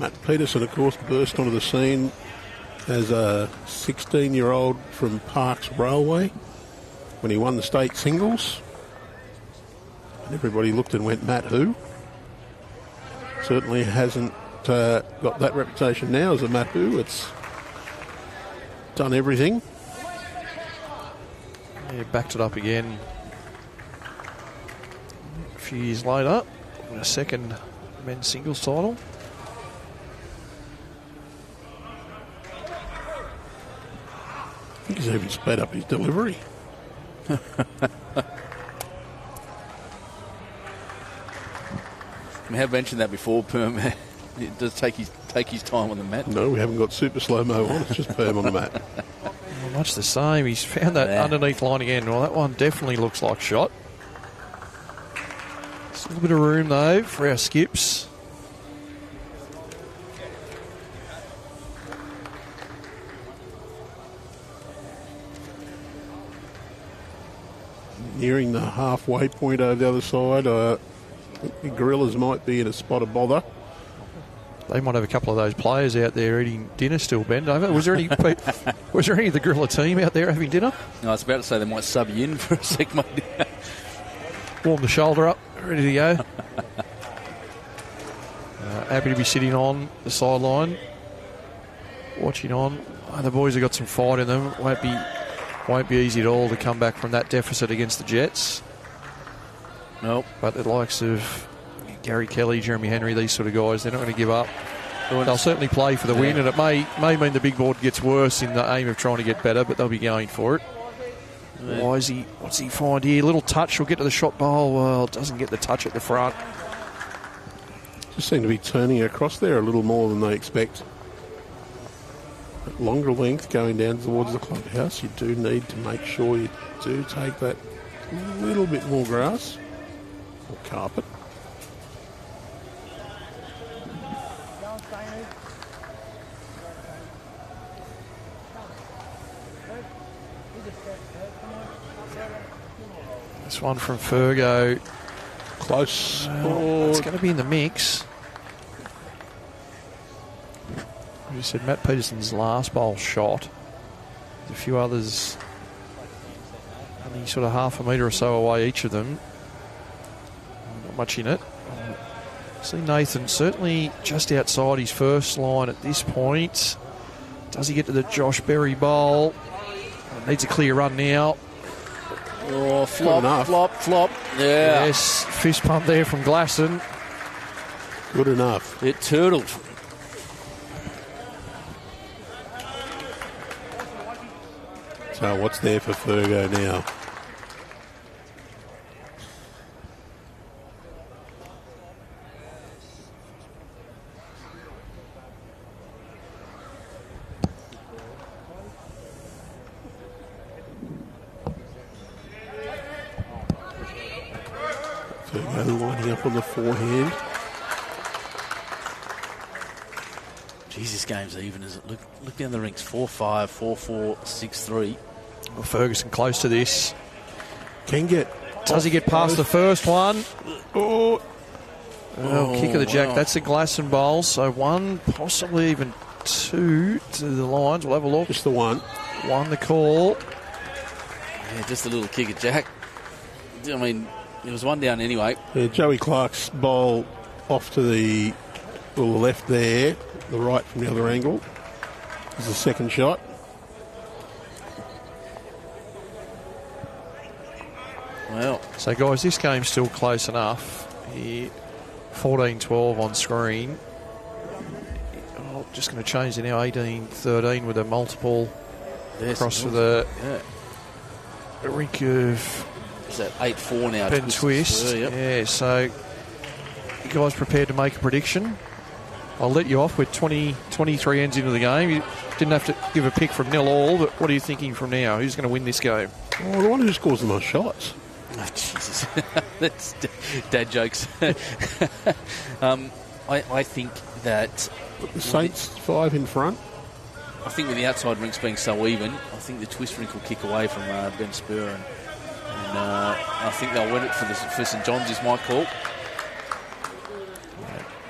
Matt Peterson, of course, burst onto the scene as a 16-year-old from Parks Railway when he won the state singles. And everybody looked and went, Matt who? Certainly hasn't got that reputation now as a Matt who. It's done everything. Yeah, backed it up again a few years later. A second men's singles title. I think he's even sped up his delivery. I have mentioned that before, Perm. It does take his time on the mat. No, we haven't got super slow-mo on. It's just Perm on the mat. Well, much the same. He's found that underneath line again. Well, that one definitely looks like shot. Just a little bit of room, though, for our skips. Nearing the halfway point over the other side. The Gorillas might be in a spot of bother. They might have a couple of those players out there eating dinner still, Ben. Was there any of the Gorilla team out there having dinner? No, I was about to say they might sub you in for a sec, mate. Warm the shoulder up, ready to go. Happy to be sitting on the sideline, watching on. The boys have got some fight in them. Won't be easy at all to come back from that deficit against the Jets. Nope. But the likes of Gary Kelly, Jeremy Henry, these sort of guys, they're not going to give up. They'll certainly play for the win, and it may mean the big board gets worse in the aim of trying to get better, but they'll be going for it. What's he find here? Little touch. Will get to the shot bowl. Well, doesn't get the touch at the front. Just seem to be turning across there a little more than they expect. At longer length going down towards the clubhouse, you do need to make sure you do take that little bit more grass or carpet. This one from Fergo. Close. It's going to be in the mix. You said Matt Peterson's last bowl shot. There's a few others only sort of half a metre or so away, each of them. Not much in it. See Nathan certainly just outside his first line at this point. Does he get to the Josh Berry bowl? Needs a clear run now. Oh, flop. Yeah. Yes, fist pump there from Glasson. Good enough. It turtled. So what's there for Fergo now? Fergo lining up on the forehand. Jeez, this game's even, is it? Look down the rinks. 4-5, 4-4, 6-3. Well, Ferguson close to this. Can get. Does he get past the first one? Oh, kick of the jack. That's a Glasson bowl. So one, possibly even two to the lines. We'll have a look. just the one. One the call. Yeah, just a little kick of jack. I mean, it was one down anyway. Yeah, Joey Clark's bowl off to the left there, the right from the other angle. Is the second shot. Well, so guys, this game's still close enough. Here, 14-12 on screen. Just going to change it now. 18-13 with a multiple across to the rink of. Is that 8-4 now? Ben Twist. Yep. Yeah, so you guys prepared to make a prediction? I'll let you off with 23 ends into the game. You didn't have to give a pick from 0-all, but what are you thinking from now? Who's going to win this game? Oh, the one who scores the most shots. Oh, Jesus. That's dad jokes. I think that... The Saints 5 in front. I think with the outside rinks being so even, I think the twist rink will kick away from Ben Spur, and I think they'll win it for St John's is my call.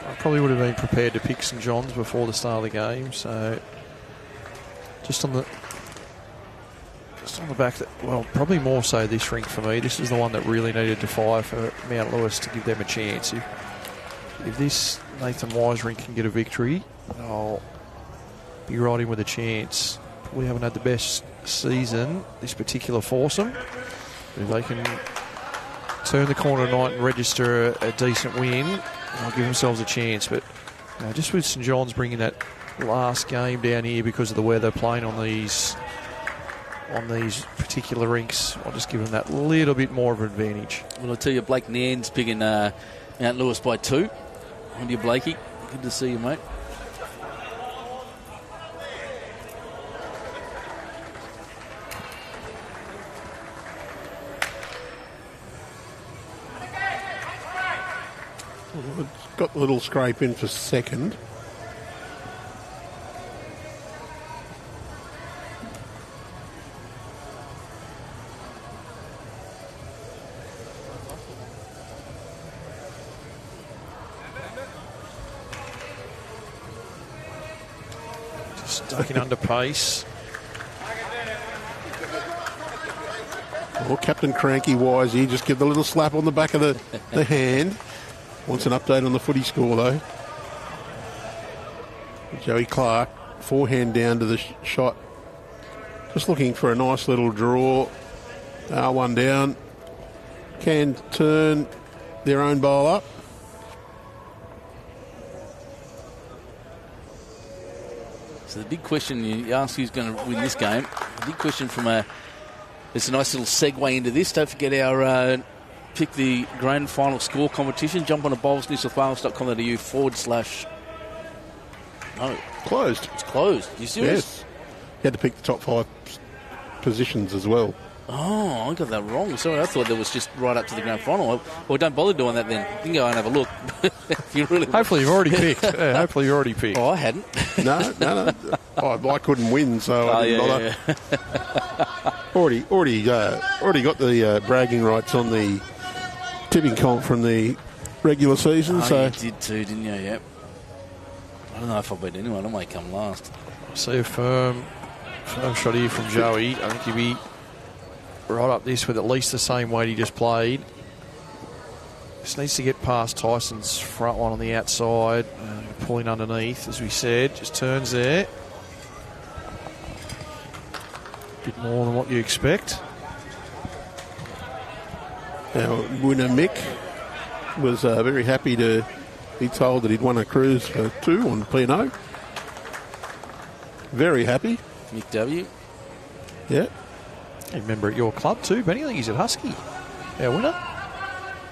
I probably would have been prepared to pick St John's before the start of the game, so just on the back, probably more so this rink for me. This is the one that really needed to fire for Mount Lewis to give them a chance. If this Nathan Wise rink can get a victory, I'll be right in with a chance. Probably haven't had the best season, this particular foursome. If they can turn the corner tonight and register a decent win, they'll give themselves a chance. But just with St John's bringing that last game down here because of the weather, playing on these particular rinks, I'll just give them that little bit more of an advantage. Well, I'll tell you, Blake Nan's picking Mount Lewis by 2. On you, Blakey. Good to see you, mate. Well, it's got a little scrape in for second. Stuck under pace. Well, Captain Cranky Wise here, just give the little slap on the back of the hand. Wants an update on the footy score, though. Joey Clark, forehand down to the shot. Just looking for a nice little draw. R1 down. Can turn their own bowl up. So the big question, you ask who's going to win this game, the big question from a It's a nice little segue into this. Don't forget our pick the grand final score competition. Jump on to bowlsnewsouthwales.com.au/. No. Closed. It's closed. You serious? Yes. You had to pick the top 5 positions as well. Oh, I got that wrong. Sorry, I thought that was just right up to the grand final. Well, don't bother doing that then. You can go and have a look. If you really Hopefully you've already picked. Yeah, hopefully you already picked. Oh, I hadn't. No. I couldn't win, so I didn't bother. Already got the bragging rights on the tipping comp from the regular season. So you did too, didn't you? Yep. I don't know if I beat anyone. I might come last. See a firm shot here from Joey. I think he'll be right up this with at least the same weight he just played. Just needs to get past Tyson's front one on the outside. Pulling underneath, as we said. Just turns there. Bit more than what you expect. our winner Mick was very happy to be told that he'd won a cruise for 2 on P&O. Very happy. Mick W. Yeah. A member at your club too, Benny. I think he's at Husky. Our winner.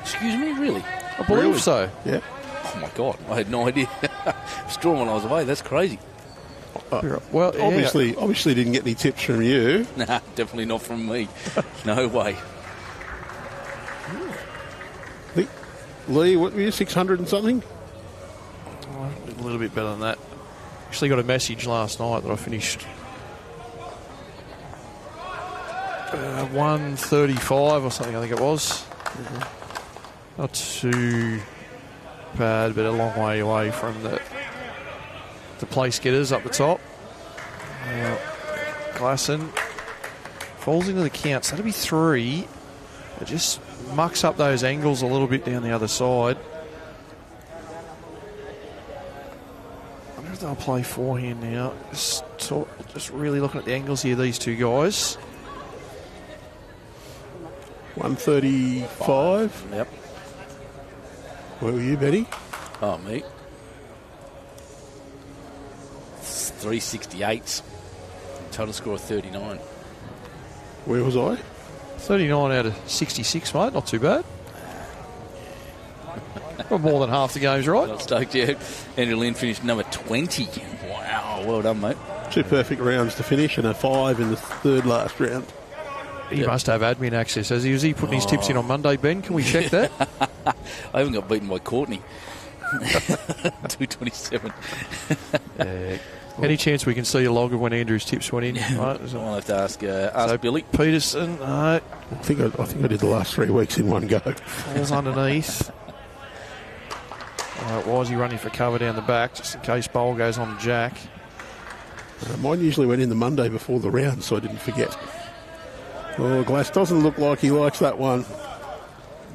Excuse me, really? I believe so. Yeah. Oh my God, I had no idea. Straw when I was away. That's crazy. Well, obviously didn't get any tips from you. Nah, definitely not from me. No way. Lee, what were you, 600 and something? A little bit better than that. Actually got a message last night that I finished 135 or something, I think it was. Not too bad, but a long way away from the place getters up the top. Glasson falls into the counts. That'll be 3. It just mucks up those angles a little bit down the other side. I wonder if they'll play forehand now. Just really looking at the angles here, these two guys. 135. Yep. Where were you, Betty? Oh, me. 368. Total score of 39. Where was I? 39 out of 66, mate. Not too bad. Got more than half the games right. Not stoked, yeah. Andrew Lynn finished number 20. Wow, well done, mate. 2 perfect rounds to finish and a 5 in the 3rd last round. He must have admin access. Was he putting his tips in on Monday, Ben? Can we check that? I haven't got beaten by Courtney. 227. Any chance we can see a log of when Andrew's tips went in? Right, I'll have to ask Billy. Peterson, I think I did the last 3 weeks in one go. Falls underneath. Why is he running for cover down the back, just in case bowl goes on Jack? Mine usually went in the Monday before the round, so I didn't forget. Oh, Glass doesn't look like he likes that one.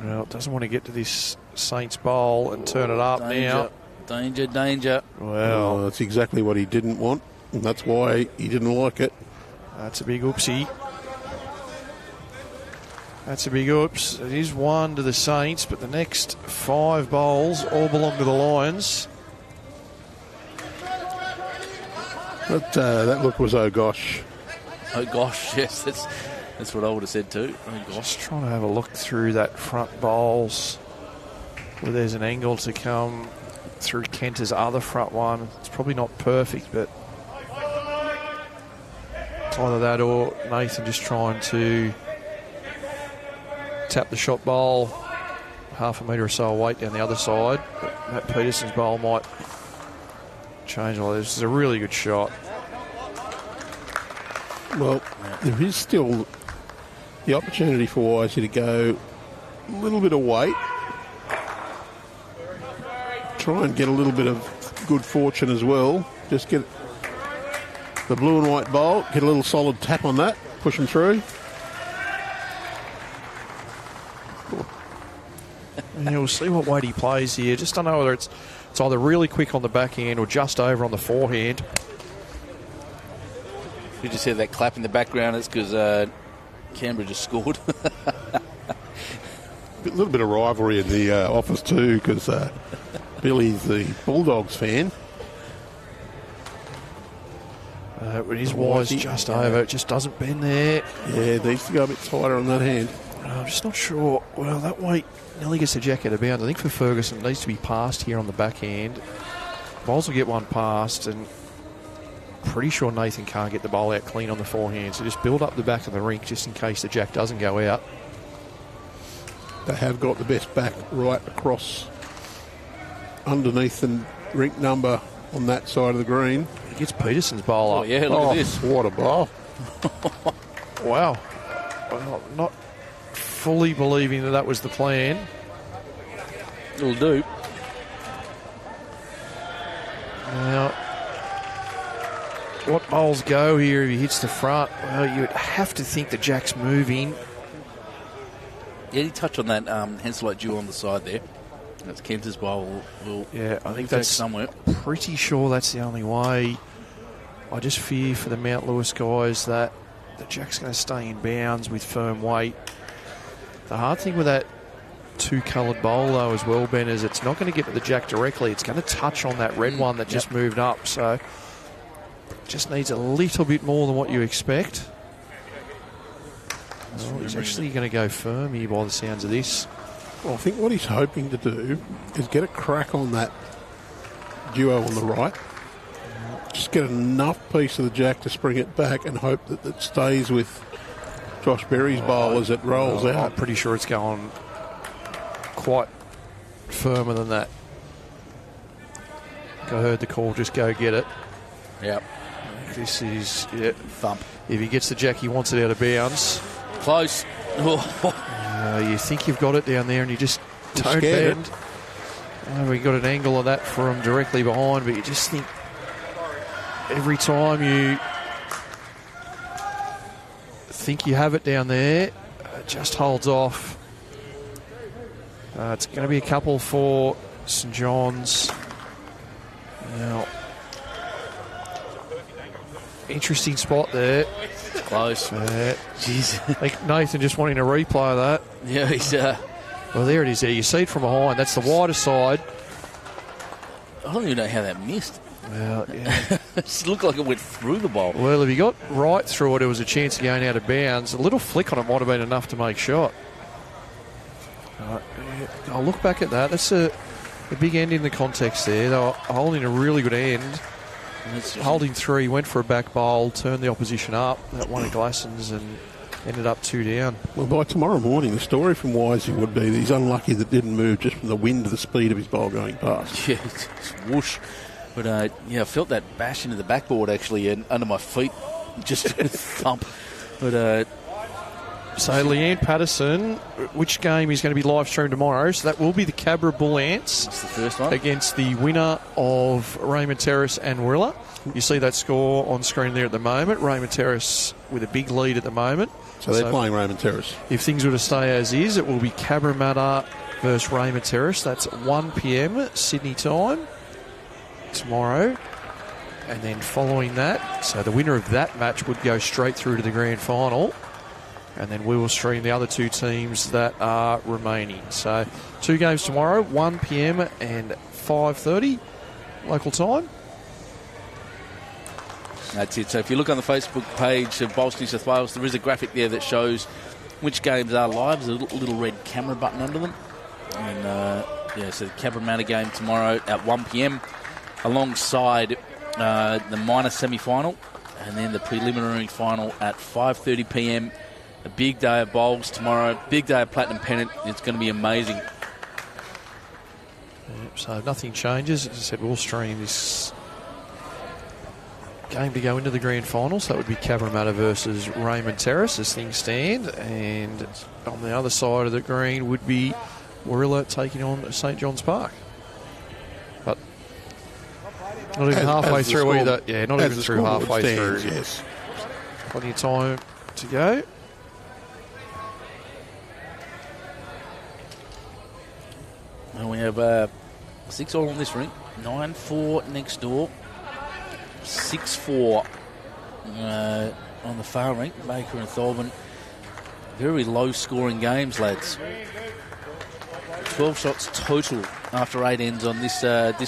Well, doesn't want to get to this Saints bowl and turn it up now. Danger. Well, that's exactly what he didn't want, and that's why he didn't like it. That's a big oopsie. That's a big oops. It is 1 to the Saints, but the next 5 bowls all belong to the Lions. But that look was oh gosh. Oh gosh, yes, that's what I would have said too. Oh gosh. Just trying to have a look through that front bowls where there's an angle to come through Kenter's other front one. It's probably not perfect, but it's either that or Nathan just trying to tap the shot bowl half a metre or so weight down the other side. But Matt Peterson's bowl might change all this. This is a really good shot. Well, there is still the opportunity for Wisey to go a little bit of weight. Try and get a little bit of good fortune as well. Just get the blue and white bowl, get a little solid tap on that, push them through. Yeah, we'll see what weight he plays here. Just don't know whether it's either really quick on the backhand or just over on the forehand. You just hear that clap in the background. It's because Canberra just scored. A little bit of rivalry in the office too, because Billy's the Bulldogs fan. It is wise just over. It just doesn't bend there. Yeah, it needs to go a bit tighter on that hand. I'm just not sure. Well, that weight nearly gets the jack out of bounds. I think for Ferguson, it needs to be passed here on the backhand. Bowls will get one past, and pretty sure Nathan can't get the bowl out clean on the forehand. So just build up the back of the rink just in case the jack doesn't go out. They have got the best back right across underneath the rink number on that side of the green. It gets Peterson's bowl up. Oh, yeah, look at this. What a bowl. Wow. Well, not fully believing that was the plan. It'll do. Now, what bowls go here if he hits the front? Well, you'd have to think the jack's moving. Yeah, he touched on that Henselite duel on the side there. That's Kemp's bowl. Yeah, I think that's somewhere. Pretty sure that's the only way. I just fear for the Mount Lewis guys that the jack's going to stay in bounds with firm weight. The hard thing with that two-coloured bowl, though, as well, Ben, is it's not going to get to the jack directly. It's going to touch on that red one that just moved up. So just needs a little bit more than what you expect. Well, he's actually going to go firm here by the sounds of this. Well, I think what he's hoping to do is get a crack on that duo on the right. Just get enough piece of the jack to spring it back and hope that it stays with Josh Berry's bowl as it rolls out. I'm pretty sure it's going quite firmer than that. I heard the call, just go get it. Yep. This is, Thump. If he gets the jack, he wants it out of bounds. Close. You think you've got it down there and you just don't bend. We got an angle of that from directly behind, but you just think every time you think you have it down there, it just holds off. It's going to be a couple for St John's. Now, interesting spot there. It's close. Jeez. I think Nathan just wanting to replay that. Yeah, he's... Well, there it is there. You see it from behind. That's the wider side. I don't even know how that missed. Well, yeah. It looked like it went through the bowl. Well, if he got right through it, there was a chance of going out of bounds. A little flick on it might have been enough to make shot. I'll look back at that. That's a big end in the context there. They were holding a really good end. Holding three, went for a back bowl, turned the opposition up. That one of Glasson's and ended up 2 down. Well, by tomorrow morning, the story from Wisey would be that he's unlucky that didn't move just from the wind to the speed of his bowl going past. Yeah, it's whoosh. But, I felt that bash into the backboard, actually, and under my feet. Just thump. But, so Leanne Patterson, which game is going to be live streamed tomorrow? So that will be the 𝗟𝗓𝗡 that's the first one. against the winner of Raymond Terrace and Warilla. You see that score on screen there at the moment. Raymond Terrace with a big lead at the moment. So they're playing Raymond Terrace. If things were to stay as is, it will be 𝗟𝗓𝗡 versus Raymond Terrace. That's 1 p.m. Sydney time tomorrow. And then following that, so the winner of that match would go straight through to the grand final. And then we will stream the other two teams that are remaining. So 2 games tomorrow, 1 p.m. and 5:30 local time. That's it. So if you look on the Facebook page of Bowls New South Wales, there is a graphic there that shows which games are live. There's a little red camera button under them. And, so the 𝗟𝗓𝗡 game tomorrow at 1 p.m. alongside the minor semi-final and then the preliminary final at 5:30 p.m. A big day of bowls tomorrow, big day of Platinum Pennant. It's going to be amazing. So nothing changes. As I said, we'll stream this game to go into the grand final. So that would be 𝗟𝗓𝗡 versus Raymond Terrace as things stand. And on the other side of the green would be Warilla taking on St John's Park. But not even halfway through either. Yeah, not even through halfway through. Yes. Plenty of time to go. And we have 6 all on this ring, 9-4 next door, 6-4 on the far ring, Baker and Thorburn. Very low-scoring games, lads. 12 shots total after 8 ends on this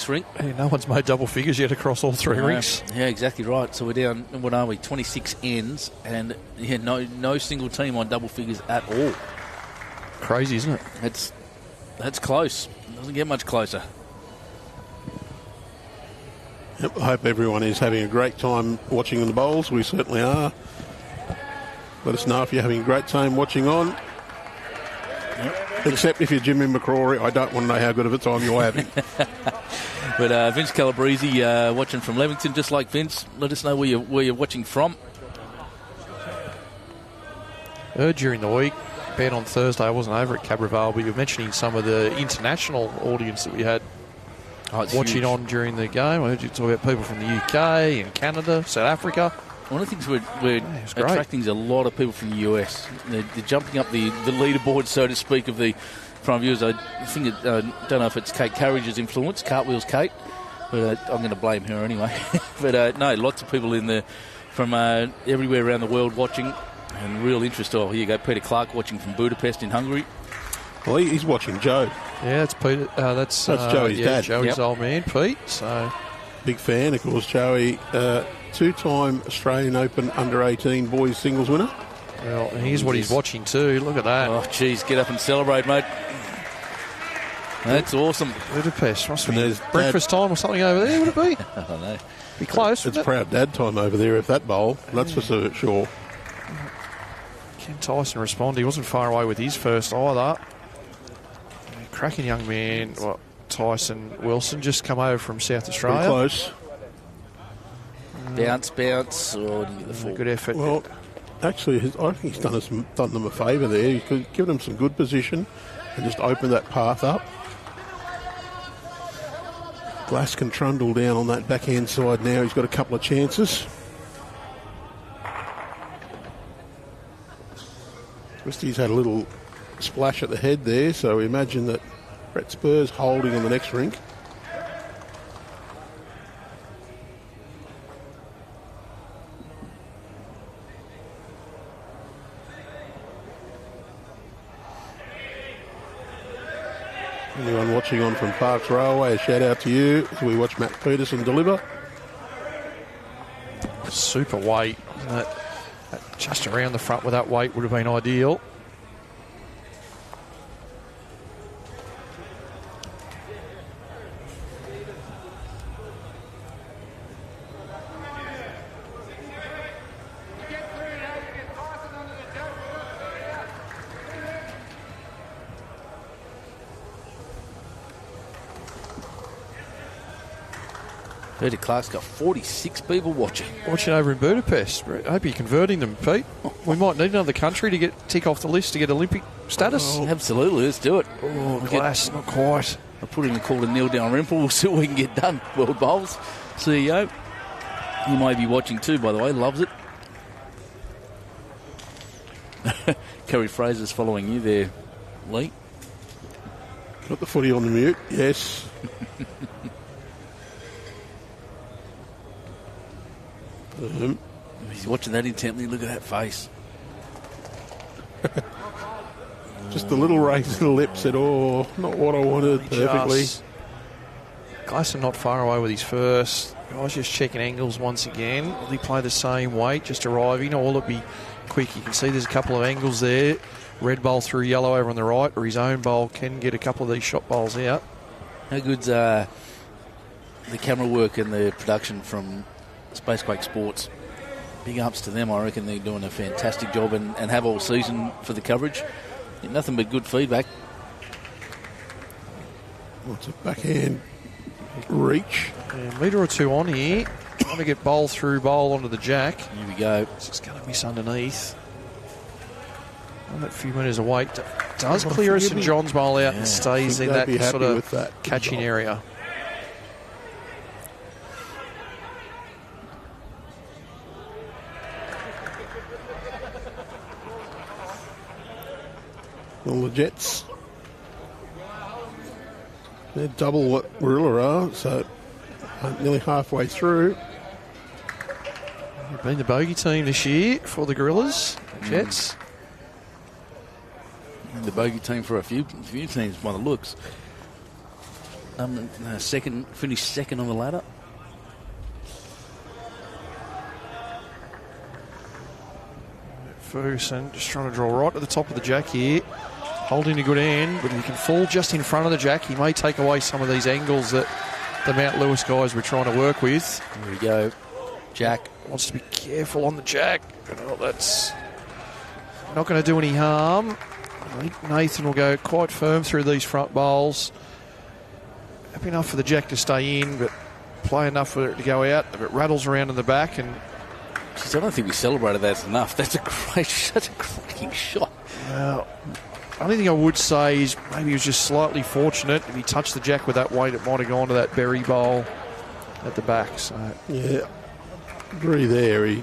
rink. Yeah, no one's made double figures yet across all 3 rinks. Yeah, exactly right. So we're down, what are we, 26 ends, and yeah, no single team on double figures at all. Crazy, isn't it? That's close. It doesn't get much closer. Yep, I hope everyone is having a great time watching the bowls. We certainly are. Let us know if you're having a great time watching on. Yep. Except if you're Jimmy McCrory, I don't want to know how good of a time you're having. But Vince Calabrese watching from Leamington, just like Vince. Let us know where you're watching from. Heard during the week, Ben on Thursday, I wasn't over at Cabra Vale, but you were mentioning some of the international audience that we had watching huge on during the game. I heard you talk about people from the UK and Canada, South Africa. One of the things we're attracting is a lot of people from the US. They're jumping up the leaderboard, so to speak, of the front viewers. I think don't know if it's Kate Carriage's influence, Cartwheels Kate, but I'm going to blame her anyway. But no, lots of people in there from everywhere around the world watching, and real interest. Oh, here you go, Peter Clark watching from Budapest in Hungary. Well, he's watching Joe. Yeah, that's Peter. That's Joey's dad. Joey's old man, Pete. So big fan, of course. Joey, 2-time Australian Open under-18 boys singles winner. Well, and here's what he's watching too. Look at that. Oh, geez, get up and celebrate, mate. That's awesome. Budapest. Must be breakfast time or something over there, would it be? I don't know. Be close. It's proud dad time over there if that bowl. That's for sure. Can Tyson respond? He wasn't far away with his first either. Cracking young man. Tyson Wilson just come over from South Australia. Pretty close. Bounce. Oh, didn't get the full. Good effort. Well, actually, I think he's done them a favour there. He could give them some good position and just open that path up. Glass can trundle down on that backhand side now. He's got a couple of chances. Twisty's had a little splash at the head there, so we imagine that Brett Spur's holding on the next rink. Anyone watching on from Parks Railway, a shout out to you as we watch Matt Peterson deliver. Super weight. That just around the front with that weight would have been ideal. Peter Clark's got 46 people watching. Watching over in Budapest. I hope you're converting them, Pete. We might need another country to tick off the list to get Olympic status. Oh, absolutely, let's do it. Oh, Glass, not quite. I'll put in a call to Neil Dalrymple. We'll see what we can get done. World Bowls CEO. He may be watching too, by the way. Loves it. Kerry Fraser's following you there, Lee. Got the footy on the mute, yes. He's watching that intently. Look at that face. Just a little raise to the lips said, oh, not what I wanted perfectly. Glasson not far away with his first. I was just checking angles once again. Will he play the same weight, just arriving, or will it be quick? You can see there's a couple of angles there. Red bowl through yellow over on the right, or his own bowl can get a couple of these shot bowls out. How good's the camera work and the production from Spacequake Sports? Big ups to them. I reckon they're doing a fantastic job and have all season for the coverage. Nothing but good feedback. What's a backhand reach? A metre or two on here. Trying to get bowl through bowl onto the jack. Here we go. It's just going to miss underneath. On that few metres of weight. Does clear a St John's bowl out and stays in that sort of catching area. Well, the Jets, they're double what Warilla are, so nearly halfway through. They've been the bogey team this year for the Gorillas, Jets. the bogey team for a few teams by the looks. Finished second on the ladder. Ferguson just trying to draw right to the top of the jack here. Holding a good end, but if he can fall just in front of the jack, he may take away some of these angles that the Mount Lewis guys were trying to work with. Here we go. Jack wants to be careful on the jack. Well, that's not going to do any harm. I think Nathan will go quite firm through these front bowls. Happy enough for the jack to stay in, but play enough for it to go out. If it rattles around in the back, and I don't think we celebrated that enough. That's such a cracking shot. Well, the only thing I would say is maybe he was just slightly fortunate. If he touched the jack with that weight, it might have gone to that berry bowl at the back. So yeah, agree there. He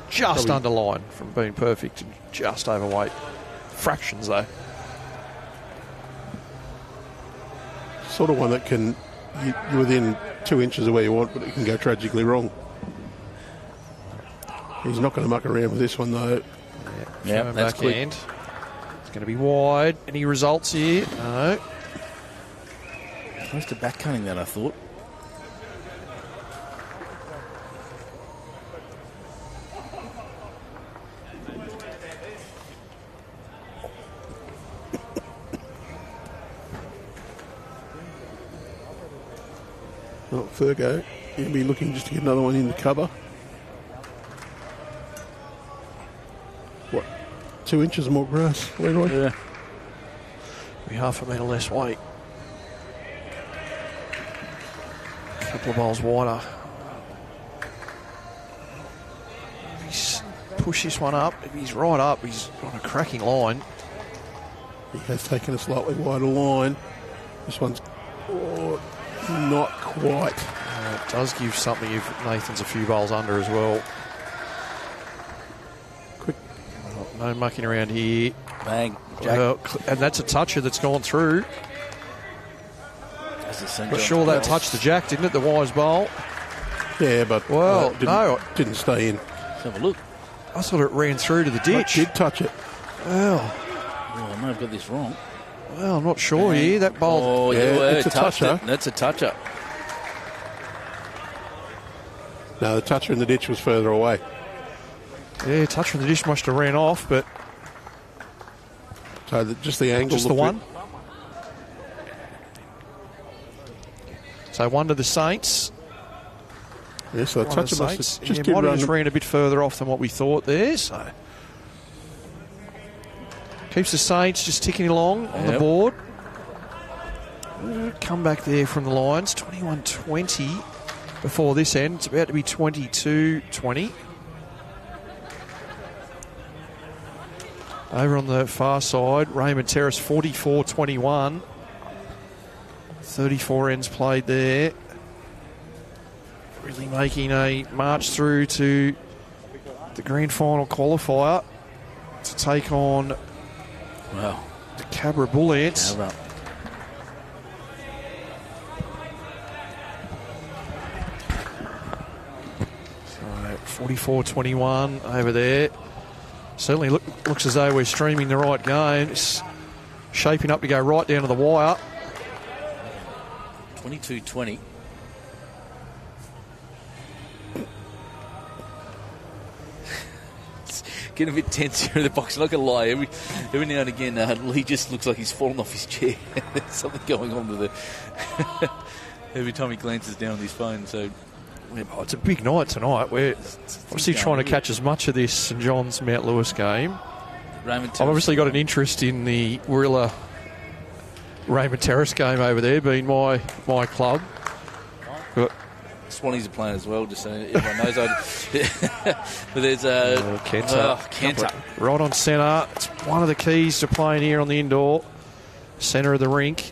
just underline from being perfect and just overweight. Fractions though. Sort of one that can, you're within 2 inches of where you want, but it can go tragically wrong. He's not going to muck around with this one though. Yeah, that's quick. Backhand. It's going to be wide. Any results here? No. Close to back cutting that, I thought. Well, Fergo, he'll be looking just to get another one in the cover. What, 2 inches more grass, Leroy? Yeah. Be half a metre less weight. A couple of bowls wider. If he's push this one up, if he's right up, he's on a cracking line. He has taken a slightly wider line. This one's not quite. It does give something if Nathan's a few bowls under as well. Quick. No mucking around here. Bang. Jack. Well, and that's a toucher that's gone through. But sure that touched the jack, didn't it? The wise bowl. Yeah, but didn't stay in. Let's have a look. I thought it ran through to the ditch. It did touch it. Well, I may have got this wrong. Well, I'm not sure here. That bowl. Oh, yeah, it's a toucher. That's a toucher. No, the toucher in the ditch was further away. Yeah, toucher in the dish must have ran off, but so just the angle. Just the one. So one to the Saints. Yeah, so the toucher must have might have just ran a bit further off than what we thought there. So keeps the Saints just ticking along on the board. Come back there from the Lions. 21-20 before this end. It's about to be 22-20. Over on the far side, Raymond Terrace 44-21. 34 ends played there. Really making a march through to the grand final qualifier to take on the Cabra Bull Ants. Cabra. So 44-21 over there. Certainly looks as though we're streaming the right game. It's shaping up to go right down to the wire. 22-20. It's getting a bit tense here in the box. I'm not going to lie. Every now and again, Lee just looks like he's fallen off his chair. There's something going on with it. Every time he glances down on his phone. So it's a big night tonight. We're obviously trying to catch as much of this St John's Mount Lewis game. I've obviously got an interest in the Warilla Raymond Terrace game over there, being my club. But Swannies are playing as well, just so everyone knows. But there's Kenta. Right on centre. It's one of the keys to playing here on the indoor. Centre of the rink.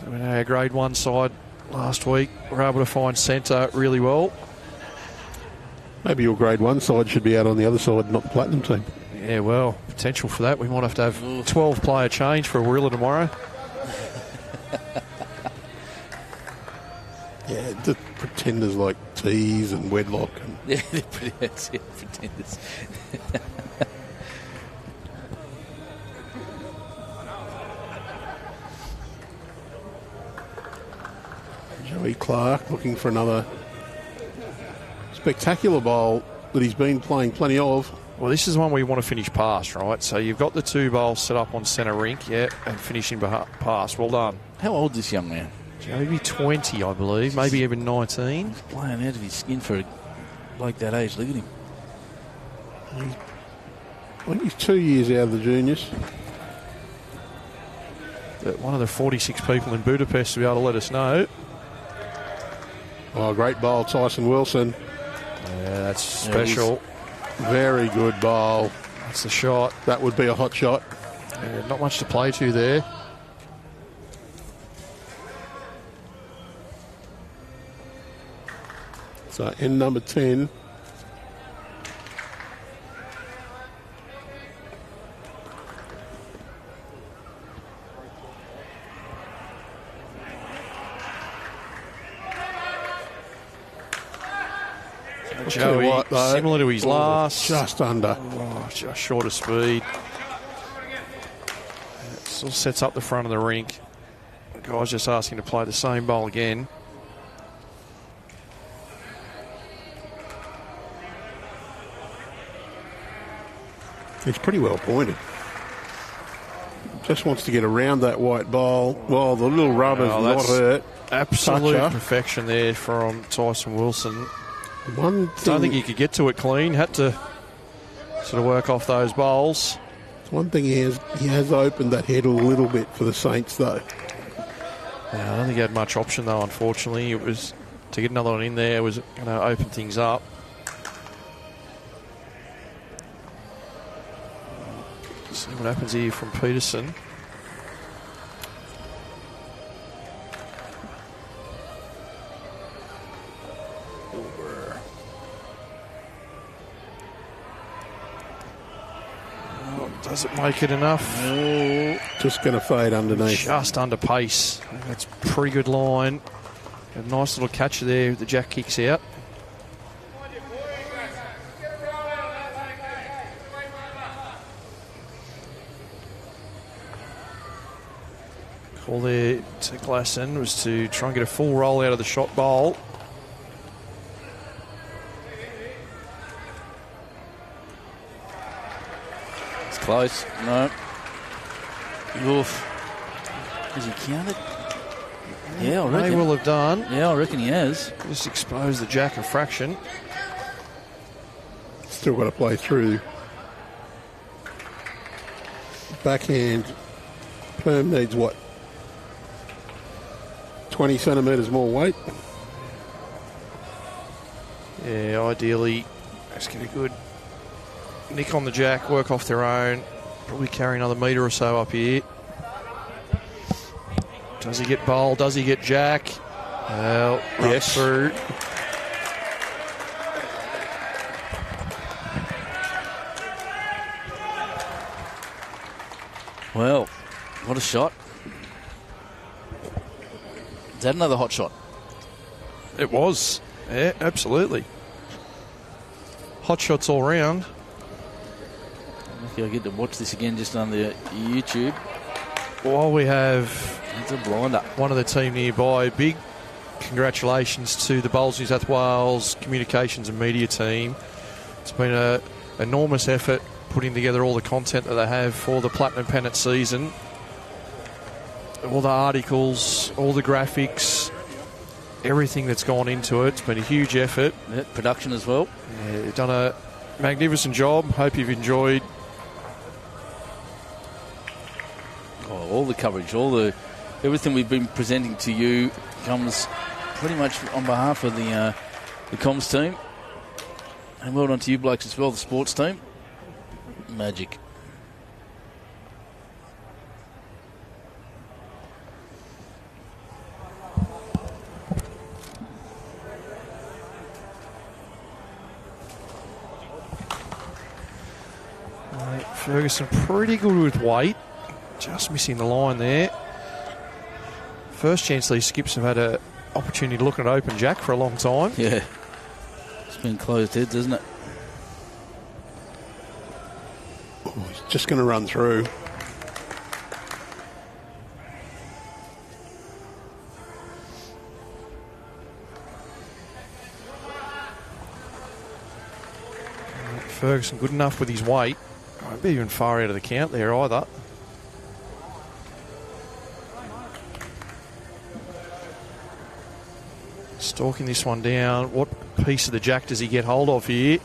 Our grade 1 side last week were able to find centre really well. Maybe your grade 1 side should be out on the other side, not the platinum team. Yeah, well, potential for that. We might have to have 12-player change for a Warilla tomorrow. Yeah, the pretenders like Tees and Wedlock. Yeah, they're pretenders. Joey Clark looking for another spectacular bowl that he's been playing plenty of. Well, this is one where you want to finish past, right? So you've got the 2 bowls set up on centre rink, and finishing past. Well done. How old is this young man? Maybe 20, I believe. Maybe even 19. He's playing out of his skin for a bloke that age. Look at him. I think he's 2 years out of the juniors. But one of the 46 people in Budapest to be able to let us know. Oh, great bowl, Tyson Wilson. Yeah, that's special. Very good bowl. That's the shot. That would be a hot shot. Yeah, not much to play to there. So, end number 10. Joey, similar to his last. Just under. Oh, just short of speed. It still sets up the front of the rink. The guy's just asking to play the same bowl again. He's pretty well pointed. Just wants to get around that white bowl. Well, the little rubber's not hurt. Absolute Toucher. perfection there from Tyson Wilson. One Don't think he could get to it clean. Had to sort of work off those bowls. One thing he has opened that head a little bit for the Saints, though. Yeah, I don't think he had much option, though, unfortunately. It was to get another one in there was going to open things up. See what happens here from Peterson. Does it make it enough? Oh, just going to fade underneath. Just under pace. That's a pretty good line. A nice little catcher there. The jack kicks out. Call there to Glasson was to try and get a full roll out of the shot bowl. Close. No. Oof. Has he counted? Yeah, I reckon. They will have done. Yeah, I reckon he has. Just expose the jack a fraction. Still got to play through. Backhand. Perm needs what? 20 centimetres more weight. Yeah, ideally, let's get a good nick on the jack, work off their own. Probably carry another metre or so up here. Does he get bowl? Does he get jack? Well, yes. Through. Well, what a shot. Is that another hot shot? It was. Yeah, absolutely. Hot shots all round. Okay, I get to watch this again just on the YouTube. While we have It's a blinder. One of the team nearby, big congratulations to the Bowls New South Wales Communications and Media team. It's been an enormous effort putting together all the content that they have for the Platinum Pennant season. All the articles, all the graphics, everything that's gone into it. It's been a huge effort. Yeah, production as well. Yeah, they've done a magnificent job. Hope you've enjoyed. All the coverage, everything we've been presenting to you comes pretty much on behalf of the comms team. And well done to you blokes as well, the sports team. Magic. Ferguson pretty good with weight. Just missing the line there. First chance these skips have had an opportunity to look at open jack for a long time. Yeah. It's been closed heads, isn't it? Oh, he's just going to run through. Ferguson good enough with his weight. Won't be even far out of the count there either. Stalking this one down. What piece of the jack does he get hold of here?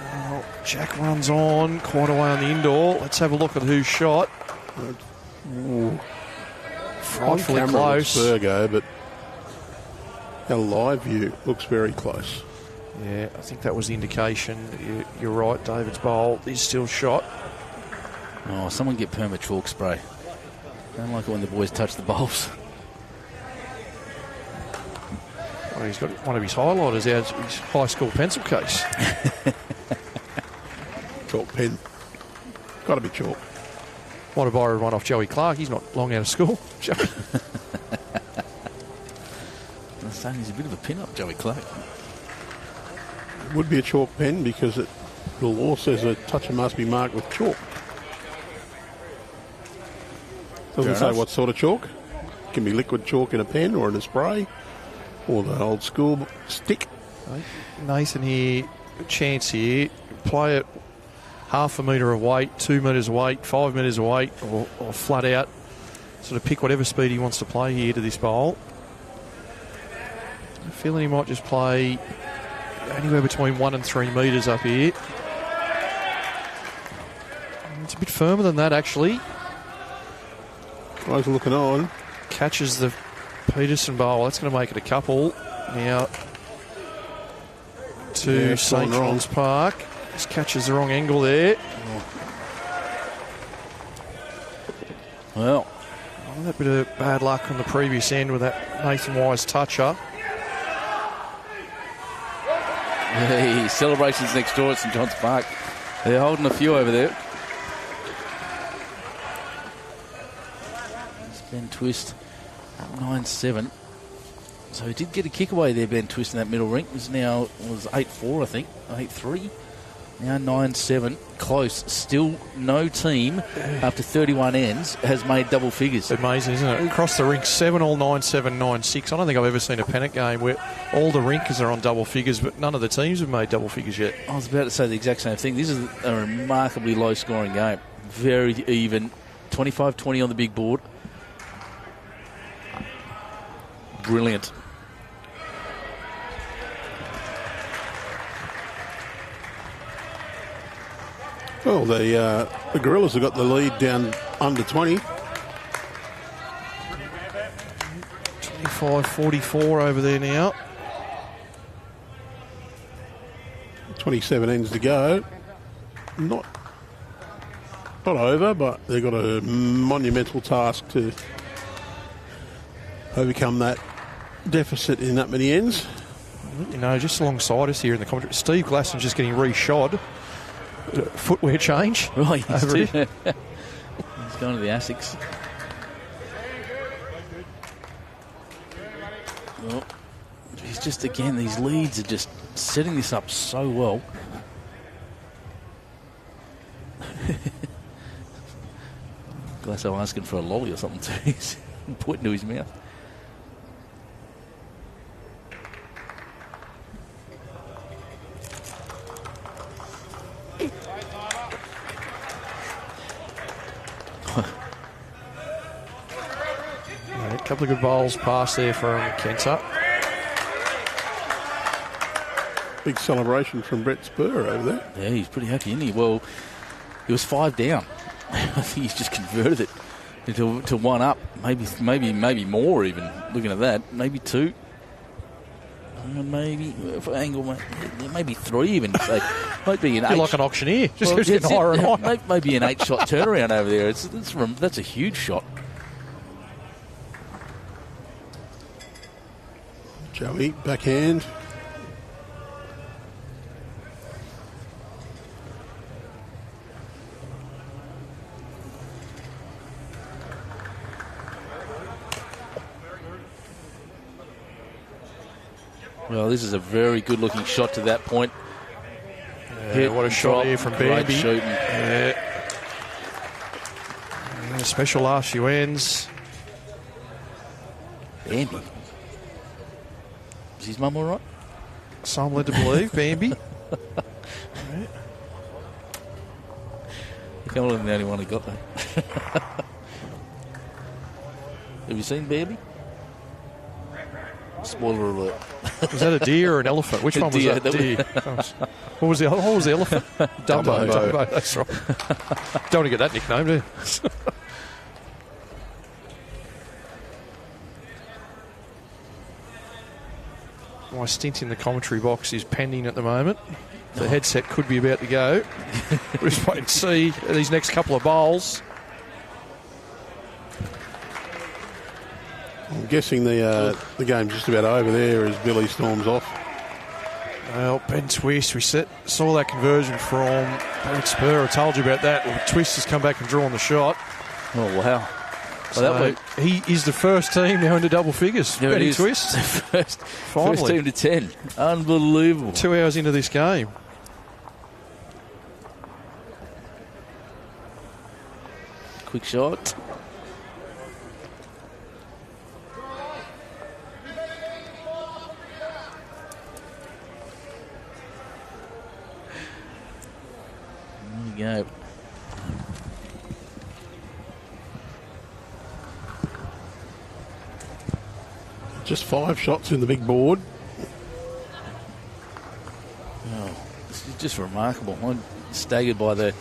Well, Jack runs on quite away on the indoor. Let's have a look at who's shot. Frightfully close. Virgo, but our live view looks very close. Yeah, I think that was the indication. You're right, David's bowl is still shot. Oh, someone get perma chalk spray. Don't like it when the boys touch the bowls. Well, he's got one of his highlighters out his high school pencil case. Chalk pen. Got to be chalk. Might have borrowed one off Joey Clark. He's not long out of school. I'm saying he's a bit of a pin-up, Joey Clark. It would be a chalk pen because the law says a toucher must be marked with chalk. Doesn't say what sort of chalk. It can be liquid chalk in a pen or in a spray or the old school stick. Nathan here, chance here. Play it half a metre of weight, 2 metres of weight, 5 metres of weight, or flat out. Sort of pick whatever speed he wants to play here to this bowl. I'm feeling he might just play anywhere between 1 and 3 metres up here. It's a bit firmer than that, actually. Guys are looking on. Catches the Peterson bowl. That's going to make it a couple. Now to St. John's Park. Just catches the wrong angle there. Well, that bit of bad luck on the previous end with that Nathan Wise toucher. Hey, celebrations next door at St. John's Park. They're holding a few over there. Ben Twist, 9-7. So he did get a kick away there, Ben Twist, in that middle ring. It was 8-4, I think, 8-3. Now 9-7. Close. Still no team after 31 ends has made double figures. Amazing, isn't it? Across the rink, 7-all, 9-7, 9-6. I don't think I've ever seen a Pennant game where all the rinkers are on double figures, but none of the teams have made double figures yet. I was about to say the exact same thing. This is a remarkably low-scoring game. Very even. 25-20 on the big board. Brilliant. Well, the Gorillas have got the lead down under 20. 25-44 over there now. 27 ends to go. Not over, but they've got a monumental task to overcome that deficit in that many ends. You know, just alongside us here in the commentary, Steve Glasson's just getting re-shod. Footwear change. Right, he's over here. He's going to the ASICs. Well, he's just, again, these leads are just setting this up so well. Glasso asking for a lolly or something too. He's pointing to his mouth. A couple of good bowls passed there from Kenta. Big celebration from Brett Spur over there. Yeah, he's pretty happy, isn't he? Well, he was 5 down. I think he's just converted it to 1 up. Maybe more even. Looking at that, maybe 2. Maybe maybe 3 even. So might be an 8. Like an auctioneer. Just keeps getting higher and higher. Maybe an 8-shot turnaround over there. That's a huge shot. Joey, backhand. Well, this is a very good-looking shot to that point. Yeah, what a shot here from Bambi. Great shooting. Yeah. Special last few ends. Bambi. Is his mum all right? So I'm led to believe, Bambi. I can't believe I'm the only one who got that. Have you seen Baby? Spoiler alert. Was that a deer or an elephant? Which one was deer. that? Deer. What was the elephant? Dumbo. That's right. Don't want to get that nickname, do you? My stint in the commentary box is pending at the moment. The headset could be about to go. We'll just wait and see these next couple of bowls. I'm guessing the game's just about over there as Billy storms off. Well, Ben Twist, we saw that conversion from Spur. I told you about that. Well, Twist has come back and drawn the shot. Oh, wow. So he is the first team now into double figures. There Benny it is. Twist. First team to 10. Unbelievable. 2 hours into this game. Quick shot. There you go. Just 5 shots in the big board. Oh, this is just remarkable. I'm staggered by the,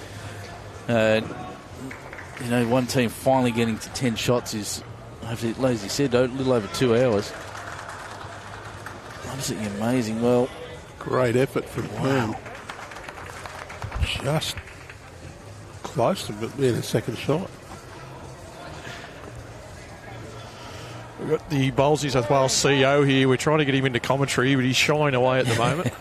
one team finally getting to 10 shots is, as you said, a little over 2 hours. Absolutely amazing. Well, great effort from them. Just close to being a second shot. We've got the Bowls New South Wales CEO here. We're trying to get him into commentary, but he's shying away at the moment.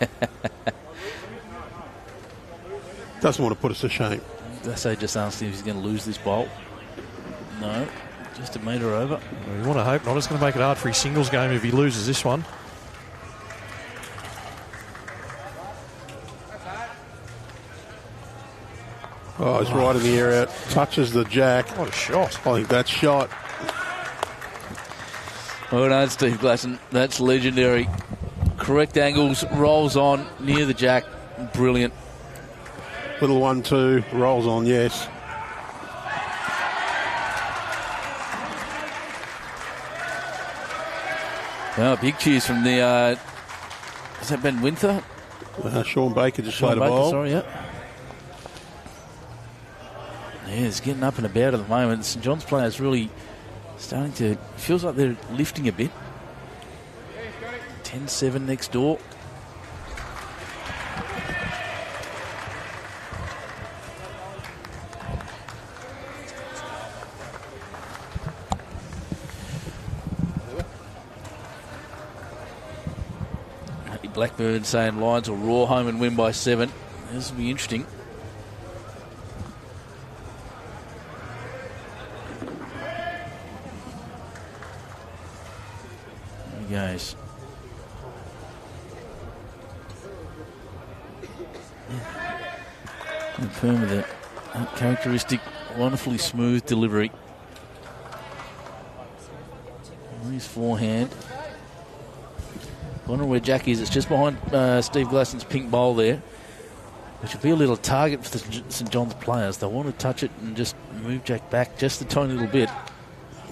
Doesn't want to put us to shame. I just asked him if he's going to lose this bowl. No, just a metre over. Well, you want to hope not. It's going to make it hard for his singles game if he loses this one. Oh, it's right in the air out. Touches the jack. What a shot. I think that's shot. Well done, Steve Glasson. That's legendary. Correct angles, rolls on, near the jack. Brilliant. Little 1-2, rolls on, yes. Well, big cheers from the... is that Ben Winther? Sean Baker just Sean played a Baker, bowl. sorry, yeah. Yeah, it's getting up and about at the moment. St John's players really starting to... Feels like they're lifting a bit. 10-7 next door. Blackburn saying Lions will roar home and win by 7. This will be interesting. There he goes. Confirm with that characteristic, wonderfully smooth delivery. His forehand. Wondering where Jack is. It's just behind Steve Glasson's pink bowl there, which will be a little target for the St John's players. They'll want to touch it and just move Jack back just a tiny little bit.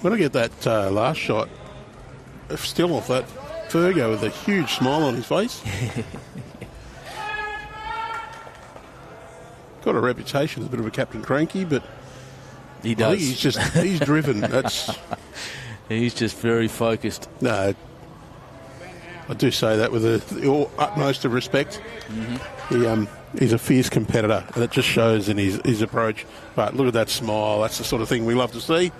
When I get that last shot, still off that Fergo with a huge smile on his face. Got a reputation as a bit of a Captain Cranky, but he does. I think he's driven. That's he's just very focused. No. I do say that with the utmost of respect. Mm-hmm. He's a fierce competitor, and it just shows in his approach. But look at that smile. That's the sort of thing we love to see.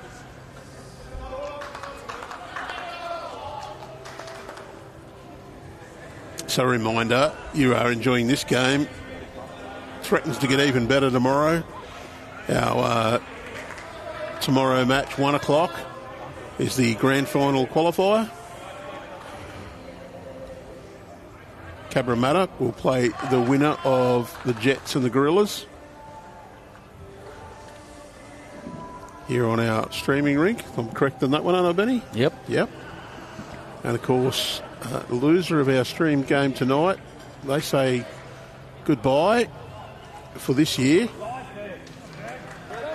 So a reminder, you are enjoying this game. Threatens to get even better tomorrow. Our tomorrow match, 1 o'clock, is the grand final qualifier. Cabramatta will play the winner of the Jets and the Gorillas here on our streaming rink. I'm correct on that one, aren't I, Benny? Yep. And of course, the loser of our stream game tonight, they say goodbye for this year.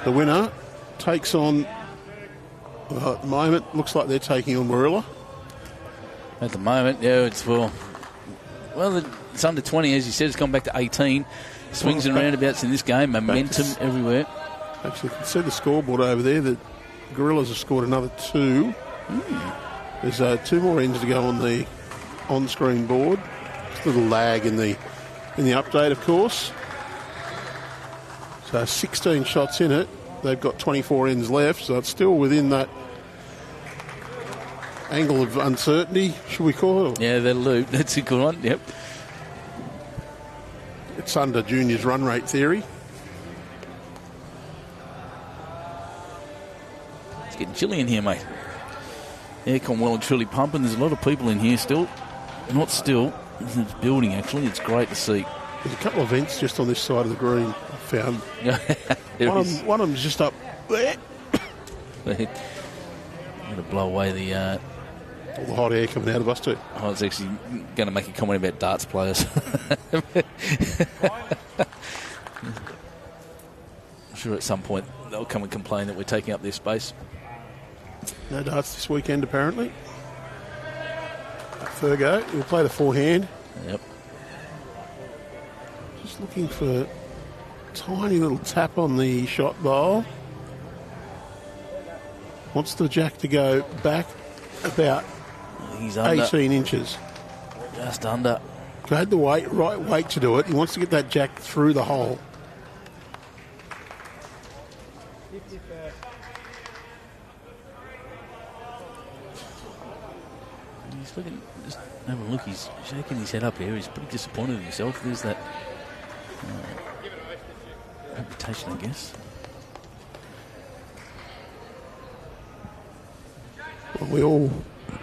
The winner takes on, at the moment, looks like they're taking on Warilla. At the moment, yeah, it's it's under 20, as you said. It's gone back to 18. Swings and roundabouts in this game. Momentum everywhere. Actually, you can see the scoreboard over there. The Gorillas have scored another 2. There's 2 more ends to go on the on-screen board. Just a little lag in the update, of course. So 16 shots in it. They've got 24 ends left, so it's still within that angle of uncertainty, should we call it? Yeah, that'll do. That's a good one, yep. It's under Junior's run rate theory. It's getting chilly in here, mate. Aircon well and truly pumping. There's a lot of people in here still. Not still. It's building, actually. It's great to see. There's a couple of vents just on this side of the green, I found. One of them's just up there. I'm going to blow away the... all the hot air coming out of us too. I was actually going to make a comment about darts players. I'm sure at some point they'll come and complain that we're taking up their space. No darts this weekend, apparently. Fergo, he'll play the forehand. Yep. Just looking for a tiny little tap on the shot bowl. Wants the jack to go back about He's under. 18 inches. Just under. He had the right weight to do it. He wants to get that jack through the hole. He's looking, just have a look. He's shaking his head up here. He's pretty disappointed in himself. There's that reputation, I guess. Well, we all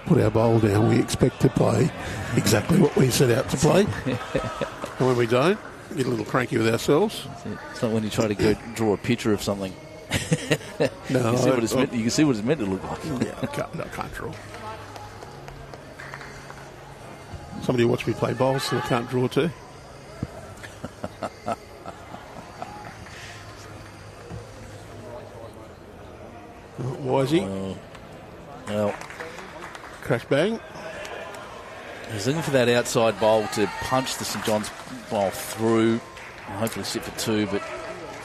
put our bowl down. We expect to play exactly what we set out to play. And when we don't, we get a little cranky with ourselves. It's not when you try to go draw a picture of something. No, you can see what it's meant to look like. Yeah, I can't draw. Somebody watch me play bowls, so I can't draw too. Wisey. Well, Crash bang. he's looking for that outside bowl to punch the St John's bowl through and hopefully sit for 2, but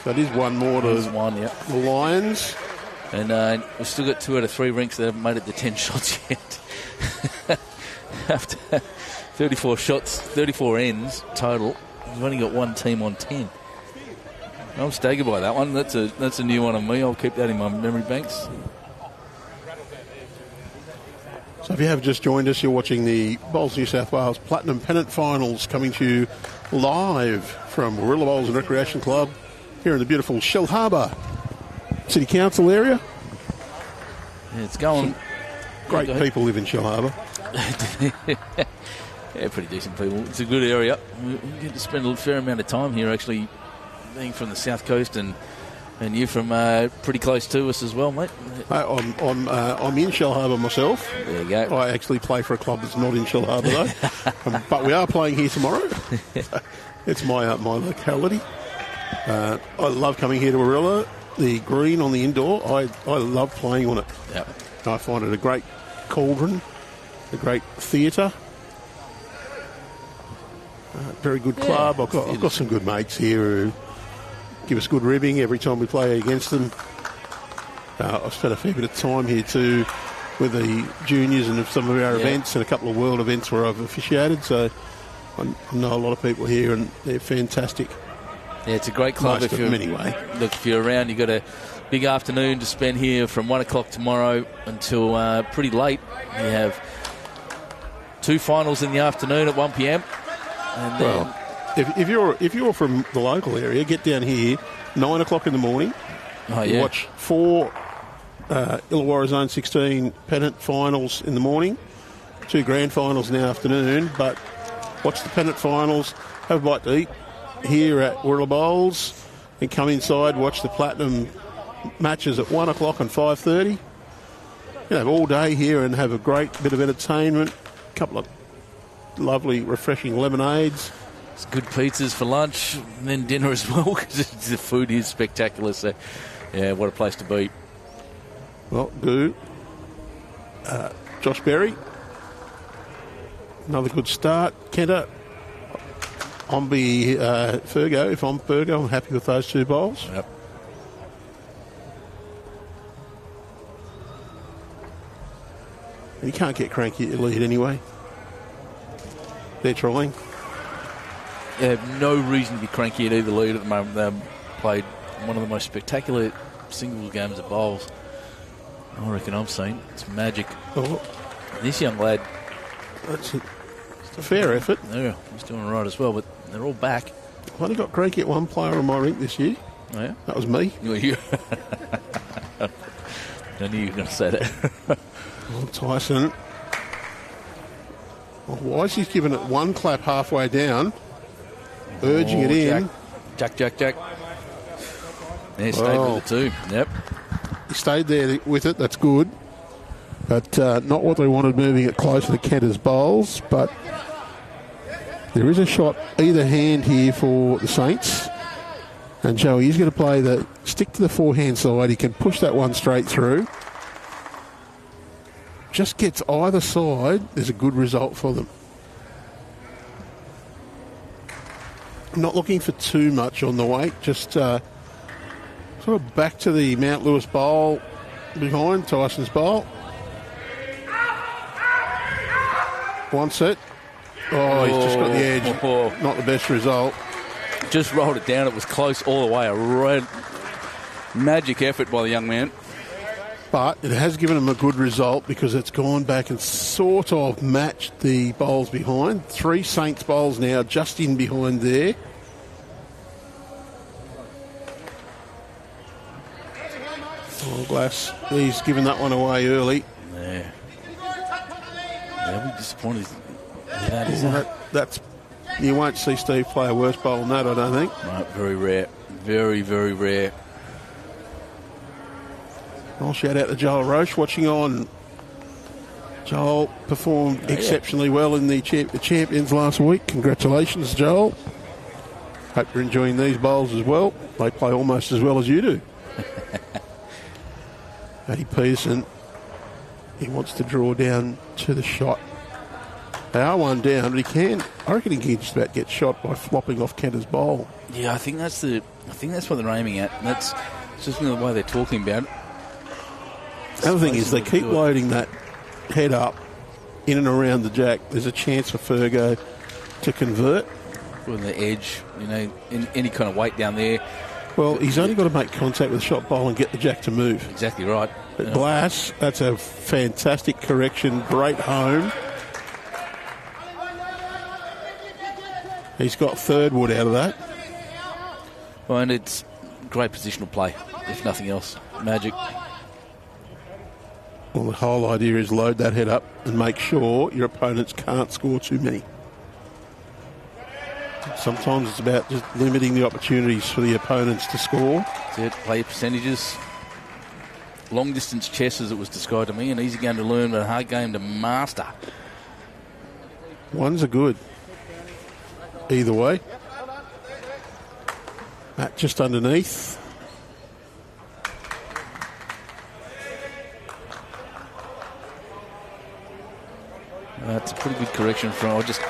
So it is one more to there's one, yeah. the Lions. And we've still got 2 out of 3 rinks that haven't made it to 10 shots yet. After 34 shots, 34 ends total, we've only got 1 team on 10. I'm staggered by that one. That's a new one on me. I'll keep that in my memory banks. So if you have just joined us, you're watching the Bowls New South Wales Platinum Pennant Finals coming to you live from Warilla Bowls and Recreation Club here in the beautiful Shellharbour City Council area. Yeah, it's going. Great people live in Shellharbour. Yeah, pretty decent people. It's a good area. We get to spend a fair amount of time here, actually, being from the south coast, and you from pretty close to us as well, mate. I'm in Shellharbour myself. There you go. I actually play for a club that's not in Shellharbour though, but we are playing here tomorrow. It's my locality. I love coming here to Warilla. The green on the indoor, I love playing on it. Yep. I find it a great cauldron, a great theatre. Very good club. Yeah, I've got some good mates here who give us good ribbing every time we play against them. I've spent a fair bit of time here too with the juniors and some of our events and a couple of world events where I've officiated. So I know a lot of people here and they're fantastic. Yeah, it's a great club. Most of them anyway. Look, if you're around, you've got a big afternoon to spend here from 1 o'clock tomorrow until pretty late. You have 2 finals in the afternoon at 1 p.m. And well, if you're from the local area, get down here 9 o'clock in the morning. You watch 4 Illawarra Zone 16 Pennant finals in the morning, 2 grand finals in the afternoon. But watch the Pennant finals, have a bite to eat here at Warilla Bowls, and come inside, watch the Platinum matches at 1 o'clock and 5:30. You have all day here and have a great bit of entertainment, a couple of lovely, refreshing lemonades. It's good pizzas for lunch and then dinner as well, because the food is spectacular. So, yeah, what a place to be. Well, Josh Berry. Another good start. Kenta. Fergo. If I'm Fergo, I'm happy with those 2 bowls. Yep. You can't get cranky at your lead anyway. They're trying. They have no reason to be cranky at either lead at the moment. They've played one of the most spectacular singles games of bowls I reckon I've seen. It's magic. Oh. This young lad, That's a fair effort. yeah, he's doing all right as well, but they're all back. I've only got cranky at one player on my rink this year. Oh, yeah? That was me. I knew you were going to say that. Oh, Tyson. Oh, Wisey's given it one clap halfway down, urging it in. Jack. Yeah, stayed with it too. Yep. He stayed there with it. That's good. But not what they wanted, moving it closer to Kenta's bowls. But there is a shot either hand here for the Saints. And Joey, he's going to stick to the forehand side. He can push that one straight through. Just gets either side, there's a good result for them. Not looking for too much on the weight, just sort of back to the Mount Lewis bowl behind Tyson's bowl. One set. Oh, he's just got the edge. Not the best result. Just rolled it down. It was close all the way. A magic effort by the young man. But it has given him a good result because it's gone back and sort of matched the bowls behind. 3 Saints bowls now just in behind there. Oh, Glass, he's given that one away early. Yeah. They'll be disappointed with that, isn't it? That's, you won't see Steve play a worse bowl than that, I don't think. Right, very rare. Very, very rare. I'll shout out to Joel Roche watching on. Joel performed exceptionally well in the Champions last week. Congratulations, Joel. Hope you're enjoying these bowls as well. They play almost as well as you do. Matty Peterson, he wants to draw down to the shot. They are one down, but I reckon he can just about get shot by flopping off Kenta's bowl. Yeah, I think that's what they're aiming at. And that's just the way they're talking about it. The other thing is they keep loading that head up in and around the jack. There's a chance for Fergo to convert. With the edge, any kind of weight down there. Well, he's only got to make contact with the shot bowl and get the jack to move. Exactly right. But Glass, that's a fantastic correction. Great home. He's got third wood out of that. Well, and it's great positional play, if nothing else. Magic. Well, the whole idea is load that head up and make sure your opponents can't score too many. Sometimes it's about just limiting the opportunities for the opponents to score. That's it. Play your percentages. Long distance chess, as it was described to me, an easy game to learn, but a hard game to master. Ones are good. Either way. Matt just underneath. That's a pretty good correction from. I'll just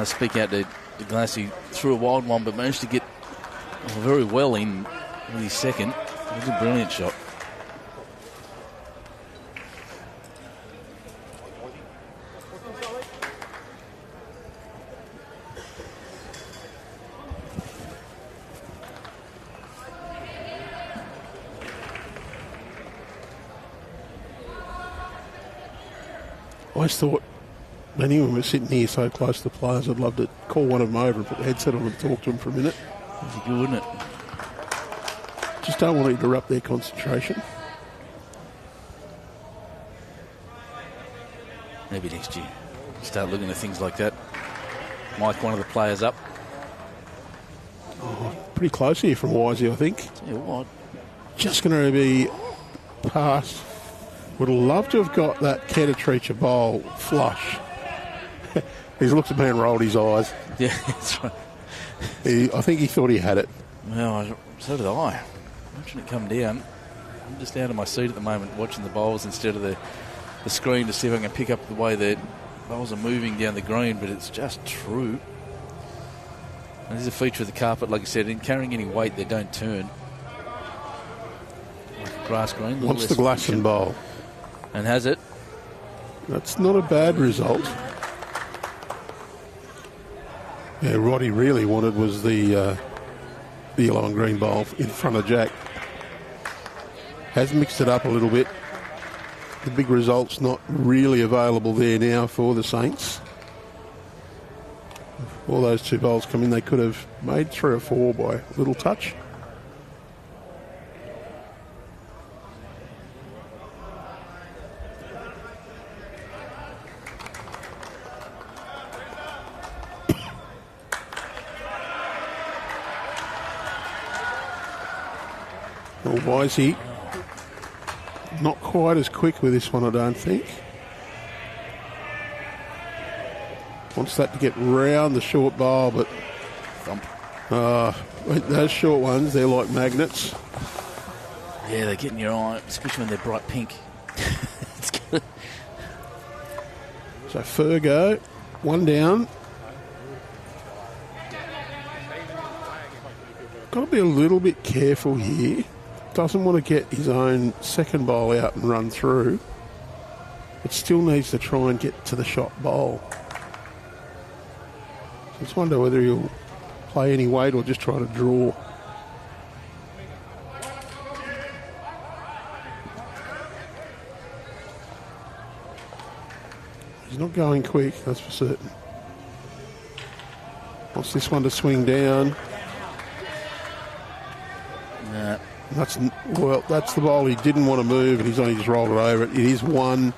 speak out to Glass. He threw a wild one, but managed to get very well in with his second. It was a brilliant shot. I always thought anyone was sitting here so close to the players, I'd love to call one of them over and put the headset on and talk to them for a minute. That'd be good, wouldn't it? Just don't want to interrupt their concentration. Maybe next year. Start looking at things like that. Mic one of the players up. Oh, pretty close here from Wisey, I think. Yeah, what? Just going to be past. Would have loved to have got that 𝗟𝗓𝗡𝗡𝗧 bowl flush. He's looked at me and rolled his eyes. Yeah, that's right. I think he thought he had it. Well, so did I. Watching it come down. I'm just out of my seat at the moment watching the bowls instead of the screen to see if I can pick up the way that bowls are moving down the green, but it's just true. And this is a feature of the carpet, like I said, in carrying any weight, they don't turn. Like a grass green. Wants the Glasson bowl. And has it. That's not a bad result. Yeah, what he really wanted was the yellow and green bowl in front of Jack. Has mixed it up a little bit. The big result's not really available there now for the Saints. If all those two bowls come in, they could have made 3 or 4 by a little touch. Well, Wisey, not quite as quick with this one, I don't think. Wants that to get round the short bowl, but those short ones, they're like magnets. Yeah, they get in your eye, especially when they're bright pink. It's good. So Fergo, 1 down. Got to be a little bit careful here. Doesn't want to get his own second bowl out and run through, but still needs to try and get to the shot bowl. So just wonder whether he'll play any weight or just try to draw. He's not going quick, that's for certain. Wants this one to swing down. That's the bowl he didn't want to move, and he's only just rolled it over. It is 1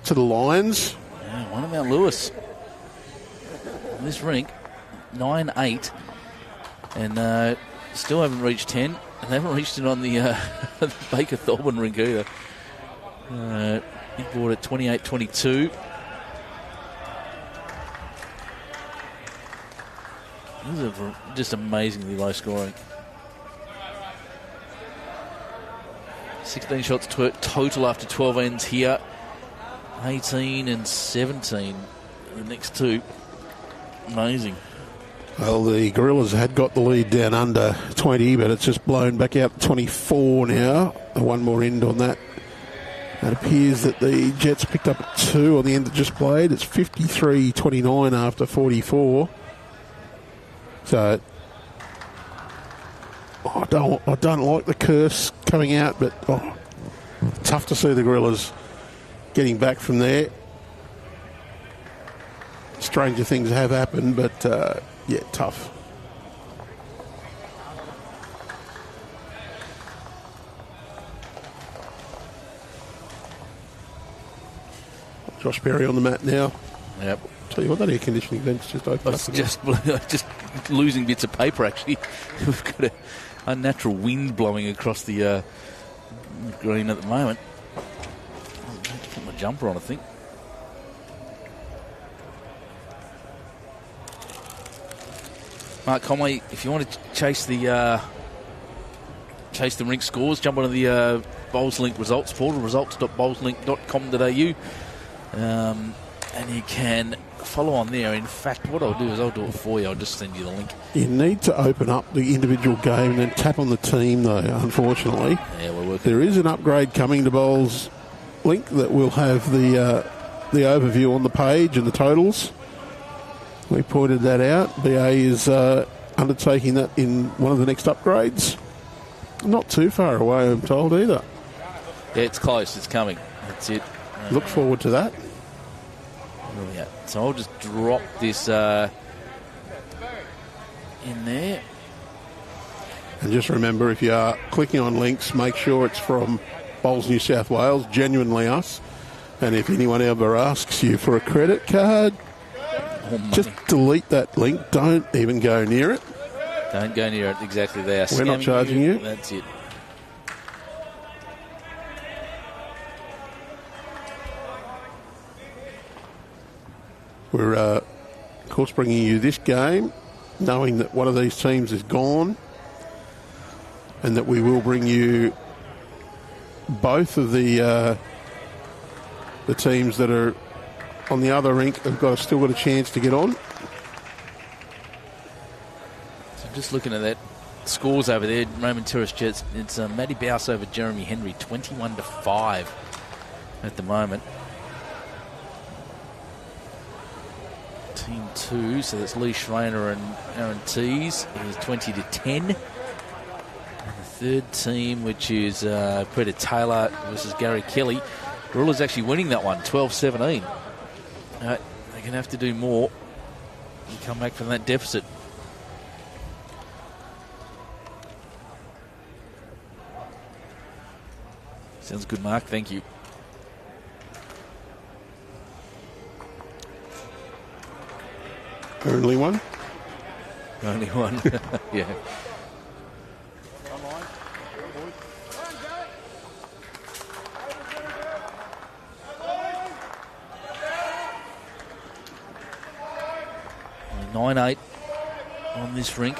to the Lions. Yeah, 1 to Mount Lewis. On this rink, 9-8, and still haven't reached 10, and they haven't reached it on the Baker-Thorburn rink either. He bought it 28-22. These are just amazingly low scoring. 16 shots total after 12 ends here. 18 and 17. The next 2. Amazing. Well, the Gorillas had got the lead down under 20, but it's just blown back out to 24 now. One more end on that. It appears that the Jets picked up 2 on the end that just played. It's 53-29 after 44. So I don't like the curse coming out, but tough to see the Gorillas getting back from there. Stranger things have happened, but yeah, tough. Josh Perry on the mat now. Yep. Tell you what, that air conditioning vent's just opened up. Just losing bits of paper, actually. We've got a unnatural wind blowing across the green at the moment. I have to put my jumper on, I think. Mark Conway, if you want to chase the rink scores, jump onto the Bowls Link results portal, results.bowlslink.com.au, and you can follow on there. In fact, what I'll do is I'll do it for you. I'll just send you the link. You need to open up the individual game and then tap on the team, though, unfortunately. Yeah, we're working. There is an upgrade coming to Bowls Link that will have the overview on the page and the totals. We pointed that out. BA is undertaking that in one of the next upgrades. Not too far away, I'm told, either. Yeah, it's close. It's coming. That's it. Look forward to that. Yeah. So I'll just drop this in there. And just remember, if you are clicking on links, make sure it's from Bowls New South Wales, genuinely us. And if anyone ever asks you for a credit card, just delete that link. Don't even go near it. Don't go near it. Exactly there. We're not charging you. That's it. We're course, bringing you this game, knowing that one of these teams is gone, and that we will bring you both of the teams that are on the other rink have still got a chance to get on. So just looking at that scores over there, Raymond Tourist Jets, it's Matty Bouse over Jeremy Henry, 21-5 at the moment. Team 2, so that's Lee Schreiner and Aaron Tees, is 20-10. And the third team, which is Peter Taylor versus Gary Kelly, Gorillas actually winning that one, 12-17. They're going to have to do more and come back from that deficit. Sounds good, Mark. Thank you. Only one? Only one. Yeah. 9-8 on this rink.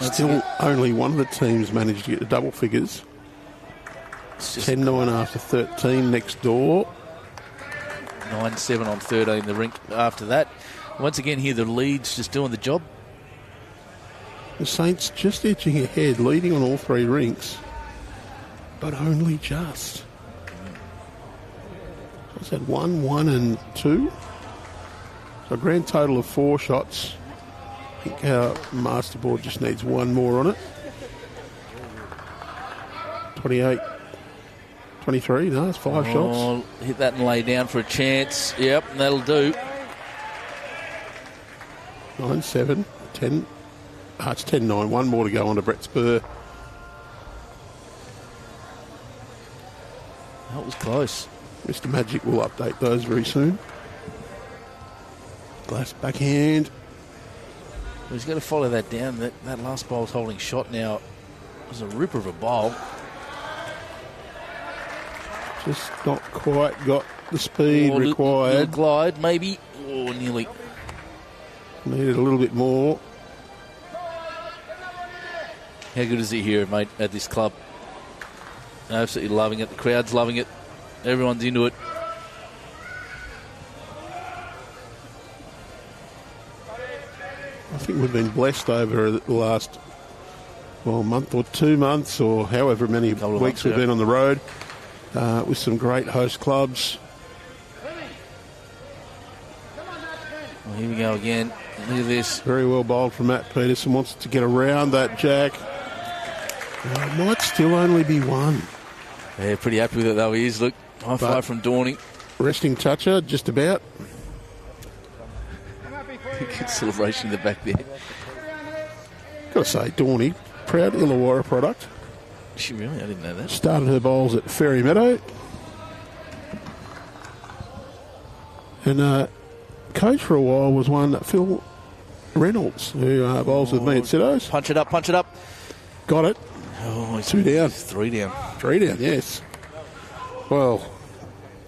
Still, only one of the teams managed to get to double figures. 10-9 after 13 next door. 9-7 on 13 the rink after that. Once again here, the Leeds just doing the job. The Saints just edging ahead, leading on all three rinks, but only just. What's that, 1, 1 and 2? So a grand total of 4 shots. I think our masterboard just needs one more on it. 28, 23, no, it's 5 shots. Hit that and lay down for a chance. Yep, and that'll do. 9-7, 10. It's 10-9. One more to go on to Brett Spur. That was close. Mr. Magic will update those very soon. Glass backhand. He's got to follow that down. That last bowl's holding shot now. It was a ripper of a bowl. Just not quite got the speed required. Little glide, maybe. Oh, nearly. Needed a little bit more. How good is it here, mate, at this club? Absolutely loving it. The crowd's loving it. Everyone's into it. I think we've been blessed over the last month or 2 months or however many weeks we've been on the road with some great host clubs. Well, here we go again. Look at this. Very well bowled from Matt Peterson. Wants to get around that jack. Might still only be one. Yeah, pretty happy with it though he is. Look, high five from Dorney. Resting toucher, just about. Good celebration in the back there. Got to say, Dorney, proud Illawarra product. Is she really? I didn't know that. Started her bowls at Ferry Meadow. And coach for a while was one, Phil Reynolds, who bowls with me at Siddos. Punch it up, punch it up. Got it. Oh, he's 2 down. 3 down. 3 down, yes. Well,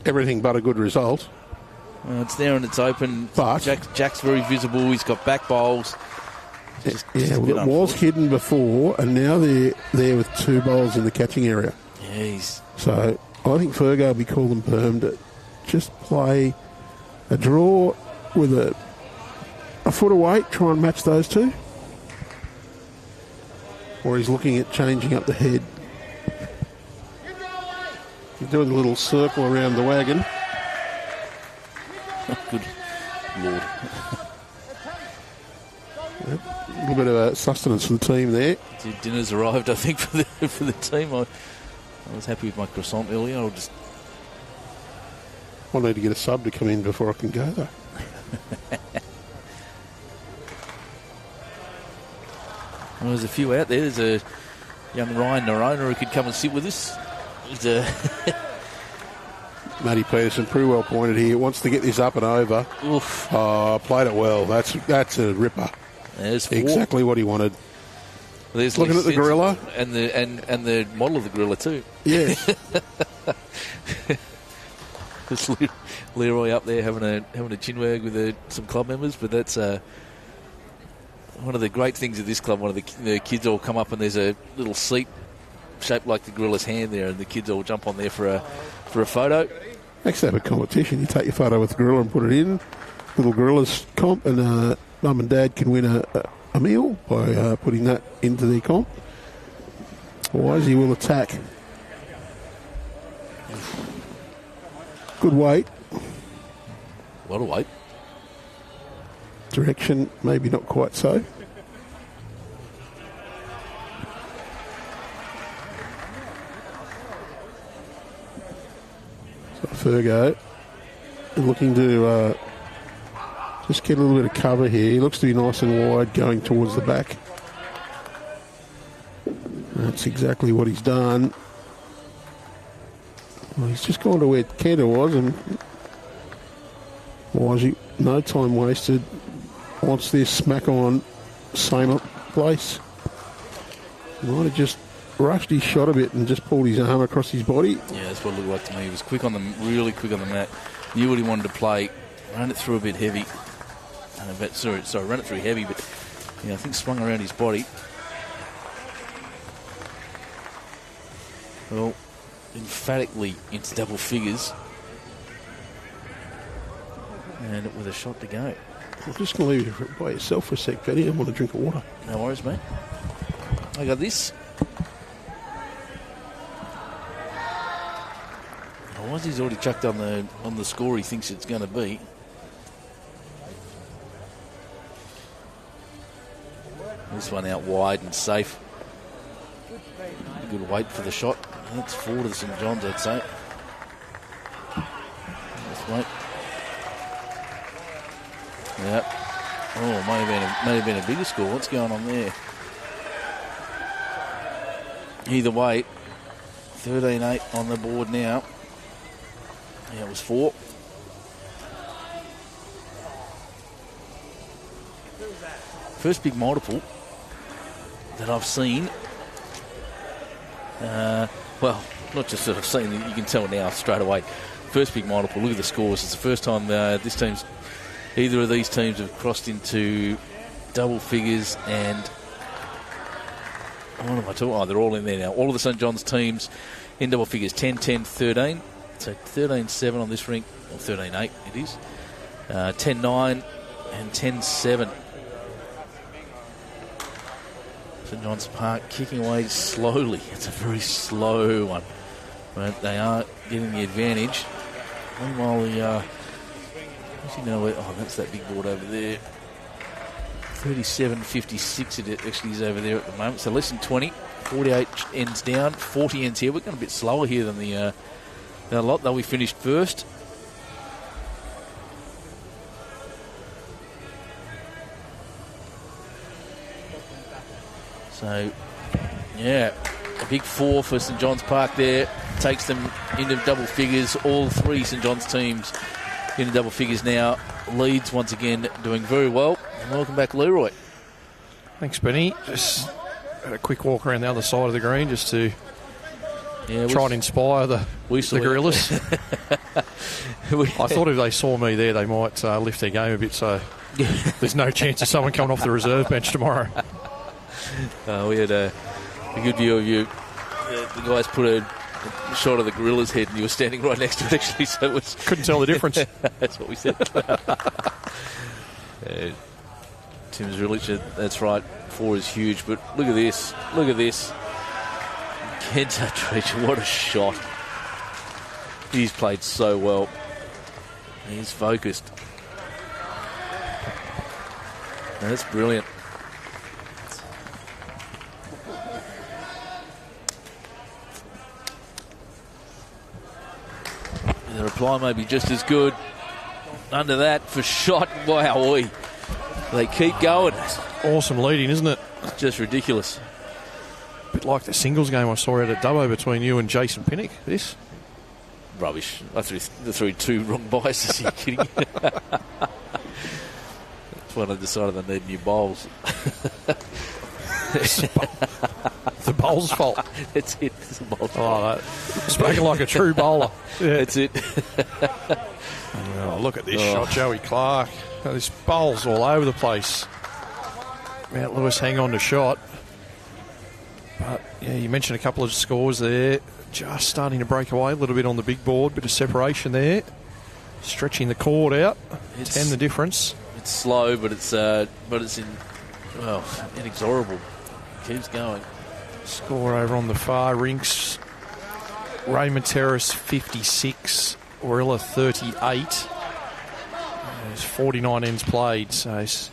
everything but a good result. Well, it's there and it's open. But Jack's very visible. He's got back bowls. It was hidden before, and now they're there with 2 bowls in the catching area. Jeez. So I think Fergo will be called and permed to just play a draw with a foot of weight, try and match those two. Or he's looking at changing up the head. He's doing a little circle around the wagon. Good Lord. A little bit of sustenance for the team there. Dinner's arrived, I think, for the team. I was happy with my croissant earlier. I'll need to get a sub to come in before I can go, though. Well, there's a few out there. There's a young Ryan Narona who could come and sit with us. Matty Peterson, pretty well pointed here. Wants to get this up and over. Oof. Oh, played it well. That's a ripper. There's 4. Exactly what he wanted. Well, there's looking at the gorilla. And the model of the gorilla too. Yes. Look Just Leroy up there having a chinwag with some club members, but that's one of the great things of this club. One of the kids all come up and there's a little seat shaped like the Gorilla's hand there, and the kids all jump on there for a photo. Next have a competition. You take your photo with the gorilla and put it in. Little Gorillas comp, and mum and dad can win a meal by putting that into their comp. Otherwise, he will attack. Good weight. A lot of weight. Direction, maybe not quite so. So Fergo looking to just get a little bit of cover here. He looks to be nice and wide going towards the back. That's exactly what he's done. Well, he's just gone to where Cantor was, and Wisey, no time wasted. Wants this smack on, same place. He might have just rushed his shot a bit and just pulled his arm across his body. Yeah, that's what it looked like to me. He was really quick on the mat. Knew what he wanted to play. Ran it through a bit heavy. Ran it through heavy, but I think swung around his body. Well, emphatically into double figures. And with a shot to go. I'm just going to leave you by yourself for a sec, Betty. I want a drink of water. No worries, mate. I got this. Ozzy's already chucked on the score he thinks it's going to be. This one out wide and safe. Good weight for the shot. That's 4 to the St John's, I'd say. Let's wait. Yeah. Oh, may have been a bigger score. What's going on there? Either way, 13-8 on the board now. Yeah, it was 4. First big multiple that I've seen. Well, not just that I've seen, you can tell now straight away. First big multiple, look at the scores. It's the first time either of these teams have crossed into double figures, and what am I talking? Oh, they're all in there now. All of the St John's teams in double figures, 10-10-13. So 13-7 on this rink, or 13-8 it is. 10-9 and 10-7. St John's Park kicking away slowly. It's a very slow one, but they are getting the advantage. Meanwhile, that's that big board over there. 37.56 it actually is over there at the moment. So less than 20. 48 ends down. 40 ends here. We're going a bit slower here than the lot, though we finished first. So, yeah, a big 4 for St John's Park there. Takes them into double figures. All 3 St John's teams into double figures now. Leeds once again doing very well. And welcome back, Leroy. Thanks, Benny. Just had a quick walk around the other side of the green just to try and inspire the Gorillas. I thought if they saw me there, they might lift their game a bit, so there's no chance of someone coming off the reserve bench tomorrow. We had a good view of you. The guys put a shot of the Gorilla's head and you were standing right next to it, actually, so it was... Couldn't tell the difference. That's what we said. Tim's Rilich, that's right, 4 is huge, but look at this. Look at this. Kenta Treacher, what a shot. He's played so well. He's focused. That's brilliant. The reply may be just as good. Under that for shot. Wow, they keep going. Awesome leading, isn't it? It's just ridiculous. A bit like the singles game I saw out at Dubbo between you and Jason Pinnock. This rubbish. I threw 2 wrong biases. Are you kidding? That's when I decided I need new bowls. the bowler's fault. It's it. It's the bowler's fault. Spoken like a true bowler. Yeah. That's it. Oh, look at this shot, Joey Clark. This bowl's all over the place. Mount Lewis hang on to shot. But, yeah, you mentioned a couple of scores there. Just starting to break away a little bit on the big board. Bit of separation there. Stretching the cord out. 10 the difference. It's slow, but it's inexorable. Keeps going. Score over on the far rinks. Raymond Terrace 56. Orilla 38. There's 49 ends played, so it's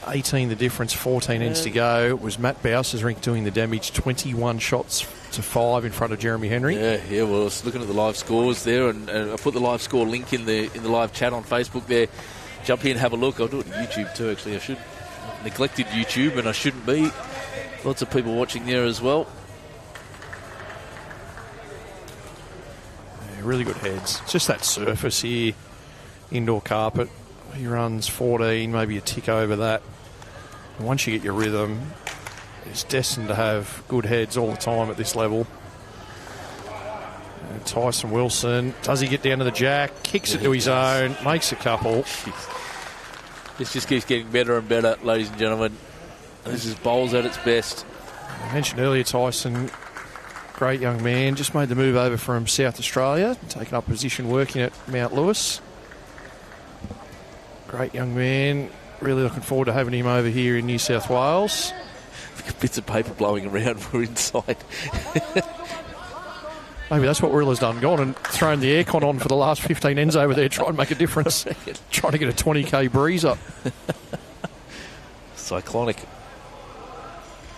18 the difference, 14 ends to go. It was Matt Bowser's rink doing the damage, 21 shots to 5 in front of Jeremy Henry. Yeah, well, I was looking at the live scores there, and I put the live score link in the live chat on Facebook there. Jump in, have a look. I'll do it on YouTube too, actually. I've neglected YouTube, and I shouldn't be. Lots of people watching there as well. Yeah, really good heads. It's just that surface here, indoor carpet. He runs 14, maybe a tick over that. And once you get your rhythm, it's destined to have good heads all the time at this level. And Tyson Wilson, does he get down to the jack? Kicks it to his own, makes a couple. This just keeps getting better and better, ladies and gentlemen. This is bowls at its best. I mentioned earlier Tyson, great young man, just made the move over from South Australia, taking up a position working at Mount Lewis. Great young man. Really looking forward to having him over here in New South Wales. Bits of paper blowing around. We're inside. Maybe that's what Rilla's done. Gone and thrown the aircon on for the last 15 ends over there, trying to make a difference. Trying to get a 20k breeze up. Cyclonic.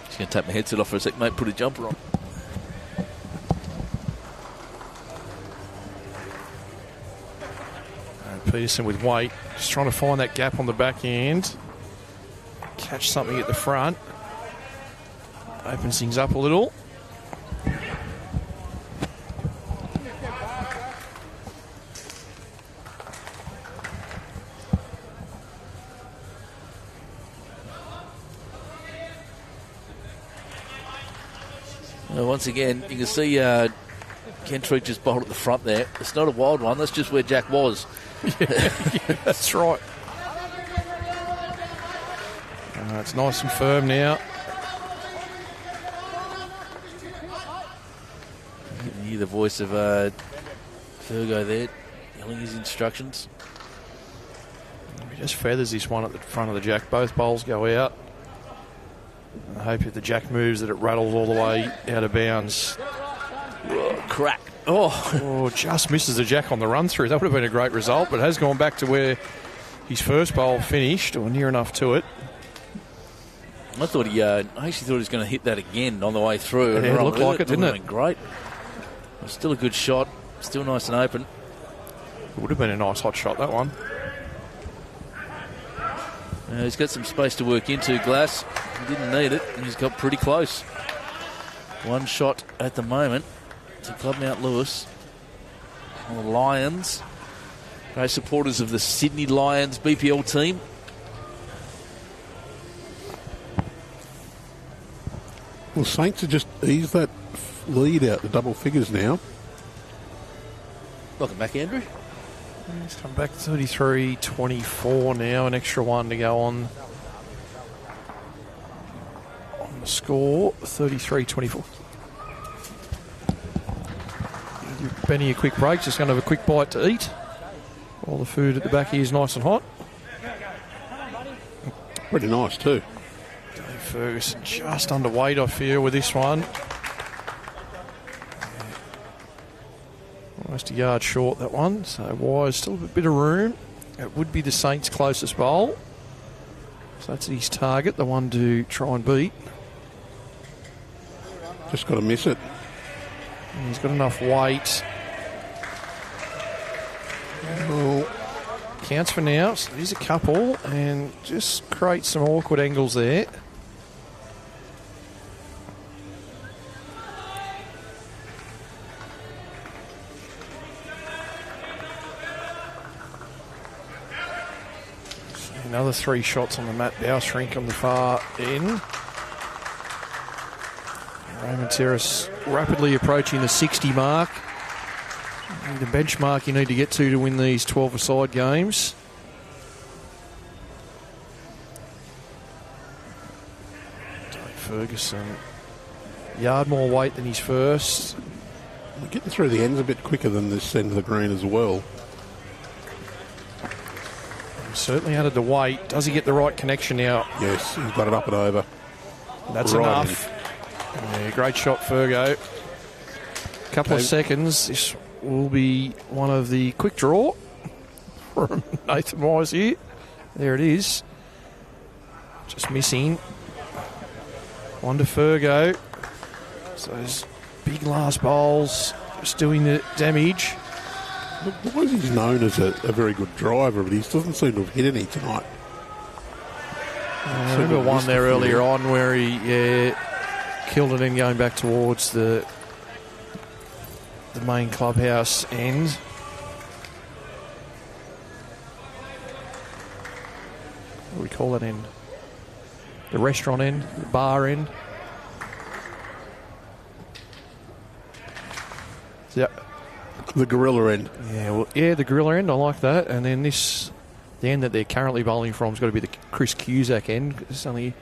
Just going to take my headset off for a sec, mate. Put a jumper on. Peterson with weight, just trying to find that gap on the back end. Catch something at the front. Opens things up a little. Once again, you can see Kentreach just bowled at the front there. It's not a wild one, that's just where Jack was. Yeah, that's right. It's nice and firm now. You can hear the voice of Fergo there, yelling his instructions. He just feathers this one at the front of the jack. Both bowls go out. I hope if the jack moves that it rattles all the way out of bounds. Crack. Oh, just misses the jack on the run through. That would have been a great result, but has gone back to where his first bowl finished, or near enough to it. I thought I actually thought he was going to hit that again on the way through. Yeah, it looked like it, didn't it? Been great. Still a good shot. Still nice and open. It would have been a nice hot shot, that one. He's got some space to work into, Glass. He didn't need it, and he's got pretty close. One shot at the moment to Club Mount Lewis. The Lions, great supporters of the Sydney Lions BPL team. Well, Saints have just eased that lead out to double figures now. Welcome back, Andrew. He's come back 33-24 now, an extra one to go on the score, 33-24. Give Benny a quick break, just going to have a quick bite to eat. All the food at the back here is nice and hot. Pretty nice too. Dave Ferguson just underweight, I feel, with this one. Almost a yard short, that one. So Wise still a bit of room. It would be the Saints' closest bowl. So that's his target, the one to try and beat. Just got to miss it. And he's got enough weight. Well, counts for now. So there's a couple and just create some awkward angles there. Another 3 shots on the Matt Bowser rink on the far end. Raymond Terrace rapidly approaching the 60 mark. The benchmark you need to get to win these 12-a-side games. Dave Ferguson. Yard more weight than his first. We're getting through the ends a bit quicker than this end of the green as well. Certainly added the weight. Does he get the right connection now? Yes, he's got it up and over. That's right enough. Yeah, great shot, Fergo. Couple of seconds. This will be one of the quick draw from Nathan Wise here. There it is. Just missing. One to Fergo. So those big last bowls just doing the damage. Why is he known as a very good driver, but he doesn't seem to have hit any tonight. I remember one there earlier on where he killed it in going back towards the main clubhouse end. What do we call that end? The restaurant end, the bar end. Yeah. The gorilla end. Yeah, well, the gorilla end. I like that. And then the end that they're currently bowling from has got to be the Chris Cusack end. It's only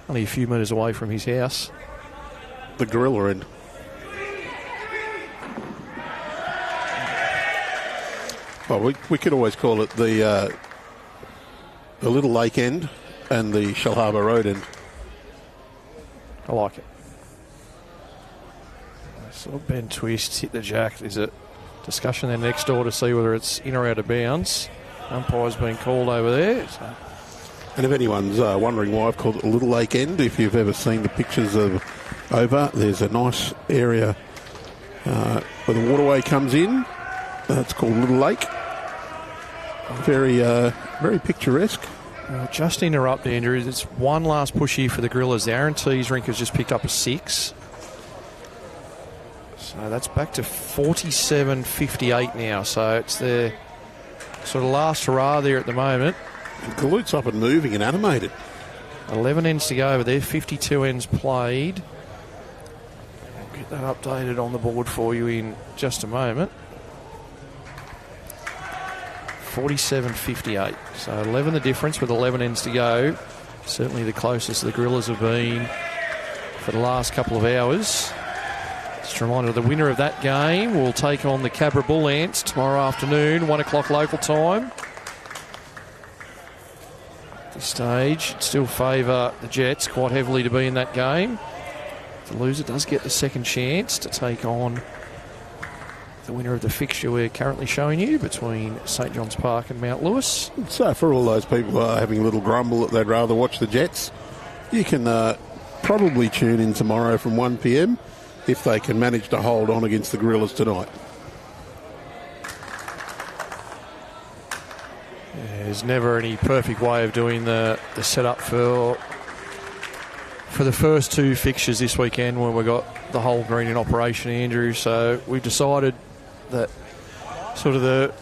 a few metres away from his house. The gorilla end. Well, we could always call it the Little Lake end and the Shell Harbour Road end. I like it. So Ben Twist hit the jack. There's a discussion there next door to see whether it's in or out of bounds. Umpire's been called over there. So. And if anyone's wondering why I've called it a Little Lake end, if you've ever seen the pictures of over, there's a nice area where the waterway comes in. It's called Little Lake. Very, very picturesque. Well, just interrupt, Andrew. It's one last push here for the Gorillas. The Aaron rink has just picked up a 6. So that's back to 47.58 now. So it's their sort of last hurrah there at the moment. And Galoot's up and moving and animated. 11 ends to go over there. 52 ends played. I'll get that updated on the board for you in just a moment. 47.58. So 11 the difference with 11 ends to go. Certainly the closest the Gorillas have been for the last couple of hours. Just a reminder, the winner of that game will take on the Cabra Bull Ants tomorrow afternoon, 1 o'clock local time. At this stage, still favour the Jets quite heavily to be in that game. The loser does get the second chance to take on the winner of the fixture we're currently showing you between St John's Park and Mount Lewis. So for all those people who are having a little grumble that they'd rather watch the Jets, you can probably tune in tomorrow from 1 p.m. if they can manage to hold on against the Gorillas tonight. There's never any perfect way of doing the setup for the first two fixtures this weekend when we've got the whole green in operation, Andrew. So we've decided that sort of the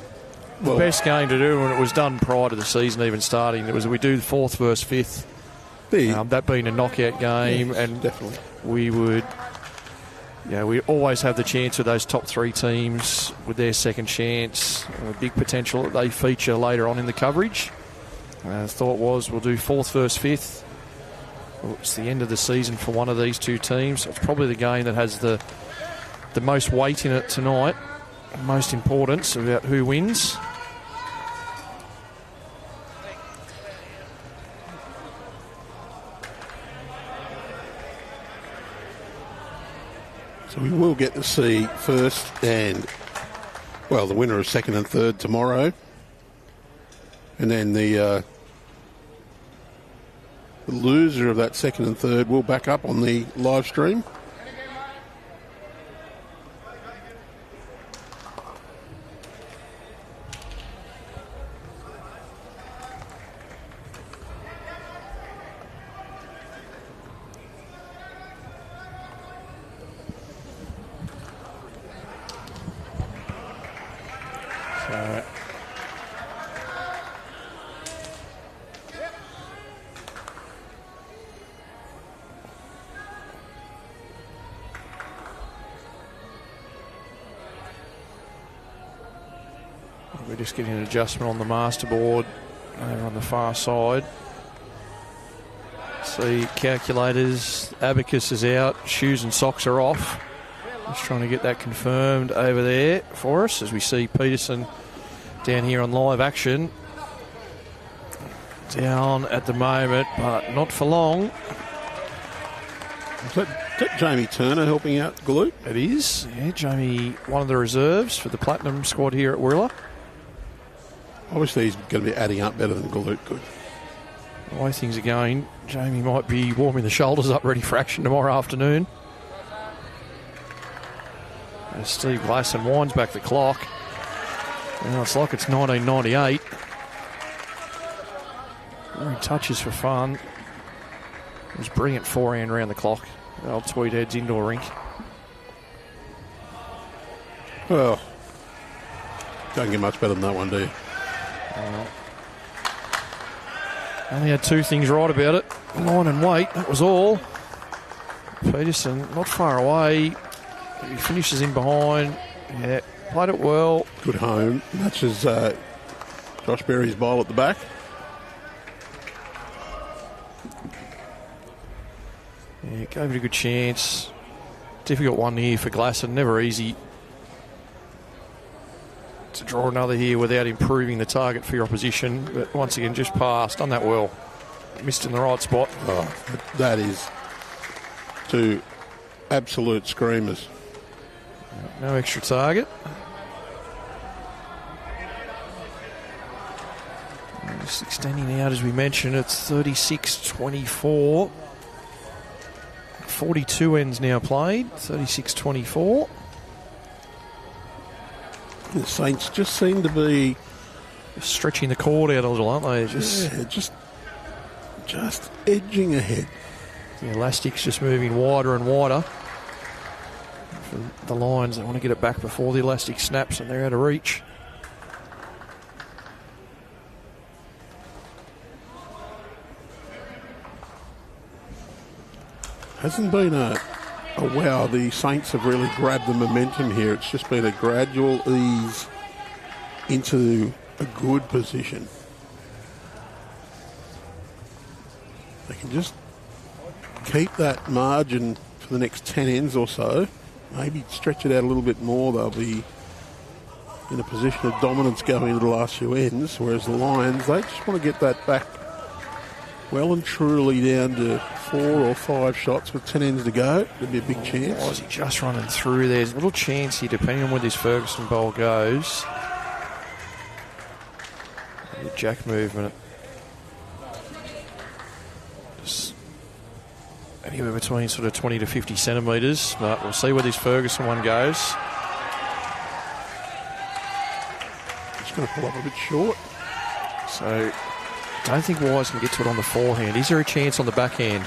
best game to do, when it was done prior to the season even starting, it was we do the 4th versus 5th, that being a knockout game, and definitely we would... Yeah, we always have the chance with those top 3 teams with their second chance, big potential that they feature later on in the coverage. The thought was we'll do 4th versus 5th. It's the end of the season for one of these two teams. It's probably the game that has the most weight in it tonight, most importance about who wins. So we will get to see first and, well, the winner of 2nd and 3rd tomorrow. And then the loser of that 2nd and 3rd will back up on the live stream. Just getting an adjustment on the master board over on the far side. See, calculators, abacus is out, shoes and socks are off. Just trying to get that confirmed over there for us as we see Peterson down here on live action. Down at the moment, but not for long. Is that Jamie Turner helping out 𝗟𝗡? It is. Yeah, Jamie, one of the reserves for the Platinum squad here at 𝗟𝗡𝗡. Obviously, he's going to be adding up better than 𝗟𝗡 could. The way things are going, Jamie might be warming the shoulders up ready for action tomorrow afternoon. As Steve Glasson winds back the clock. Now it's like it's 1998. Very touches for fun. It was brilliant forehand round the clock. The old Tweedheads indoor rink. Well, don't get much better than that one, do you? Only had two things right about it. Line and weight, that was all. Peterson not far away. He finishes in behind. Yeah, played it well. Good home. Matches Josh Berry's bowl at the back. Yeah, gave it a good chance. Difficult one here for Glasson. Never easy to draw another here without improving the target for your opposition. But once again, just passed. Done that well. Missed in the right spot. Oh, that is two absolute screamers. No extra target. Just extending out as we mentioned. It's 36-24. 42 ends now played. 36-24. The Saints just seem to be stretching the cord out a little, aren't they? Just edging ahead. The elastic's just moving wider and wider. For the Lions, they want to get it back before the elastic snaps and they're out of reach. Hasn't been a wow, the Saints have really grabbed the momentum here. It's just been a gradual ease into a good position. They can just keep that margin for the next 10 ends or so. Maybe stretch it out a little bit more. They'll be in a position of dominance going into the last few ends, whereas the Lions, they just want to get that back well and truly down to 4 or 5 shots with 10 ends to go. There'd be a big chance. Why is he just running through? There's a little chance here, depending on where this Ferguson bowl goes. The jack movement. Just anywhere between sort of 20 to 50 centimetres, but we'll see where this Ferguson one goes. Just going to pull up a bit short. So, don't think Wise can get to it on the forehand. Is there a chance on the backhand?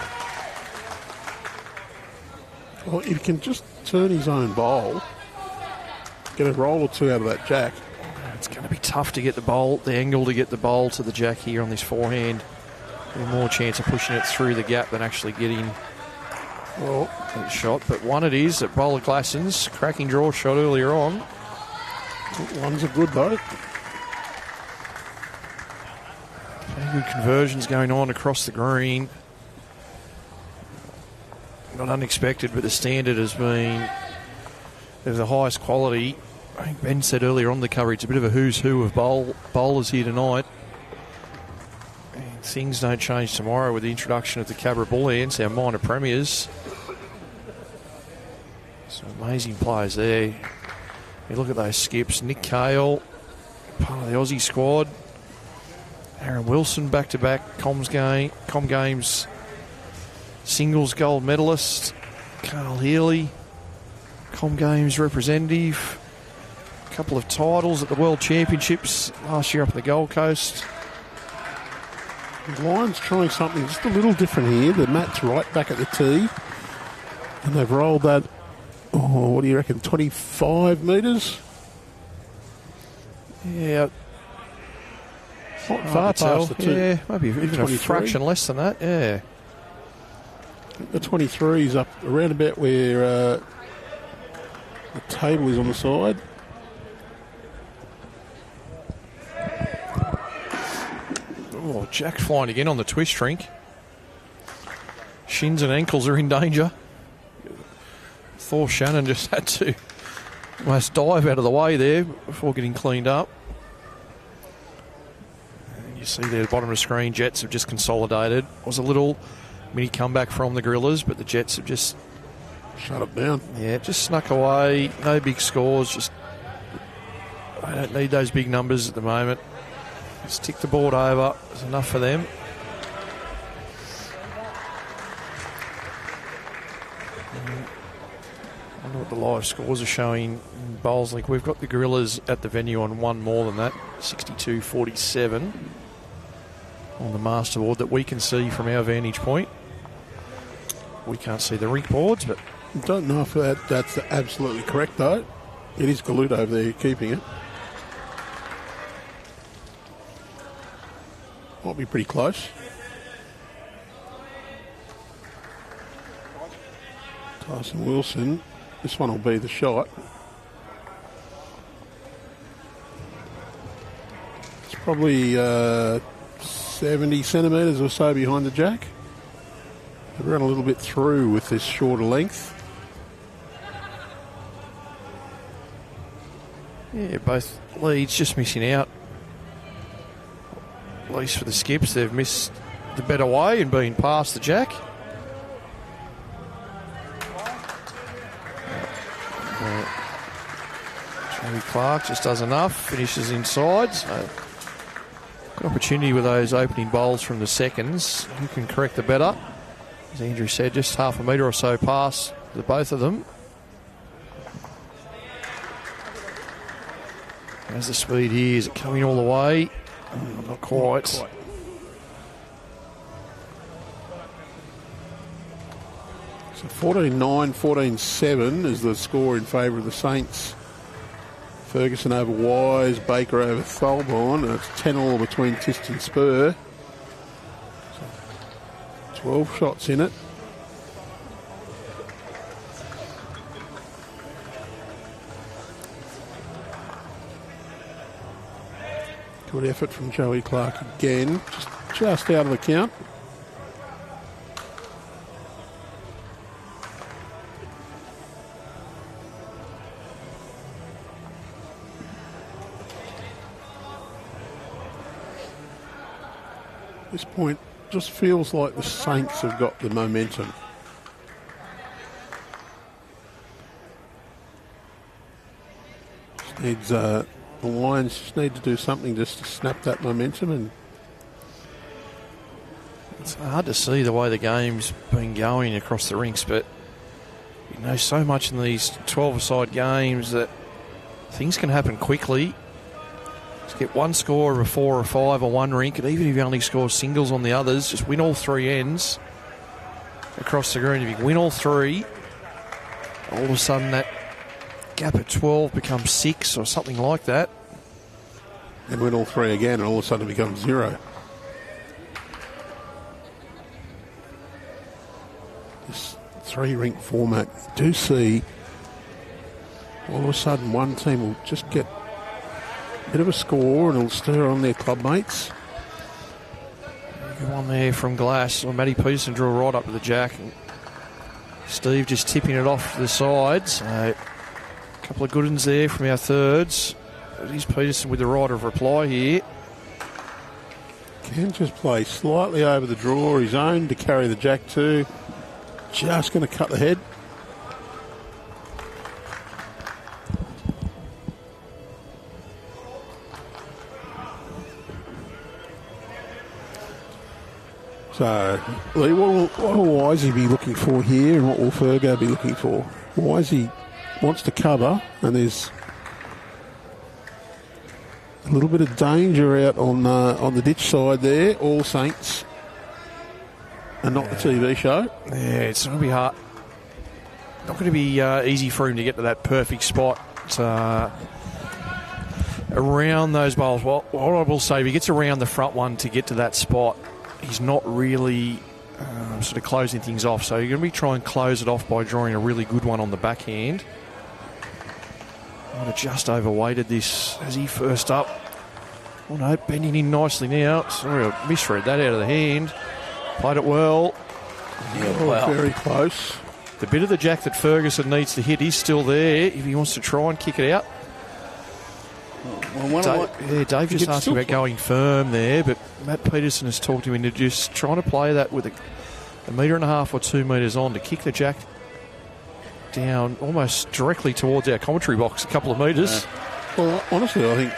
Well, if he can just turn his own bowl, get a roll or two out of that jack. It's going to be tough to get the bowl, the angle to get the bowl to the jack here on this forehand. More chance of pushing it through the gap than actually getting that shot. But one it is at bowler Glasson's. Cracking draw shot earlier on. One's a good though. Very good conversions going on across the green. Not unexpected, but the standard has been of the highest quality. I think Ben said earlier on the coverage, a bit of a who's who of bowlers here tonight. And things don't change tomorrow with the introduction of the Cabra Bullhands, our minor premiers. Some amazing players there. You look at those skips. Nick Cale, part of the Aussie squad. Aaron Wilson, back-to-back Com Games singles gold medalist. Carl Healy, Com Games representative. A couple of titles at the World Championships last year up in the Gold Coast. The Lions trying something just a little different here. The mat's right back at the tee. And they've rolled that, what do you reckon, 25 metres? Yeah. Not far past the two. Yeah, maybe even a fraction less than that, yeah. The 23 is up around about where the table is on the side. Oh, Jack's flying again on the twist rink. Shins and ankles are in danger. Thor Shannon just had to almost dive out of the way there before getting cleaned up. And you see there at the bottom of the screen, Jets have just consolidated. It was a little mini comeback from the Gorillas, but the Jets have just shut it down. Yeah, just snuck away. No big scores. Just I don't need those big numbers at the moment. Just tick the board over. It's enough for them. I wonder what the live scores are showing in Bowls Link. We've got the Gorillas at the venue on one more than that, 62-47 on the master board that we can see from our vantage point. We can't see the rink boards, but I don't know if that's absolutely correct, though. It is Galuda over there keeping it. Might be pretty close. Tyson Wilson. This one will be the shot. It's probably 70 centimetres or so behind the jack. They've run a little bit through with this shorter length. Yeah, both leads just missing out. At least for the skips, they've missed the better way and been past the jack. Jamie Clark just does enough, finishes inside. So good opportunity with those opening bowls from the seconds. Who can correct the better? As Andrew said, just half a metre or so past the both of them. How's the speed here? Is it coming all the way? Not quite. So 14-9, 14-7 is the score in favour of the Saints. Ferguson over Wise, Baker over Tholborn. It's 10-all between Tist and Spur. 12 shots in it. Good effort from Joey Clark again. Just out of the count. At this point, just feels like the Saints have got the momentum. Just needs the Lions just need to do something just to snap that momentum, and it's hard to see the way the game's been going across the rinks, but you know so much in these 12-a-side games that things can happen quickly. Just get one score of a 4 or 5 on one rink, and even if you only score singles on the others, just win all three ends across the green. If you can win all three, all of a sudden that gap at 12 becomes 6 or something like that. And win all three again, and all of a sudden it becomes 0. This 3-rink format, do see all of a sudden one team will just get a bit of a score and it'll stir on their club mates. Good one there from Glass. Well, Matty Peterson drew right up to the jack. And Steve just tipping it off to the side. So a couple of good ones there from our thirds. It is Peterson with the right of reply here. Can just play slightly over the draw, his own to carry the jack too. Just going to cut the head. So, Lee, what will Wisey be looking for here, and what will Fergo be looking for? Wisey wants to cover, and there's a little bit of danger out on the ditch side there. All Saints, and not the TV show. Yeah, it's going to be hard. Not going to be easy for him to get to that perfect spot around those bowls. Well, what I will say, if he gets around the front one to get to that spot, he's not really sort of closing things off. So you're going to be trying to close it off by drawing a really good one on the backhand. I would have just overweighted this as he first up. Oh no, bending in nicely now. Sorry, I misread that out of the hand. Played it well. Very close. The bit of the jack that Ferguson needs to hit is still there if he wants to try and kick it out. Dave just asked about going firm there, but Matt Peterson has talked him into just trying to play that with a metre and a half or 2 metres on to kick the jack down almost directly towards our commentary box, a couple of metres. Well, honestly, I think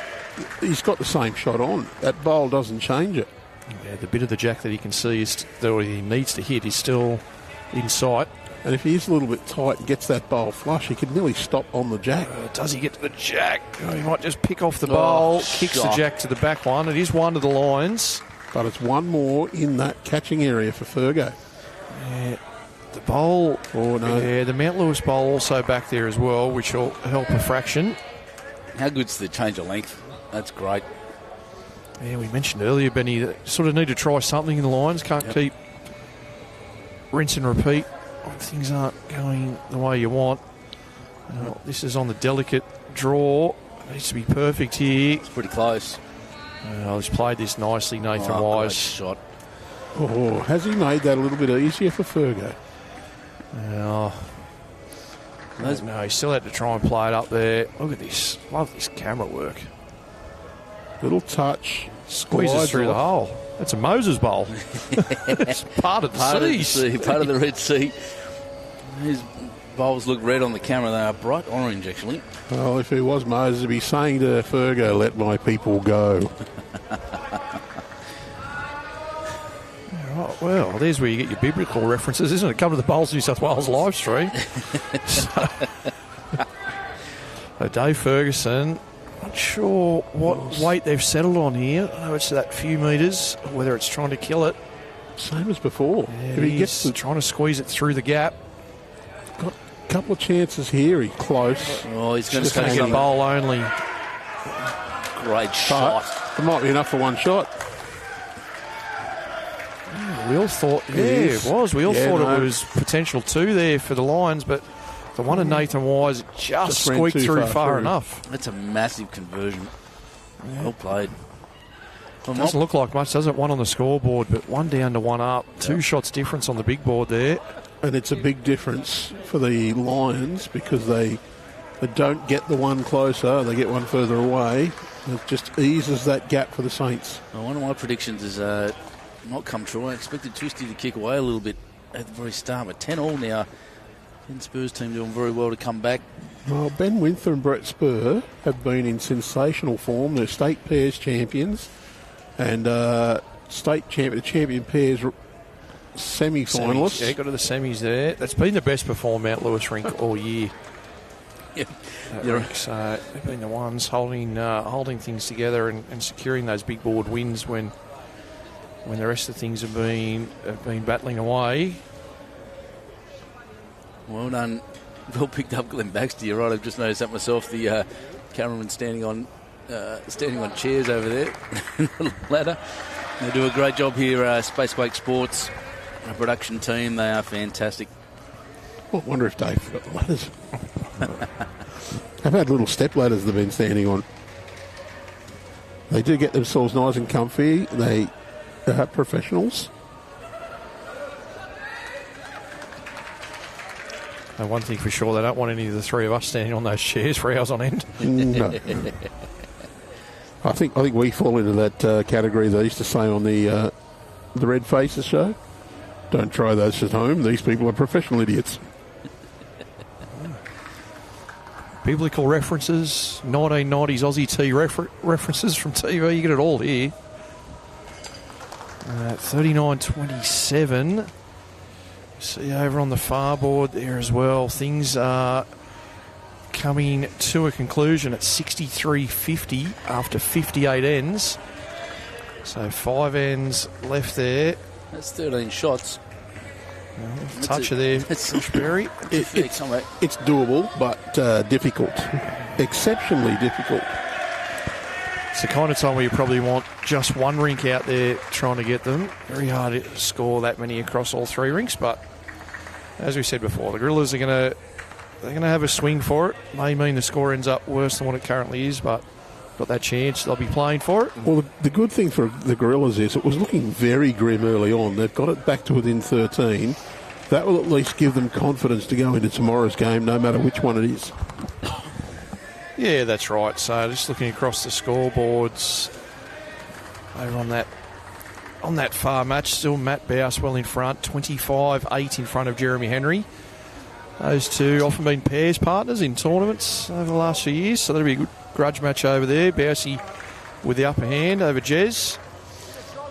he's got the same shot on. That bowl doesn't change it. Yeah, the bit of the jack that he can see that he needs to hit is still in sight. And if he is a little bit tight and gets that bowl flush, he could nearly stop on the jack. Does he get to the jack? He might just pick off the bowl, kicks the jack to the back one. It is one to the lines. But it's one more in that catching area for Fergo. Yeah, the bowl. Oh, no. Yeah, the Mount Lewis bowl also back there as well, which will help a fraction. How good's the change of length? That's great. Yeah, we mentioned earlier, Benny, that sort of need to try something in the lines. Can't keep rinse and repeat when things aren't going the way you want. This is on the delicate draw. Needs to be perfect here. It's pretty close. He's played this nicely, Nathan Wise. Shot. Oh, has he made that a little bit easier for Fergo? No, he still had to try and play it up there. Look at this. Love this camera work. Little touch. Squeezes through the hole. That's a Moses bowl. It's part of the sea. Part of the Red Sea. His bowls look red on the camera. They are bright orange, actually. Well, if he was Moses, he'd be saying to Fergo, "Let my people go." Right, well, there's where you get your biblical references, isn't it? Come to the Bowls New South Wales live stream. So Dave Ferguson, not sure what weight they've settled on here. I know it's that few metres, whether it's trying to kill it. Same as before. Yeah, if he gets trying to squeeze it through the gap. Got a couple of chances here. He's close. Oh, he's going to get bowl only. Great shot. It might be enough for one shot. We all thought, it was. We all thought it was potential two there for the Lions, but the one of Nathan Wise just squeaked through far enough. That's a massive conversion. Yeah. Well played. Doesn't look like much, does it? One on the scoreboard, but one down to one up. Two shots difference on the big board there. And it's a big difference for the Lions because they don't get the one closer, they get one further away. It just eases that gap for the Saints. Well, one of my predictions is not come true. I expected Twisty to kick away a little bit at the very start, but 10-all now. And Spurs team doing very well to come back. Well, Ben Winther and Brett Spur have been in sensational form. They're state pairs champions and champion pairs semi-finalists. Yeah, got to the semis there. That's been the best performer Mount Lewis rink all year. So they've been the ones holding things together and securing those big board wins when the rest of the things have been battling away. Well done. Well picked up, Glenn Baxter. You're right. I've just noticed that myself. The cameraman standing on chairs over there, the ladder. They do a great job here. Spacequake Sports, our production team. They are fantastic. I wonder if Dave got the ladders. I've had little step ladders they've been standing on. They do get themselves nice and comfy. They are professionals. And one thing for sure, they don't want any of the three of us standing on those chairs for hours on end. No. I think we fall into that category they used to say on the Red Faces show. Don't try those at home. These people are professional idiots. Biblical references, 1990s Aussie tea references from TV. You get it all here. 39-27. See over on the far board there as well. Things are coming to a conclusion at 63-50 after 58 ends. So 5 ends left there. That's 13 shots. Touch of there, Bushberry. It's doable, but difficult. Exceptionally difficult. It's the kind of time where you probably want just one rink out there trying to get them. Very hard to score that many across all three rinks, but as we said before, the Gorillas are going to have a swing for it. May mean the score ends up worse than what it currently is, but got that chance, they'll be playing for it. Well, the good thing for the Gorillas is it was looking very grim early on. They've got it back to within 13. That will at least give them confidence to go into tomorrow's game, no matter which one it is. Yeah, that's right. So just looking across the scoreboards over on that far match, still Matt Bouse well in front, 25-8 in front of Jeremy Henry. Those two often been pairs partners in tournaments over the last few years, so that'll be a good grudge match over there. Bousey with the upper hand over Jez.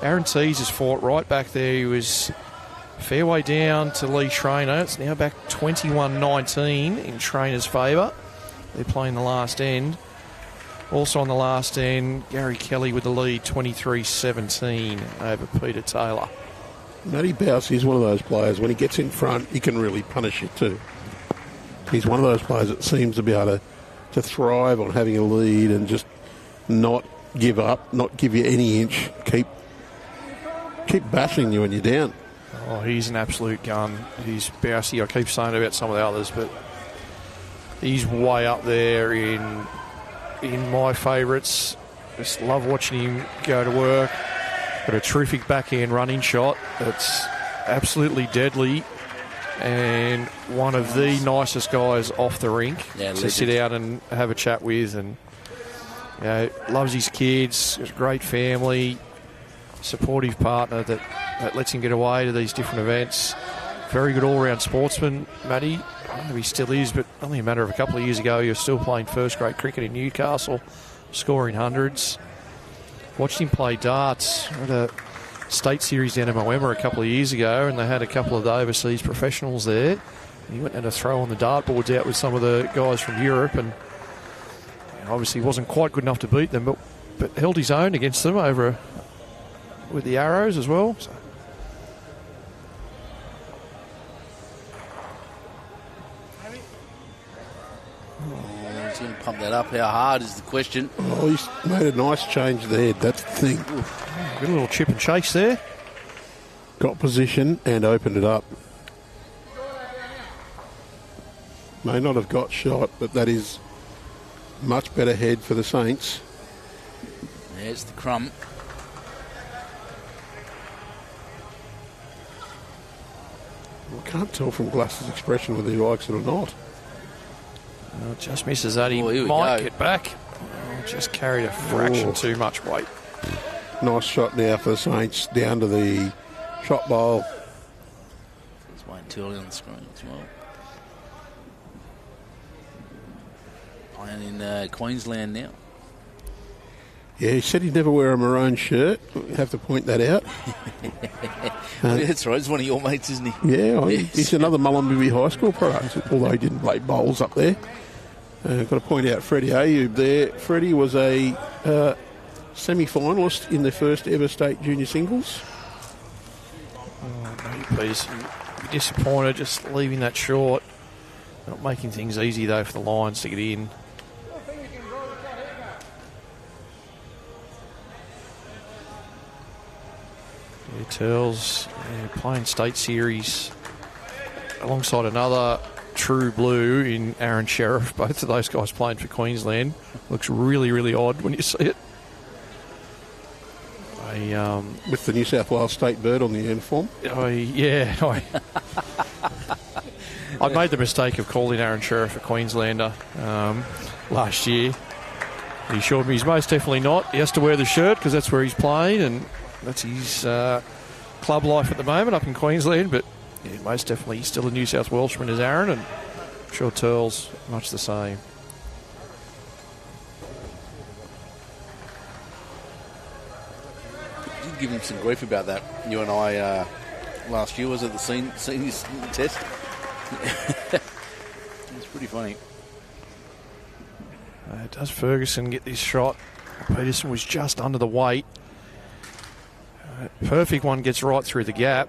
Aaron Tees has fought right back there. He was fair way down to Lee Traynor. It's now back 21-19 in Traynor's favour. They're playing the last end. Also on the last end, Gary Kelly with the lead, 23-17 over Peter Taylor. Matty Bouse is one of those players, when he gets in front, he can really punish you too. He's one of those players that seems to be able to thrive on having a lead and just not give up, not give you any inch, keep bashing you when you're down. Oh, he's an absolute gun. He's Bousey. I keep saying about some of the others, but he's way up there in my favourites. Just love watching him go to work. Got a terrific backhand running shot that's absolutely deadly, and one of the nicest guys off the rink to sit out and have a chat with. And loves his kids, has a great family, supportive partner that lets him get away to these different events. Very good all-round sportsman, Matty. I don't know if he still is, but only a matter of a couple of years ago, he was still playing first-grade cricket in Newcastle, scoring hundreds. Watched him play darts at a state series down in Moema a couple of years ago, and they had a couple of the overseas professionals there. He went and had a throw on the dartboards out with some of the guys from Europe, and obviously wasn't quite good enough to beat them, but held his own against them over with the arrows as well. So. He's going to pump that up. How hard is the question? Oh, he's made a nice change there. That's the thing. Good little chip and chase there. Got position and opened it up. May not have got shot, but that is much better head for the Saints. There's the crumb. I can't tell from Glass's expression whether he likes it or not. Just misses that. He might get back. Just carried a fraction too much weight. Nice shot now for the Saints, down to the shot bowl. He's waiting too early on the screen as well. Playing in Queensland now. Yeah, he said he'd never wear a maroon shirt. We have to point that out. That's right. He's one of your mates, isn't he? Yeah, Yes. He's another Mullumbimby High School product, although he didn't play bowls up there. Got to point out Freddie Ayub there. Freddie was a semi-finalist in the first ever state junior singles. Oh, please, be disappointed just leaving that short. Not making things easy though for the Lions to get in. Turls playing state series alongside another true blue in Aaron Sheriff. Both of those guys playing for Queensland. Looks really, really odd when you see it. With the New South Wales state bird on the uniform. I made the mistake of calling Aaron Sheriff a Queenslander last year. He assured me he's most definitely not. He has to wear the shirt because that's where he's playing, and that's his club life at the moment up in Queensland. But yeah, most definitely he's still a New South Welshman as Aaron, and I'm sure Turl's much the same. You did give him some grief about that. You and I last year, was it the seniors test? It's pretty funny. Does Ferguson get this shot? Peterson was just under the weight. Perfect one, gets right through the gap.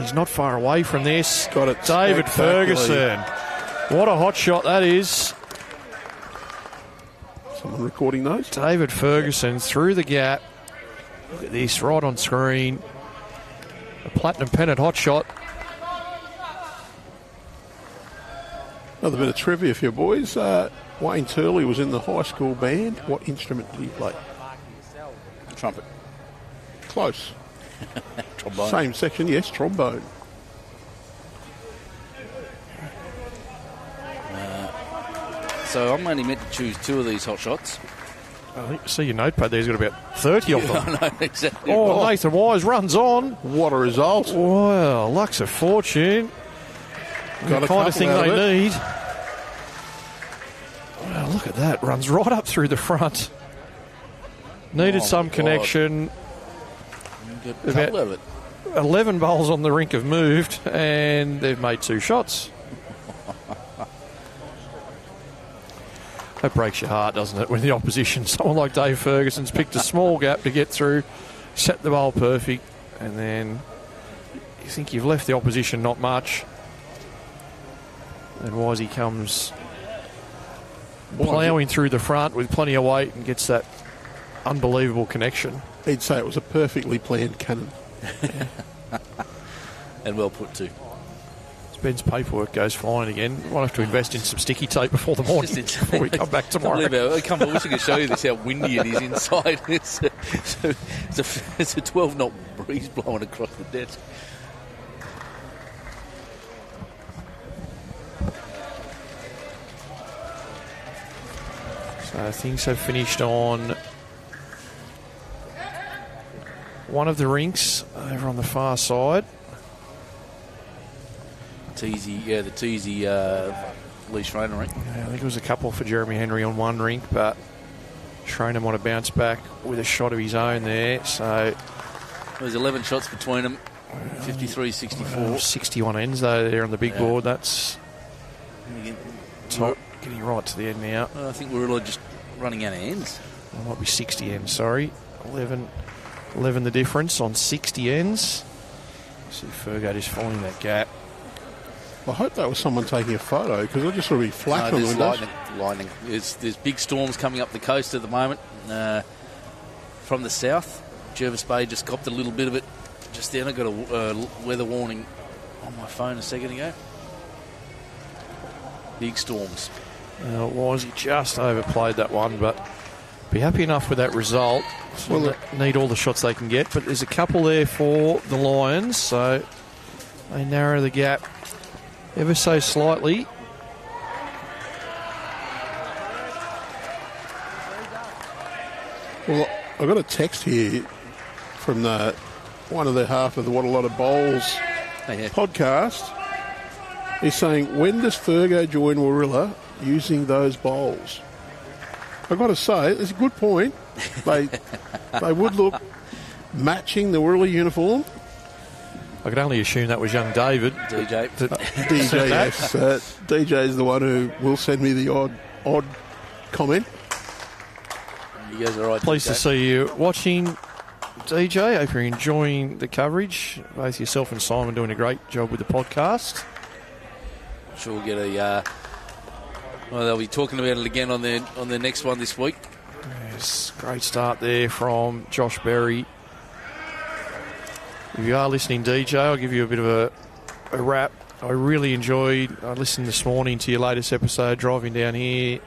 He's not far away from this. Got it. David Ferguson. What a hot shot that is. Someone recording those? David Ferguson through the gap. Look at this, right on screen. A platinum pennant hot shot. Another bit of trivia for you boys. Wayne Turley was in the high school band. What instrument did he play? Trumpet. Close. Trombone. Same section, yes, trombone. So I'm only meant to choose 2 of these hot shots. I think, see your notepad there's got about 30 of them. I know, exactly. Oh, Nathan Wise runs on. What a result. Well, Luck's a fortune. Got The a kind of couple thing out of they it. need. Well, look at that. Runs right up through the front. Needed Oh, some my God. connection. Get a couple of it. 11 bowls on the rink have moved, and they've made 2 shots. That breaks your heart, doesn't it, when the opposition, someone like Dave Ferguson's picked a small gap to get through, set the bowl perfect, and then you think you've left the opposition not much. And Wisey comes ploughing through the front with plenty of weight and gets that unbelievable connection. He'd say it was a perfectly planned cannon. And well put too. Ben's paperwork goes flying again. Might have to invest in some sticky tape before the morning, before we come back tomorrow. I wish I could show you this, how windy it is inside. It's a 12-knot breeze blowing across the desk. So things have finished on one of the rinks over on the far side. The Teasy Lee Schreiner rink. Yeah, I think it was a couple for Jeremy Henry on one rink, but Schreiner might have bounced back with a shot of his own there. So There's 11 shots between them. 53-64. 61 ends though there on the big board. That's top, getting right to the end now. I think we're all just running out of ends. It might be 60 ends, sorry. 11 the difference on 60 ends. See Fergo just finding that gap. I hope that was someone taking a photo, because I just saw a flash on the there's windows. lightning. There's big storms coming up the coast at the moment from the south. Jervis Bay just copped a little bit of it just then. I got a weather warning on my phone a second ago. Big storms. It was, he just overplayed that one, but be happy enough with that result. Well, need all the shots they can get, but there's a couple there for the Lions, so they narrow the gap ever so slightly. Well, I got a text here from one of the half of the What a Lot of Bowls podcast. He's saying, when does Fergo join Warilla using those bowls? I've got to say, it's a good point. They would look matching the Warilla uniform. I could only assume that was young David. DJ. DJ, yes. DJ is the one who will send me the odd comment. You guys are right. Pleased to see you watching, DJ. Hope you're enjoying the coverage. Both yourself and Simon doing a great job with the podcast. I'm sure we'll get they'll be talking about it again on their next one this week. Yes, great start there from Josh Berry. If you are listening, DJ, I'll give you a bit of a wrap. I listened this morning to your latest episode, driving down here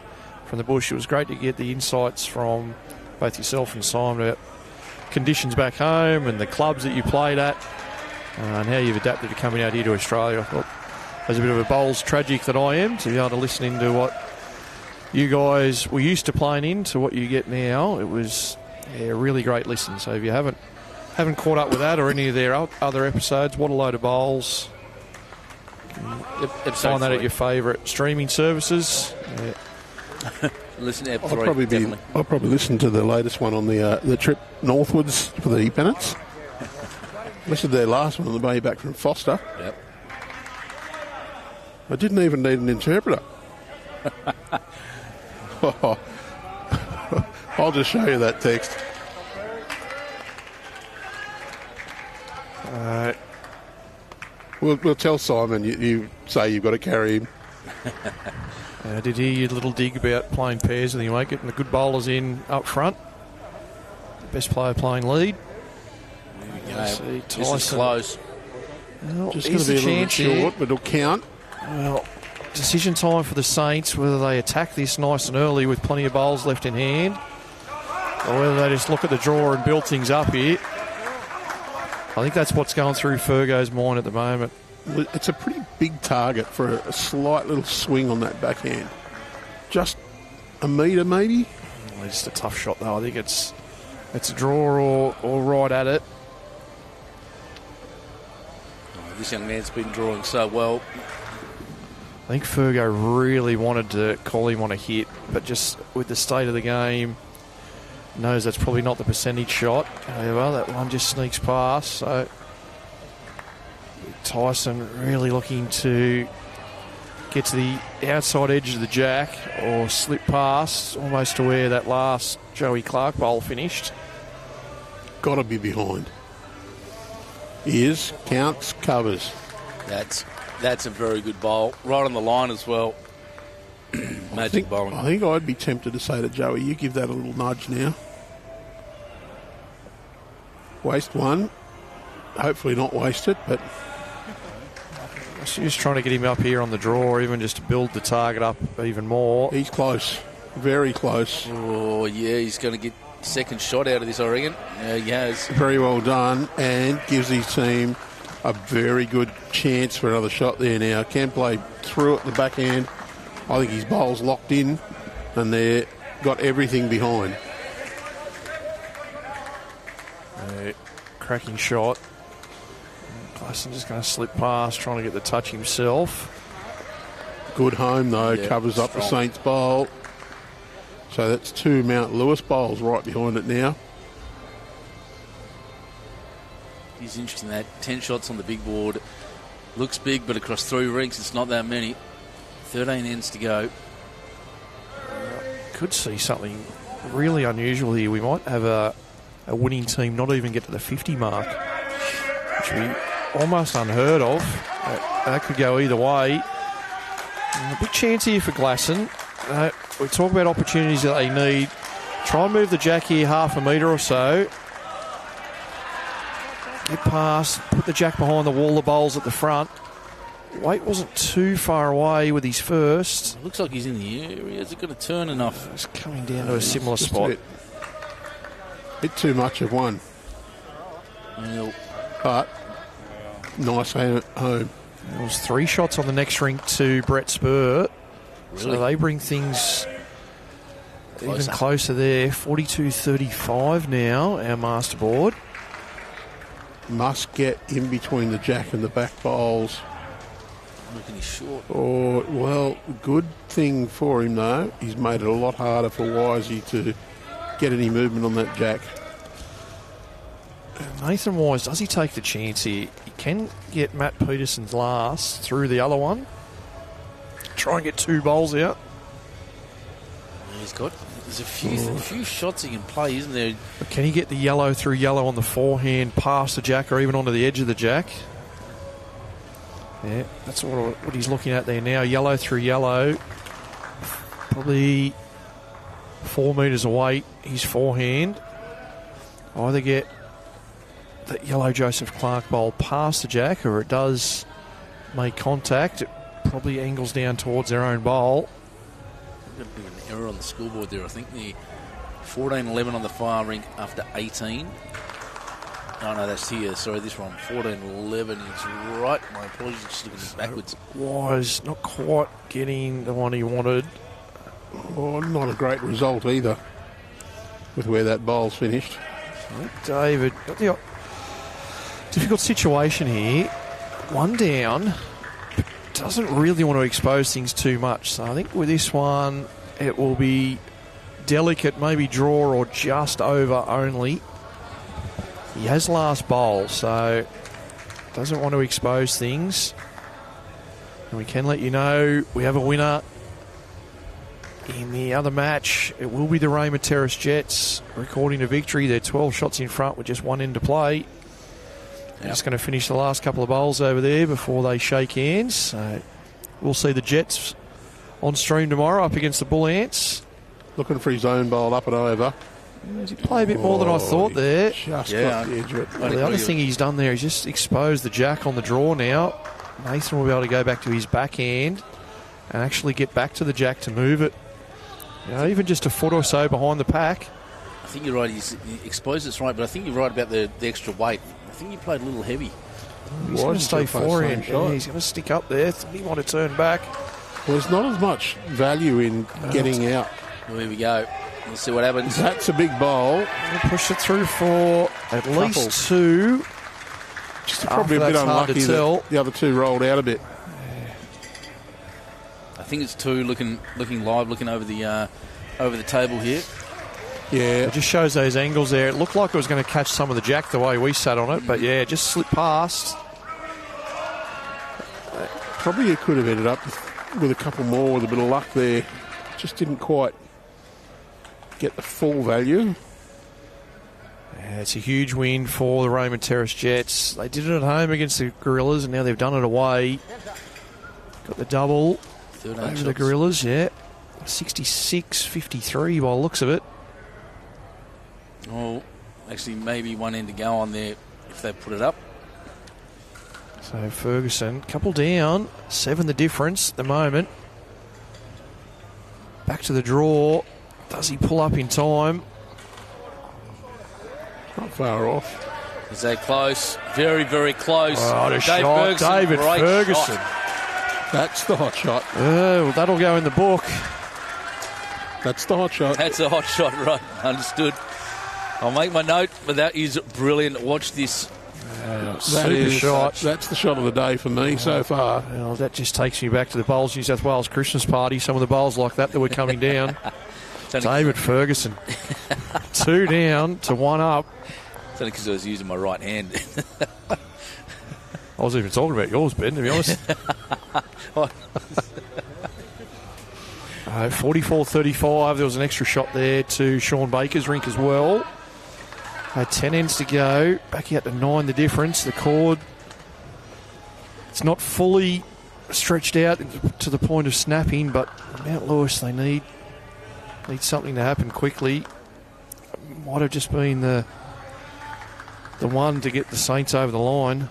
from the bush. It was great to get the insights from both yourself and Simon about conditions back home and the clubs that you played at and how you've adapted to coming out here to Australia. I thought as a bit of a bowls tragic that I am to be able to listen into what you guys were used to playing in to what you get now. It was a really great listen. So if you haven't caught up with that or any of their other episodes, What a Load of Bowls, find that at your favourite streaming services. Yeah. Listen to I'll probably listen to the latest one on the trip northwards for the Pennants. Listened to their last one on the way back from Foster. Yep. I didn't even need an interpreter. I'll just show you that text. We'll tell Simon you say you've got to carry him. I did hear your little dig about playing pairs and you make it, and the good bowlers in up front. The best player playing lead. This is close. Well, just going to be a little bit short, but it'll count. Well, decision time for the Saints, whether they attack this nice and early with plenty of bowls left in hand, or whether they just look at the draw and build things up here. I think that's what's going through Fergo's mind at the moment. It's a pretty big target for a slight little swing on that backhand. Just a metre, maybe? Just a tough shot, though. I think it's a draw or right at it. This young man's been drawing so well. I think Fergo really wanted to call him on a hit, but just with the state of the game, knows that's probably not the percentage shot. However, that one just sneaks past. So Tyson really looking to get to the outside edge of the jack or slip past, almost to where that last Joey Clark bowl finished. Got to be behind. Is, counts, covers. That's a very good bowl. Right on the line as well. Magic bowling. I think I'd be tempted to say to Joey, you give that a little nudge now. Waste one. Hopefully not waste it, but... Just trying to get him up here on the draw, even just to build the target up even more. He's close. Very close. Oh, yeah, he's going to get second shot out of this, I reckon. Yeah, he has. Very well done, and gives his team a very good chance for another shot there now. Can play through it, the backhand. I think his bowl's locked in, and they've got everything behind. Cracking shot. Glasson just going to slip past, trying to get the touch himself. Good home, though. Yeah, covers up the strong. Saints bowl. So that's two Mount Lewis bowls right behind it now. It's interesting that 10 shots on the big board. Looks big, but across 3 rinks, it's not that many. 13 ends to go. Could see something really unusual here. We might have a winning team not even get to the 50 mark, which would be almost unheard of. That could go either way. A big chance here for Glasson. We talk about opportunities that they need. Try and move the jack here half a metre or so. Get past, put the jack behind the wall of bowls at the front. Waite wasn't too far away with his first. Looks like he's in the area. Is it going to turn enough? It's coming down to a similar Just spot. a bit too much of one. Well, But nice home. There was 3 shots on the next rink to Brett Spur. Really? So they bring things even Closer. closer there. 42-35 now, our master board. Must get in between the jack and the back bowls. I'm looking he's short. Or, well, good thing for him, though. He's made it a lot harder for Wisey to get any movement on that jack. Nathan Wise, does he take the chance here? He can get Matt Peterson's last through the other one. Try and get 2 bowls out. There's a few shots he can play, isn't there? But can he get the yellow through yellow on the forehand past the jack or even onto the edge of the jack? Yeah, that's what he's looking at there now. Yellow through yellow. Probably 4 metres away, his forehand. Either get that yellow Joseph Clark bowl past the jack or it does make contact. It probably angles down towards their own bowl. There's a bit of an error on the scoreboard there. I think the 14-11 on the far rink after 18. Oh, no, that's here. Sorry, this one. 14-11 is right. My apologies, just looking backwards. Wise not quite getting the one he wanted. Oh, not a great result either with where that bowl's finished. David, got the difficult situation here. One down, but doesn't really want to expose things too much. So I think with this one, it will be delicate, maybe draw or just over only. He has last bowl, so doesn't want to expose things. And we can let you know we have a winner in the other match. It will be the Raymond Terrace Jets recording a victory. They're 12 shots in front with just 1 end to play. They're just going to finish the last couple of bowls over there before they shake hands. So we'll see the Jets on stream tomorrow up against the Bull Ants. Looking for his own bowl up and over. Does he play a bit more than I thought there? Just got the edge of it. Well, the other thing he's done there is just exposed the jack on the draw now. Nathan will be able to go back to his backhand. and actually get back to the jack to move it. You know, even just a foot or so behind the pack. I think you're right. He exposed it's right, but I think you're right about the extra weight. I think you played a little heavy. He's going to stay forehand. Yeah, he's going to stick up there. He want to turn back. Well, there's not as much value in getting out. Well, here we go. Let's see what happens. That's a big bowl. We'll push it through for at least two. Just probably a bit unlucky that the other two rolled out a bit. I think it's two looking live, looking over the table here. Yeah. It just shows those angles there. It looked like it was going to catch some of the jack the way we sat on it, but yeah, just slipped past. Probably it could have ended up with a couple more with a bit of luck there. Just didn't quite get the full value. Yeah, it's a huge win for the Raymond Terrace Jets. They did it at home against the Gorillas, and now they've done it away. Got the double over the Gorillas, yeah. 66-53 by the looks of it. Oh, actually, maybe one end to go on there if they put it up. So Ferguson, couple down, 7 the difference at the moment. Back to the draw. Does he pull up in time? Not far off. Is that close? Very, very close. Oh, what a shot. David Ferguson. That's the hot shot. Oh, that'll go in the book. That's the hot shot. That's a hot shot, right? Understood. I'll make my note, but that is brilliant. Watch this. Super shot. That's the shot of the day for me so far. Well, that just takes me back to the Bowls New South Wales Christmas party. Some of the bowls like that were coming down. David Ferguson. 2 down to 1 up. It's only because I was using my right hand. I wasn't even talking about yours, Ben, to be honest. 44-35. There was an extra shot there to Sean Baker's rink as well. 10 ends to go. Back out to 9 the difference. The cord, it's not fully stretched out to the point of snapping, but Mount Lewis, they need something to happen quickly. Might have just been the one to get the Saints over the line.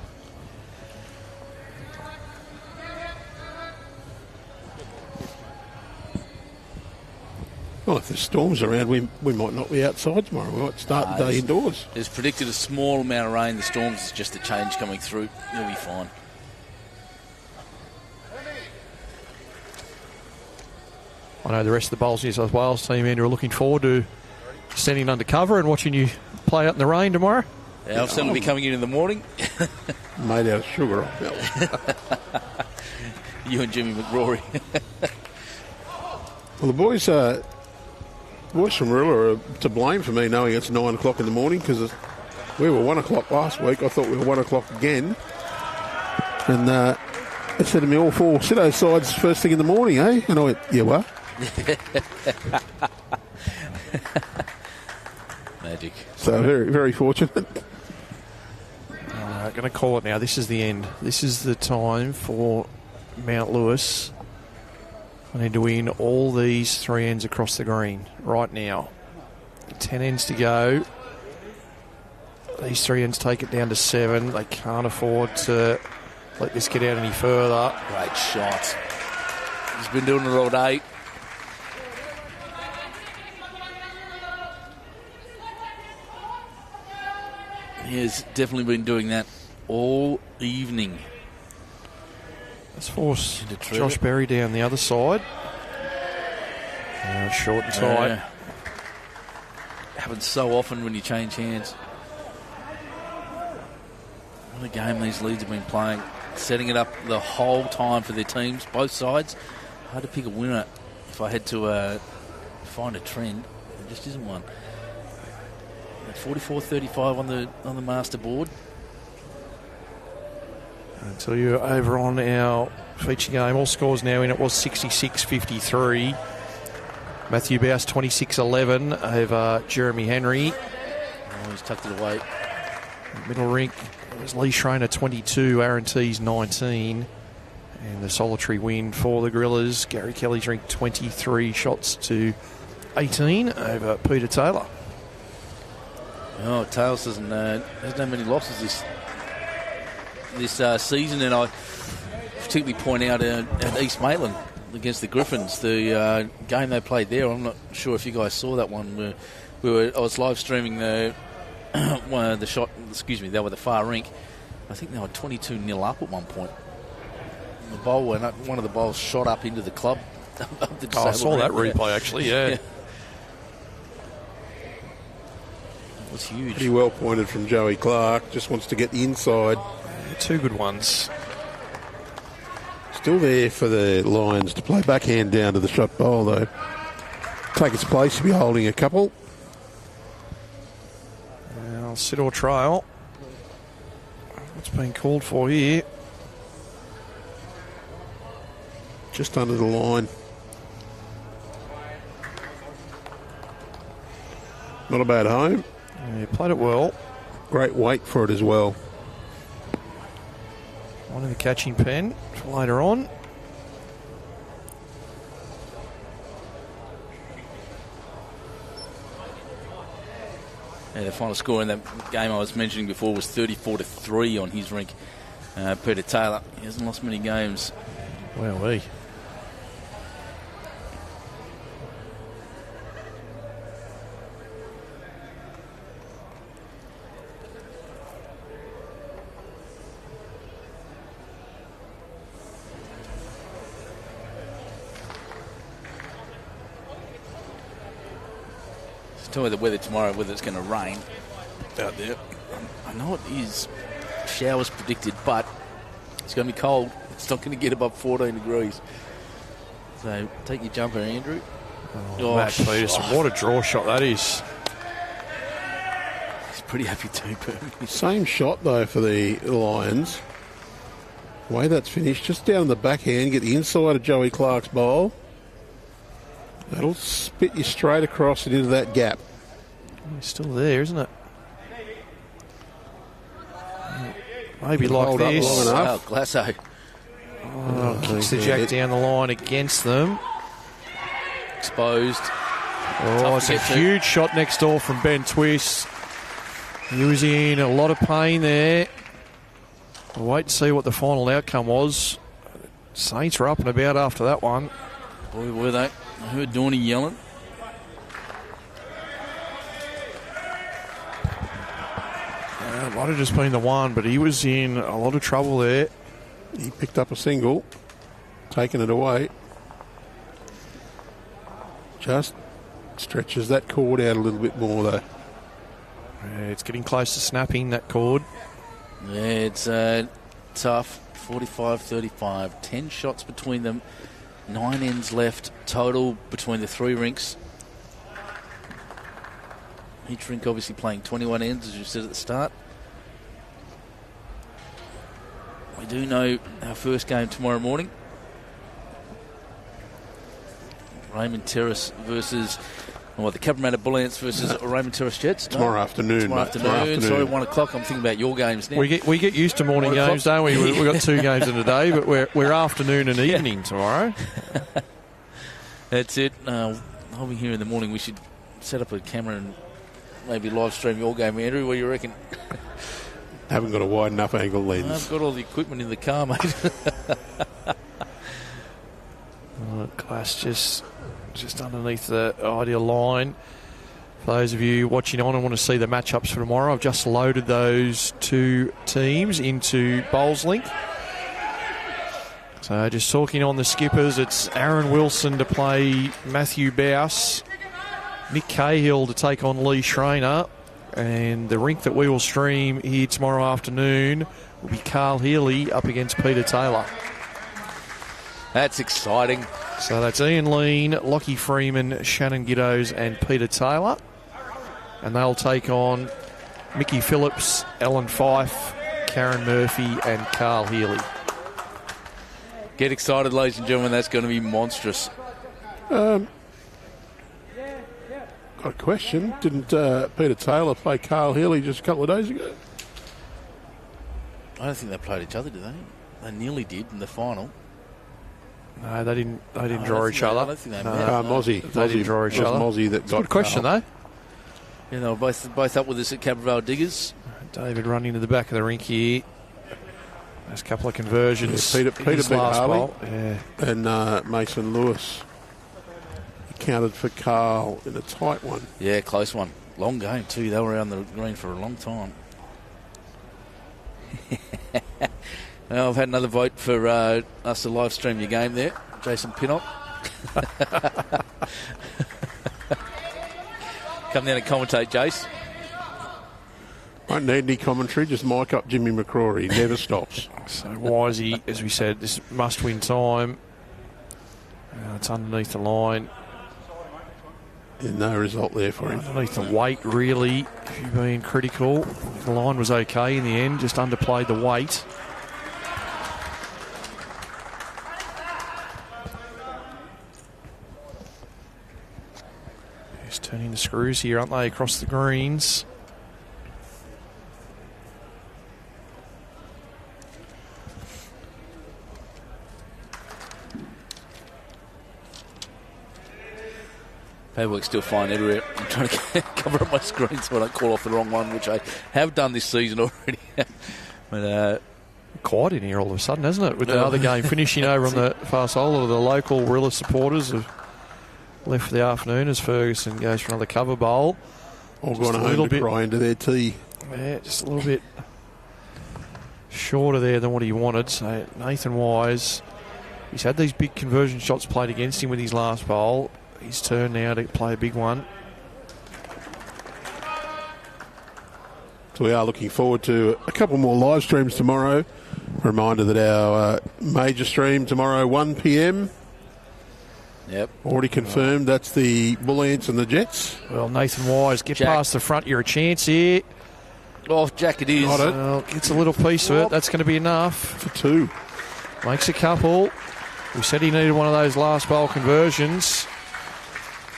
Well, if the storm's around, we might not be outside tomorrow. We might start the day indoors. There's predicted a small amount of rain. The storm's just a change coming through. You'll be fine. I know the rest of the Bowls New South Wales team, Andrew, are looking forward to standing under cover and watching you play out in the rain tomorrow. Yeah, I'll certainly be coming in the morning. Made out of sugar. You and Jimmy McRory. Well, the boys from Rilla are to blame for me knowing it's 9 o'clock in the morning, because we were 1 o'clock last week. I thought we were 1 o'clock again. And they said to me, all 4 Siddo sides first thing in the morning, eh? And I went, yeah, what? Magic. So very, very fortunate. Going to call it now. This is the end. This is the time for Mount Lewis. I need to win all these 3 ends across the green right now. 10 ends to go. These 3 ends take it down to 7. They can't afford to let this get out any further. Great shot. He's been doing it all day. He has definitely been doing that all evening. Let's force Josh Berry down the other side. Short and tight. Happens so often when you change hands. What a game these leads have been playing. Setting it up the whole time for their teams, both sides. Hard to pick a winner if I had to find a trend. There just isn't one. 44-35 on the master board. I'll tell you, over on our feature game, all scores now in. It was 66-53. Matthew Bouse 26-11 over Jeremy Henry. Oh, he's tucked it away. Middle rink, it was Lee Schreiner 22, Aaron Tees 19. And the solitary win for the Gorillas. Gary Kelly's rink 23 shots to 18 over Peter Taylor. Oh, Tails hasn't had many losses this season, and I particularly point out at East Maitland. against the Griffins. The game they played there, I'm not sure if you guys saw that one. I was live streaming the shot. Excuse me, they were the far rink. I think they were 22-0 up at one point. The ball went up, one of the balls shot up into the club. I saw that replay actually. Yeah. It was huge. Pretty well pointed from Joey Clark. Just wants to get the inside. Two good ones. Still there for the Lions to play backhand down to the shot bowl, though. Take its place to be holding a couple. Well, sit or trial. What's been called for here? Just under the line. Not a bad home. Yeah, played it well. Great weight for it as well. One in the catching pen for later on. Yeah, the final score in that game I was mentioning before was 34-3 on his rink. 𝗣𝗘𝗡𝗡𝗨𝗠, he hasn't lost many games. Well, Tell me the weather tomorrow, whether it's going to rain out there. I know it is showers predicted, but it's going to be cold. It's not going to get above 14 degrees. So take your jumper, Andrew. Oh, Matt Peterson, what a draw shot that is. He's pretty happy too, Permy. Same shot, though, for the Lions. The way that's finished, just down the backhand, get the inside of Joey Clark's bowl. That'll spit you straight across and into that gap. It's still there, isn't it? Maybe like this. Long enough. Glasso. Kicks the jack down the line against them. Exposed. Oh, it's a huge shot next door from Ben Twist. He was in a lot of pain there. We'll wait to see what the final outcome was. Saints were up and about after that one. Boy, were they. I heard Dorney yelling. It might have just been the one, but he was in a lot of trouble there. He picked up a single, taking it away. Just stretches that cord out a little bit more, though. Yeah, it's getting close to snapping, that cord. Yeah, it's tough. 45-35. 10 shots between them. 9 ends left total between the three rinks. Each rink obviously playing 21 ends, as you said at the start. We do know our first game tomorrow morning. Raymond Terrace versus, the Cabramatta Bullants versus Raymond Terrace Jets. Tomorrow afternoon. Tomorrow afternoon. Sorry, 1 o'clock. I'm thinking about your games now. We get used to morning games, don't we? We've got 2 games in a day, but we're afternoon and evening tomorrow. That's it. I'll be here in the morning. We should set up a camera and maybe live stream your game, Andrew. What do you reckon? Haven't got a wide enough angle lens. I've got all the equipment in the car, mate. Glass just underneath the ideal line. For those of you watching on and want to see the matchups for tomorrow, I've just loaded those 2 teams into Bowls Link. So just talking on the skippers, it's Aaron Wilson to play Matthew Bowse, Nick Cahill to take on Lee Schreiner, and the rink that we will stream here tomorrow afternoon will be Carl Healy up against 𝗣𝗘𝗡𝗨𝗠. That's exciting. So that's Ian Lean, Lockie Freeman, Shannon Giddows and 𝗣𝗘𝗡𝗨𝗠. And they'll take on Mickey Phillips, Ellen Fife, Karen Murphy and Carl Healy. Get excited, ladies and gentlemen. That's going to be monstrous. Got a question. Didn't 𝗣𝗘𝗡𝗨𝗠 play Carl Healy just a couple of days ago? I don't think they played each other, did they? They nearly did in the final. No, they didn't draw each other. I don't think they met. Mozzie. They didn't draw each other. Mozzie that got good question, though. Yeah, they were both up with us at Cabramatta Diggers. David running to the back of the rink here. There's a couple of conversions. Peter beat Harley. Yeah. And Mason Lewis accounted for Carl in a tight one. Yeah, close one. Long game too. They were around the green for a long time. Well, I've had another vote for us to live stream your game there, Jason Pennant. Come down and commentate, Jace. Won't need any commentary, just mic up Jimmy McCrory. He never stops. So Wisey, as we said, this must-win time. It's underneath the line. Yeah, no result there for him. Underneath the weight, really, if you're being critical. The line was okay in the end, just underplayed the weight. Just turning the screws here, aren't they, across the greens. Paperwork's still flying everywhere. I'm trying to cover up my screen so I don't call off the wrong one, which I have done this season already. But quiet in here all of a sudden, hasn't it? With the other game finishing over on the far side. Of the local Warilla supporters have left for the afternoon as Ferguson goes for another cover bowl. All gone home to cry into their tea. Yeah, just a little bit shorter there than what he wanted. So Nathan Wise, he's had these big conversion shots played against him with his last bowl. His turn now to play a big one. So we are looking forward to a couple more live streams tomorrow. Reminder that our major stream tomorrow, 1 p.m. Yep. Already confirmed. That's the Bull Ants and the Jets. Well, Nathan Wise, get past the front. You're a chance here. Oh, Jack, it is. Well, gets a little piece of it. That's going to be enough. For two. Makes a couple. We said he needed one of those last bowl conversions.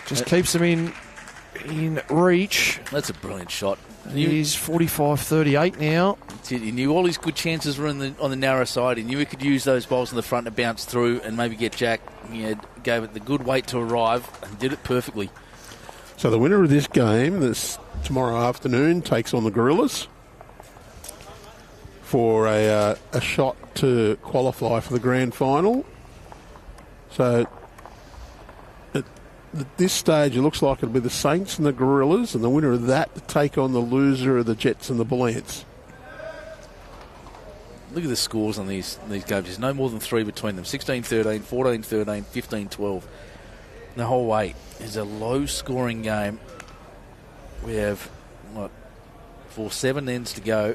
Just keeps them in reach. That's a brilliant shot. He's 45-38 now. He knew all his good chances were on the narrow side. He knew he could use those balls in the front to bounce through and maybe get Jack. He gave it the good weight to arrive and did it perfectly. So the winner of this game, this tomorrow afternoon, takes on the Gorillas for a shot to qualify for the grand final. So at this stage, it looks like it'll be the Saints and the Gorillas, and the winner of that to take on the loser of the Jets and the Bull Ants. Look at the scores on these games. There's no more than 3 between them. 16-13, 14-13, 15-12. The whole way is a low-scoring game. We have, 7 ends to go.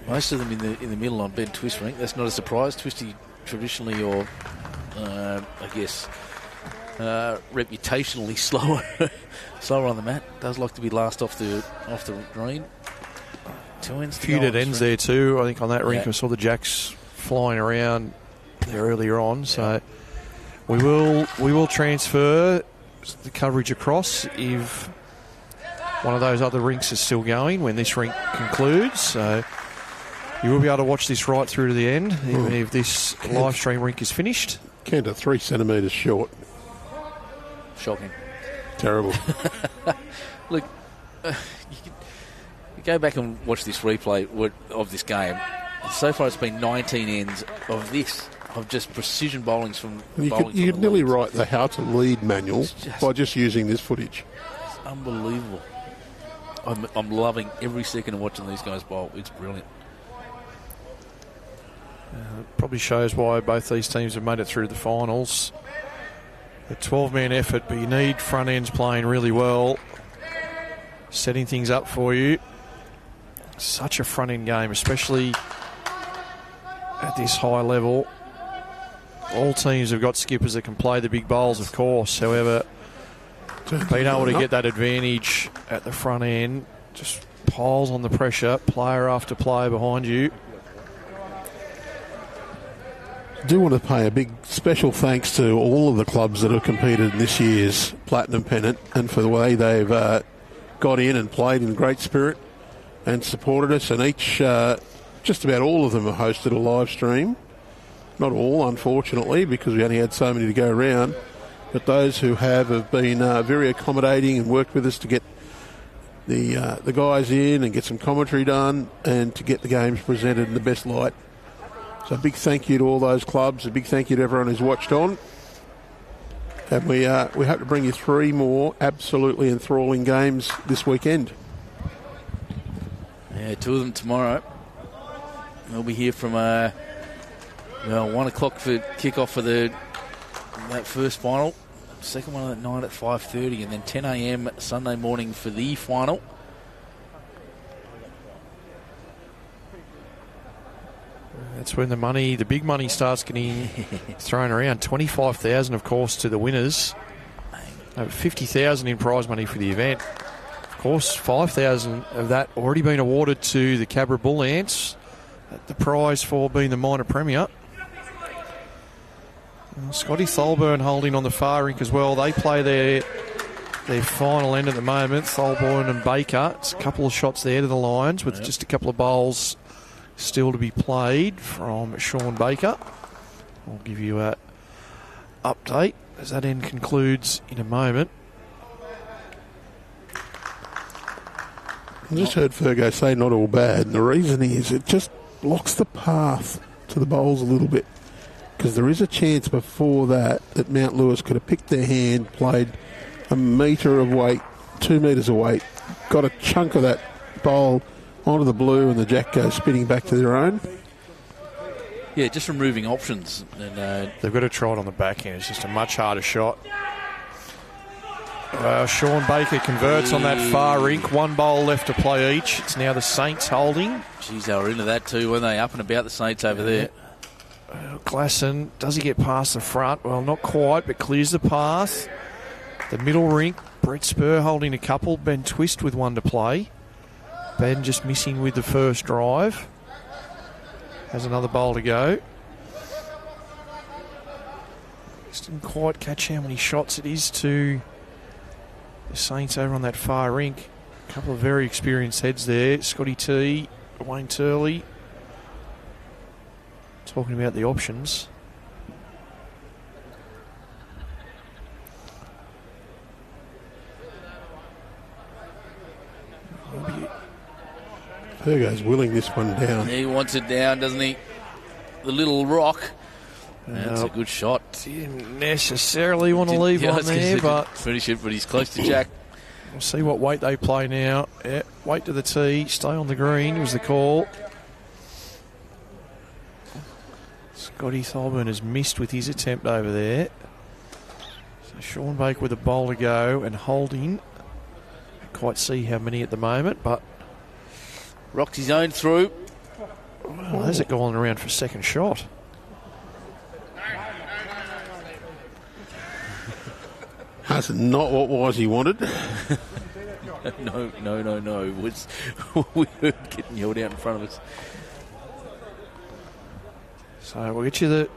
Most of them in the middle on Ben Twist Rink. That's not a surprise. Twisty traditionally, or I guess, reputationally slower on the mat. Does like to be last off the green. 2 ends. Few dead ends there too. I think on that rink I saw the jacks flying around there earlier on. So we will transfer the coverage across if one of those other rinks is still going when this rink concludes. So you will be able to watch this right through to the end, even if this live stream rink is finished. Cantor 3 centimetres short. Shocking. Terrible. Look, you go back and watch this replay of this game. So far, it's been 19 ends of just precision bowlings from. You could nearly write the how to lead manual by just using this footage. It's unbelievable. I'm loving every second of watching these guys bowl. It's brilliant. Probably shows why both these teams have made it through the finals. A 12-man effort, but you need front ends playing really well, setting things up for you. Such a front end game, especially at this high level. All teams have got skippers that can play the big bowls, of course. However, being able to get that advantage at the front end just piles on the pressure, player after player behind you. I do want to pay a big special thanks to all of the clubs that have competed in this year's Platinum Pennant and for the way they've got in and played in great spirit and supported us. And each, just about all of them have hosted a live stream. Not all, unfortunately, because we only had so many to go around. But those who have been very accommodating and worked with us to get the guys in and get some commentary done and to get the games presented in the best light. So a big thank you to all those clubs, a big thank you to everyone who's watched on. And we hope to bring you 3 more absolutely enthralling games this weekend. Yeah, 2 of them tomorrow. We'll be here from 1 o'clock for kick-off for that first final. Second one at night at 5:30, and then 10 a.m. Sunday morning for the final. That's when the big money starts getting thrown around. 25,000, of course, to the winners. 50,000 in prize money for the event. Of course, 5,000 of that already been awarded to the 𝗟𝗓𝗡𝗡𝗨𝗠. The prize for being the minor premier. 𝗣𝗟𝗓𝗡𝗡𝗡𝗔𝗡 holding on the far rink as well. They play their final end at the moment. 𝗟𝗓𝗡𝗡𝗡𝗡 and Baker. It's a couple of shots there to the Lions with just a couple of bowls still to be played from Sean Baker. I'll give you an update as that end concludes in a moment. I just heard Fergo say not all bad, and the reason is it just blocks the path to the bowls a little bit, because there is a chance before that Mount Lewis could have picked their hand, played a metre of weight, 2 metres of weight, got a chunk of that bowl onto the blue, and the jack goes spinning back to their own. Yeah, just removing options. And they've got to try it on the back end. It's just a much harder shot. Sean Baker converts on that far rink. 1 bowl left to play each. It's now the Saints holding. Geez, they were into that too, weren't they? Up and about the Saints over there. Glasson, does he get past the front? Well, not quite, but clears the path. The middle rink, Brett Spur holding a couple. Ben Twist with 1 to play. Ben just missing with the first drive. Has another bowl to go. Just didn't quite catch how many shots it is to the Saints over on that far rink. A couple of very experienced heads there. Scotty T, Wayne Turley. Talking about the options. Fergo's willing this one down. He wants it down, doesn't he? The little rock. That's a good shot. Didn't necessarily want to leave one there, but finish it, but he's close to Jack. We'll see what weight they play now. Yeah, weight to the tee, stay on the green was the call. Scotty Tholborn has missed with his attempt over there. So Sean Baker with a bowl to go and holding. Can't quite see how many at the moment, but rocks his own through. Well, there's it going around for a second shot. That's not what was he wanted. No. We heard getting yelled out in front of us. So we'll get you the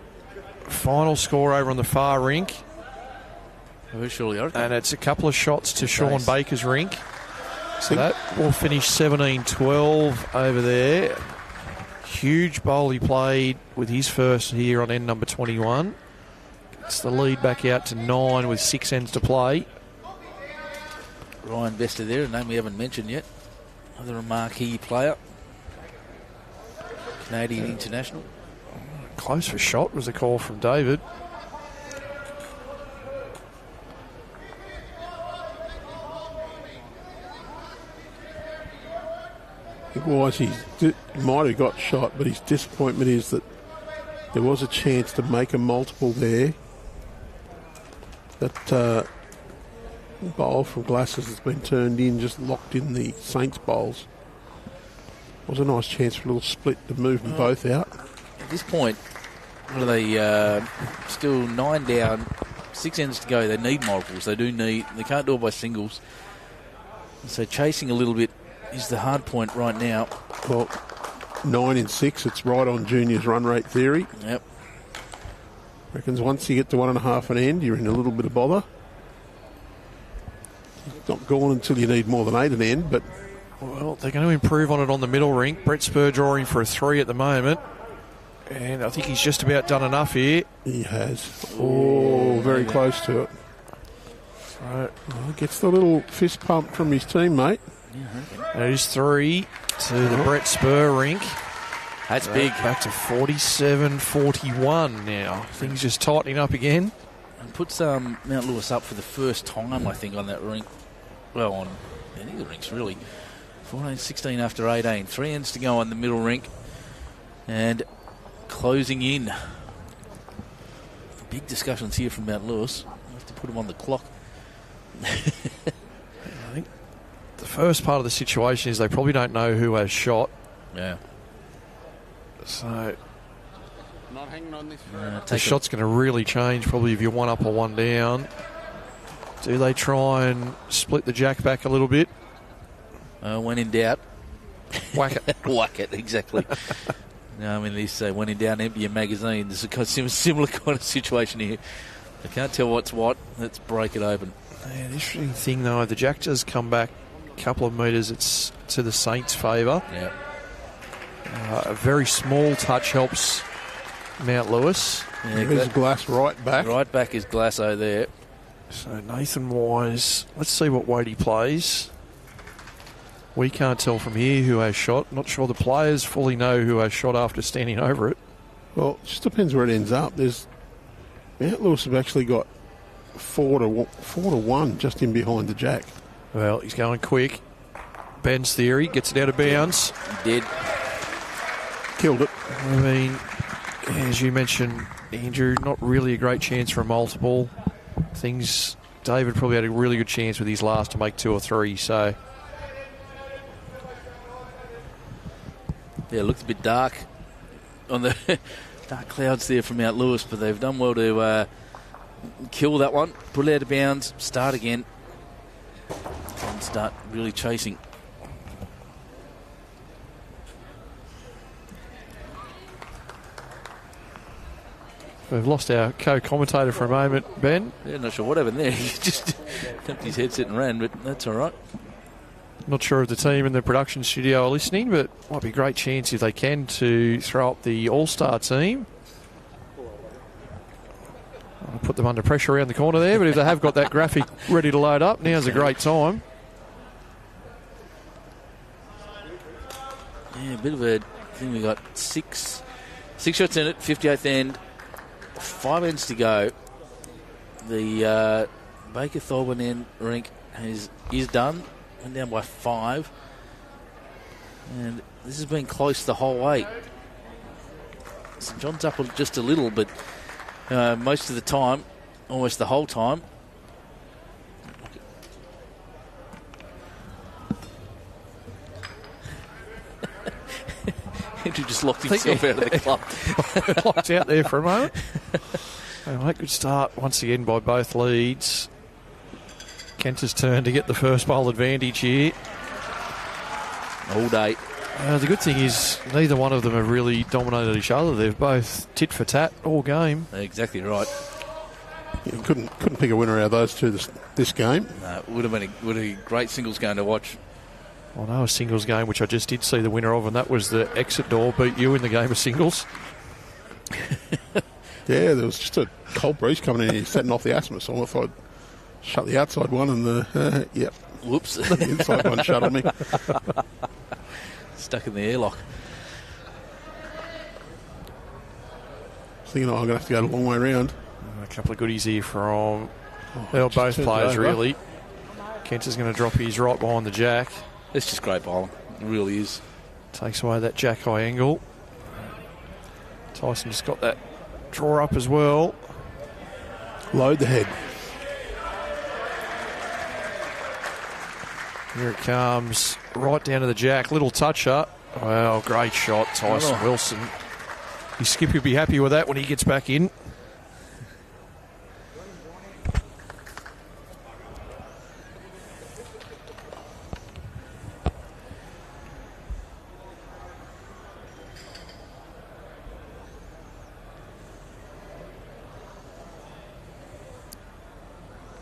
final score over on the far rink. And it's a couple of shots to Sean Baker's rink. So that will finish 17-12 over there. Huge bowl he played with his first here on end number 21. Gets the lead back out to 9 with 6 ends to play. Ryan Vester there, a name we haven't mentioned yet. Another marquee player. Canadian international. Close for shot was the call from David. It was. He might have got shot, but his disappointment is that there was a chance to make a multiple there. That bowl from Glasses has been turned in, just locked in the Saints bowls. It was a nice chance for a little split to move them both out. At this point, what are they? Still 9 down, 6 ends to go. They need multiples. They can't do it by singles. So chasing a little bit is the hard point right now. Well, 9 in 6, it's right on Junior's run rate theory. Yep. Reckons once you get to 1.5 an end, you're in a little bit of bother. It's not gone until you need more than 8 an end, but... Well, they're going to improve on it on the middle rink. Brett Spur drawing for a 3 at the moment. And I think he's just about done enough here. He has. Oh, very close to it. So, gets the little fist pump from his teammate. And it is 3 to the Brett Spur rink. That's big. Back to 47-41 now. Things just tightening up again. And puts Mount Lewis up for the first time, I think, on that rink. Well, on any of the rinks, really. 14-16 after 18. 3 ends to go on the middle rink. And closing in. Big discussions here from Mount Lewis. I have to put him on the clock. I think the first part of the situation is they probably don't know who has shot. Yeah. So Not hanging on this. the shot's going to really change probably if you're one up or one down. Do they try and split the jack back a little bit? When in doubt. Whack it. Whack it, exactly. No, I mean, they say when in doubt, empty your magazine. There's a similar kind of situation here. I can't tell what's what. Let's break it open. Yeah, the interesting thing, though, the jack does come back a couple of metres. It's to the Saints' favour. Yeah. A very small touch helps Mount Lewis. Yeah, There's Glass right back. Right back is Glasso there. So Nathan Wise, let's see what weight he plays. We can't tell from here who has shot. Not sure the players fully know who has shot after standing over it. Well, it just depends where it ends up. There's Mount Lewis have actually got 4 to 1 just in behind the jack. Well, he's going quick. Ben's theory gets it out of bounds. He did. Killed it. I mean, as you mentioned, Andrew, not really a great chance for a multiple. David probably had a really good chance with his last to make 2 or 3, so... Yeah, it looks a bit dark on the dark clouds there from Mount Lewis, but they've done well to kill that one, put it out of bounds, start again, and start really chasing. We've lost our co-commentator for a moment, Ben. Yeah, not sure what happened there. He just dumped his headset and ran, but that's all right. Not sure if the team in the production studio are listening, but might be a great chance if they can to throw up the All-Star team. I'll put them under pressure around the corner there, but if they have got that graphic ready to load up, now's a great time. Yeah, a bit of a thing. We got six shots in it, 58th end, 5 ends to go. The Baker-Thorburn end rink is done. Went down by 5. And this has been close the whole way. St John's up just a little, but most of the time, almost the whole time. Andrew just locked himself out of the club. Locked out there for a moment. Anyway, good start once again by both leads. Kenta's turn to get the first bowl advantage here. All day. The good thing is neither one of them have really dominated each other. They've both tit for tat all game. Exactly right. You couldn't pick a winner out of those two this game. No, it would have been a great singles game to watch. I know a singles game, which I just did see the winner of, and that was the exit door beat you in the game of singles. Yeah, there was just a cold breeze coming in here, setting off the asthma, so I thought I'd shut the outside one and yep. Whoops. The inside one shut on me. Stuck in the airlock. Thinking I'm going to have to go a long way around. A couple of goodies here from both players, really. Kent is going to drop his right behind the jack. It's just great bowling. It really is. Takes away that jack high angle. Tyson just got that draw up as well. Load the head. Here it comes, right down to the jack. Little toucher. Well, great shot, Tyson Wilson. His skip will be happy with that when he gets back in.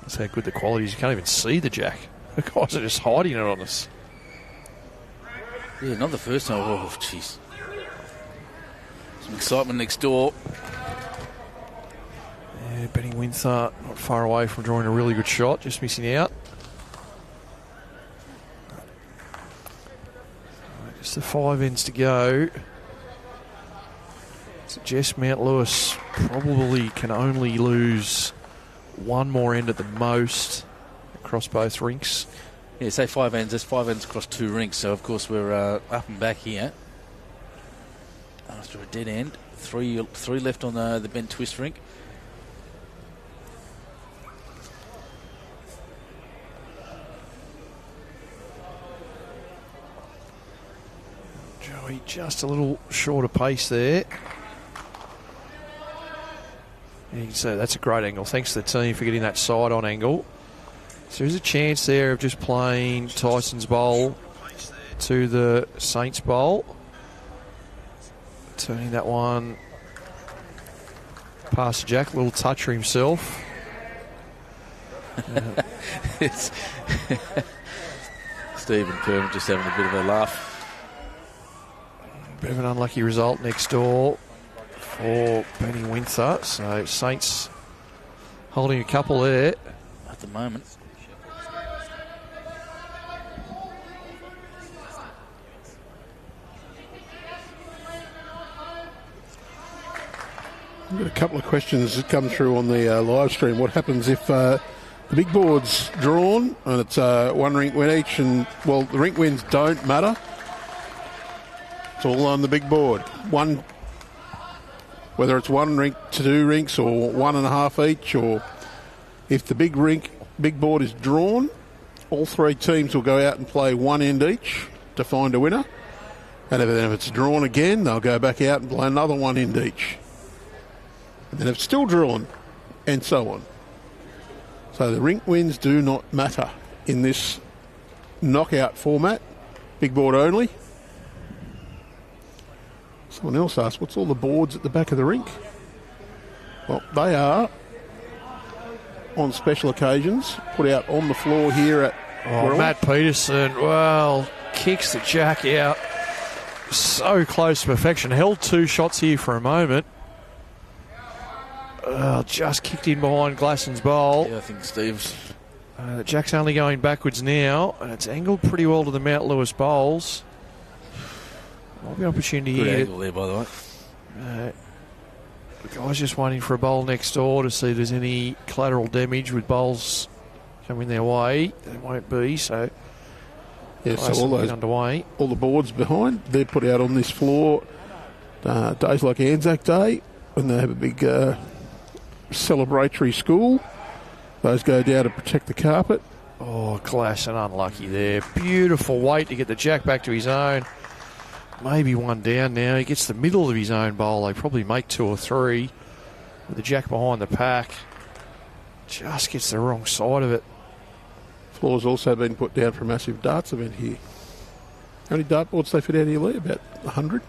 That's how good the quality is. You can't even see the jack. The guys are just hiding it on us. Yeah, not the first time. Oh, jeez. Some excitement next door. Yeah, Benny Winther not far away from drawing a really good shot, just missing out. Just the 5 ends to go. Suggest Mount Lewis probably can only lose one more end at the most across both rinks. Yeah, say 5 ends. There's 5 ends across 2 rinks, so of course we're up and back here. After a dead end. Three left on the bent twist rink. Joey just a little shorter pace there. You can see that's a great angle. Thanks to the team for getting that side-on angle. So there's a chance there of just playing Tyson's bowl to the Saints bowl. Turning that one past Jack, a little toucher himself. Stephen Kermit just having a bit of a laugh. Bit of an unlucky result next door for Benny Winther. So Saints holding a couple there at the moment. I've got a couple of questions that come through on the live stream. What happens if the big board's drawn and it's one rink win each, and, well, the rink wins don't matter? It's all on the big board. One, whether it's one rink to 2 rinks or 1.5 each, or if the big board is drawn, all 3 teams will go out and play one end each to find a winner. And if it's drawn again, they'll go back out and play another one end each. And then if it's still drawn, and so on. So the rink wins do not matter in this knockout format, big board only. Someone else asked, what's all the boards at the back of the rink? Well, they are, on special occasions, put out on the floor here at Matt Peterson, well, kicks the jack out. So close to perfection. Held 2 shots here for a moment. Just kicked in behind Glasson's bowl. Yeah, I think Steve's... The jack's only going backwards now, and it's angled pretty well to the Mount Lewis bowls. Might be an opportunity Good here. angle there, by the way. The guy's just waiting for a bowl next door to see if there's any collateral damage with bowls coming their way. There won't be, so... Yeah, so all those underway. All the boards behind, they're put out on this floor days like Anzac Day, when they have a big celebratory school. Those go down to protect the carpet. Oh, Glasson unlucky there. Beautiful weight to get the jack back to his own. Maybe one down now. He gets the middle of his own bowl. They probably make 2 or 3. With the jack behind the pack. Just gets the wrong side of it. Floor's also been put down for a massive darts event here. How many dartboards they fit out here, Lee? About 100?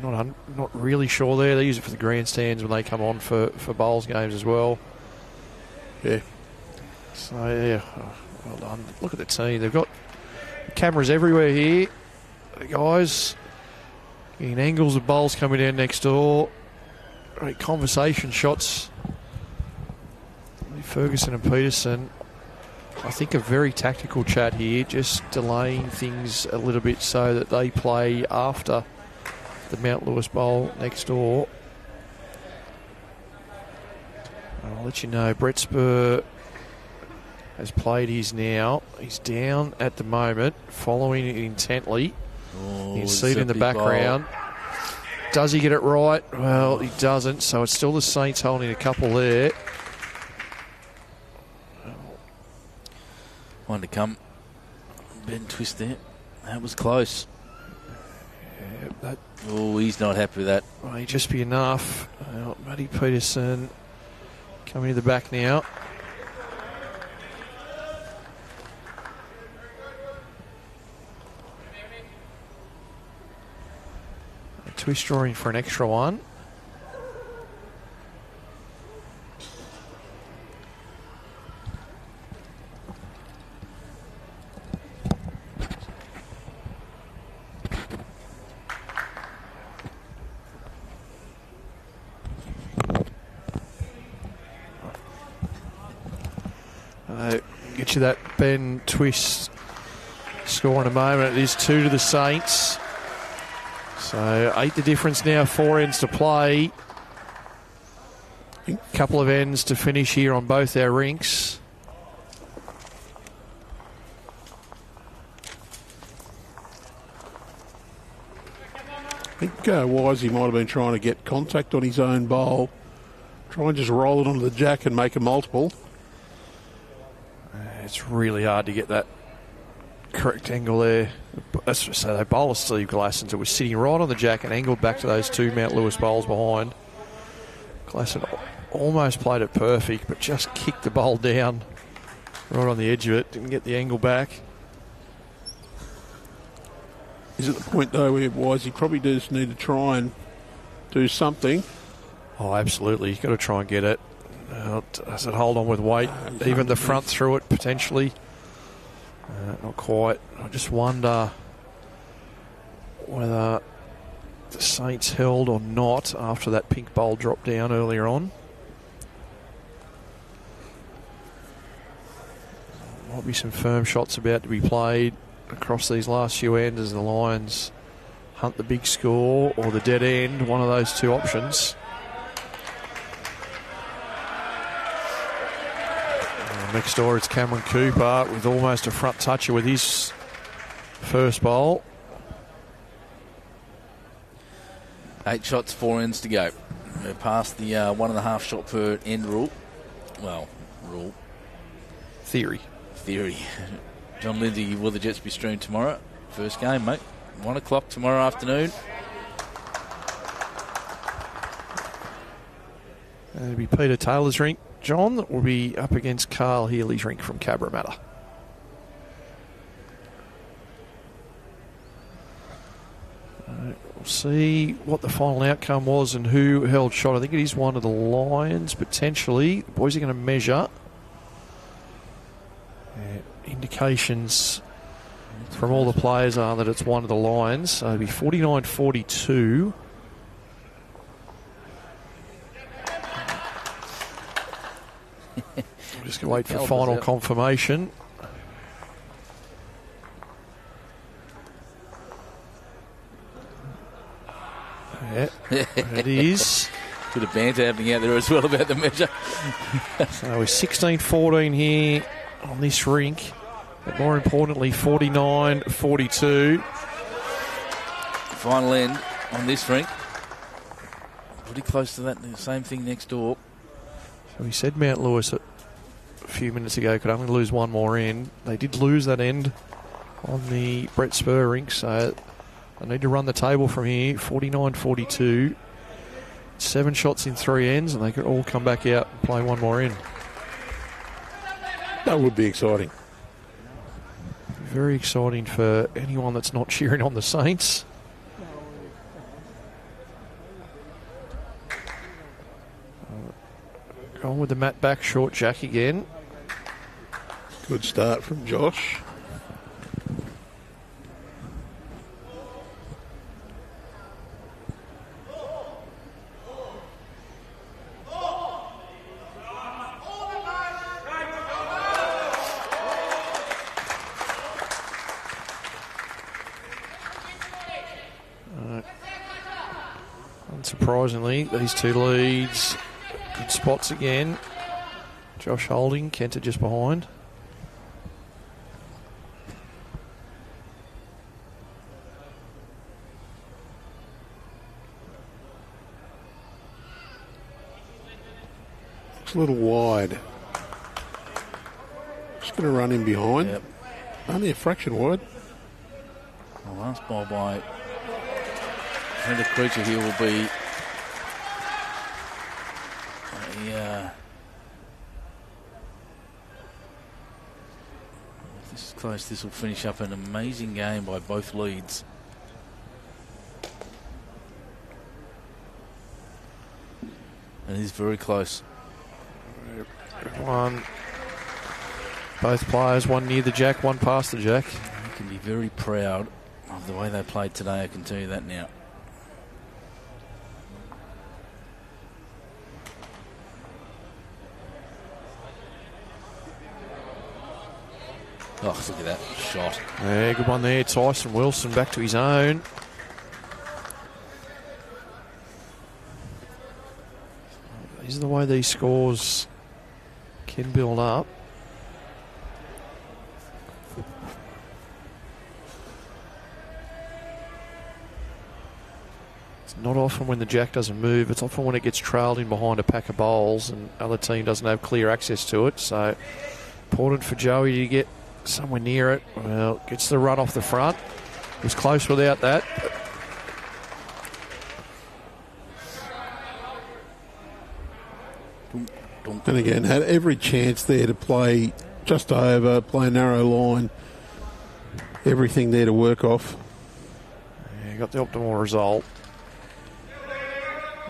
Not really sure there. They use it for the grandstands when they come on for bowls games as well. Yeah. So, yeah, well done. Look at the team. They've got cameras everywhere here. The guys getting angles of bowls coming down next door. Great conversation shots. Ferguson and Peterson. I think a very tactical chat here, just delaying things a little bit so that they play after the Mount Lewis bowl next door. I'll let you know, Brett Spur has played his now. He's down at the moment, following it intently. He's seen in the background. Does he get it right? Well, he doesn't, so it's still the Saints holding a couple there. One to come. Ben twist there. That was close. Yeah, he's not happy with that. May just be enough. Matty Peterson coming to the back now. A twist drawing for an extra one. Get you that Ben twist score in a moment. It is 2 to the Saints. So 8 the difference now, 4 ends to play. A couple of ends to finish here on both our rinks. I think Wisey might have been trying to get contact on his own bowl. Try and just roll it onto the jack and make a multiple. It's really hard to get that correct angle there. So they bowled Steve Glasson. It was sitting right on the jack and angled back to those 2 Mount Lewis bowls behind. Glasson almost played it perfect, but just kicked the bowl down right on the edge of it. Didn't get the angle back. Is at the point, though, where Wisey probably does need to try and do something. Oh, absolutely. You've got to try and get it. Does it hold on with weight? Even the front through it, potentially. Not quite. I just wonder whether the Saints held or not after that pink bowl dropped down earlier on. Might be some firm shots about to be played across these last few ends as the Lions hunt the big score or the dead end, one of those two options. Next door it's Cameron Cooper with almost a front toucher with his first bowl. 8 shots, 4 ends to go. We're past the 1.5 shot per end rule. Well, rule. Theory. John Lindsay, will the Jets be streamed tomorrow? First game, mate. 1 o'clock tomorrow afternoon. It'll be Peter Taylor's rink, John, that will be up against Carl Healy's rink from Cabramatta. We'll see what the final outcome was and who held shot. I think it is one of the Lions, potentially. The boys are going to measure. Indications from all the players are that it's one of the Lions. So it'll be 49-42. Just going to wait for final confirmation. Yeah, it is. Bit of banter happening out there as well about the measure. So we're 16-14 here on this rink. But more importantly, 49-42. Final end on this rink. Pretty close to that. The same thing next door. So we said Mount Lewis a few minutes ago could only lose one more end. They did lose that end on the Brett Spur rink, so they need to run the table from here. 49-42. 7 shots in 3 ends, and they could all come back out and play one more end. That would be exciting. Very exciting for anyone that's not cheering on the Saints. Going with the Matt back short jack again. Good start from Josh. Unsurprisingly, these two leads, good spots again. Josh holding, Kenta just behind. Looks a little wide. Just going to run in behind. Yep. Only a fraction wide. The last ball by the creature here will be if this is close, this will finish up an amazing game by both leads. And it is very close. One, both players, one near the jack, one past the jack. You can be very proud of the way they played today, I can tell you that now. Oh, look at that shot. Yeah, good one there. Tyson Wilson back to his own. These are the way these scores can build up. It's not often when the jack doesn't move. It's often when it gets trailed in behind a pack of bowls and other team doesn't have clear access to it. So important for Joey to get somewhere near it. Well, gets the run off the front. It was close without that. And again, had every chance there to play just over, play a narrow line. Everything there to work off. Yeah, got the optimal result.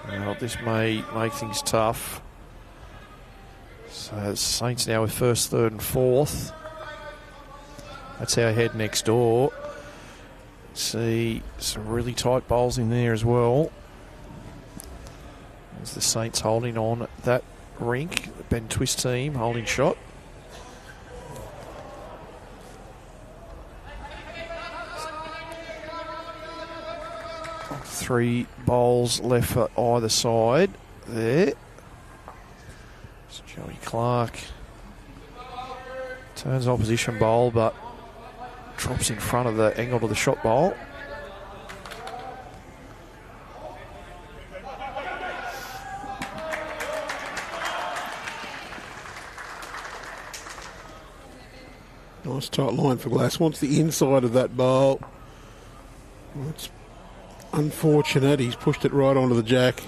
Well, this may make things tough. So the Saints now with first, third and fourth. That's our head next door. See some really tight bowls in there as well. There's the Saints holding on that rink. The Ben Twist team holding shot. Three bowls left for either side there. It's Joey Clark turns opposition bowl but drops in front of the angle to the shot bowl. Nice tight line for Glass. Wants the inside of that bowl. It's unfortunate. He's pushed it right onto the jack.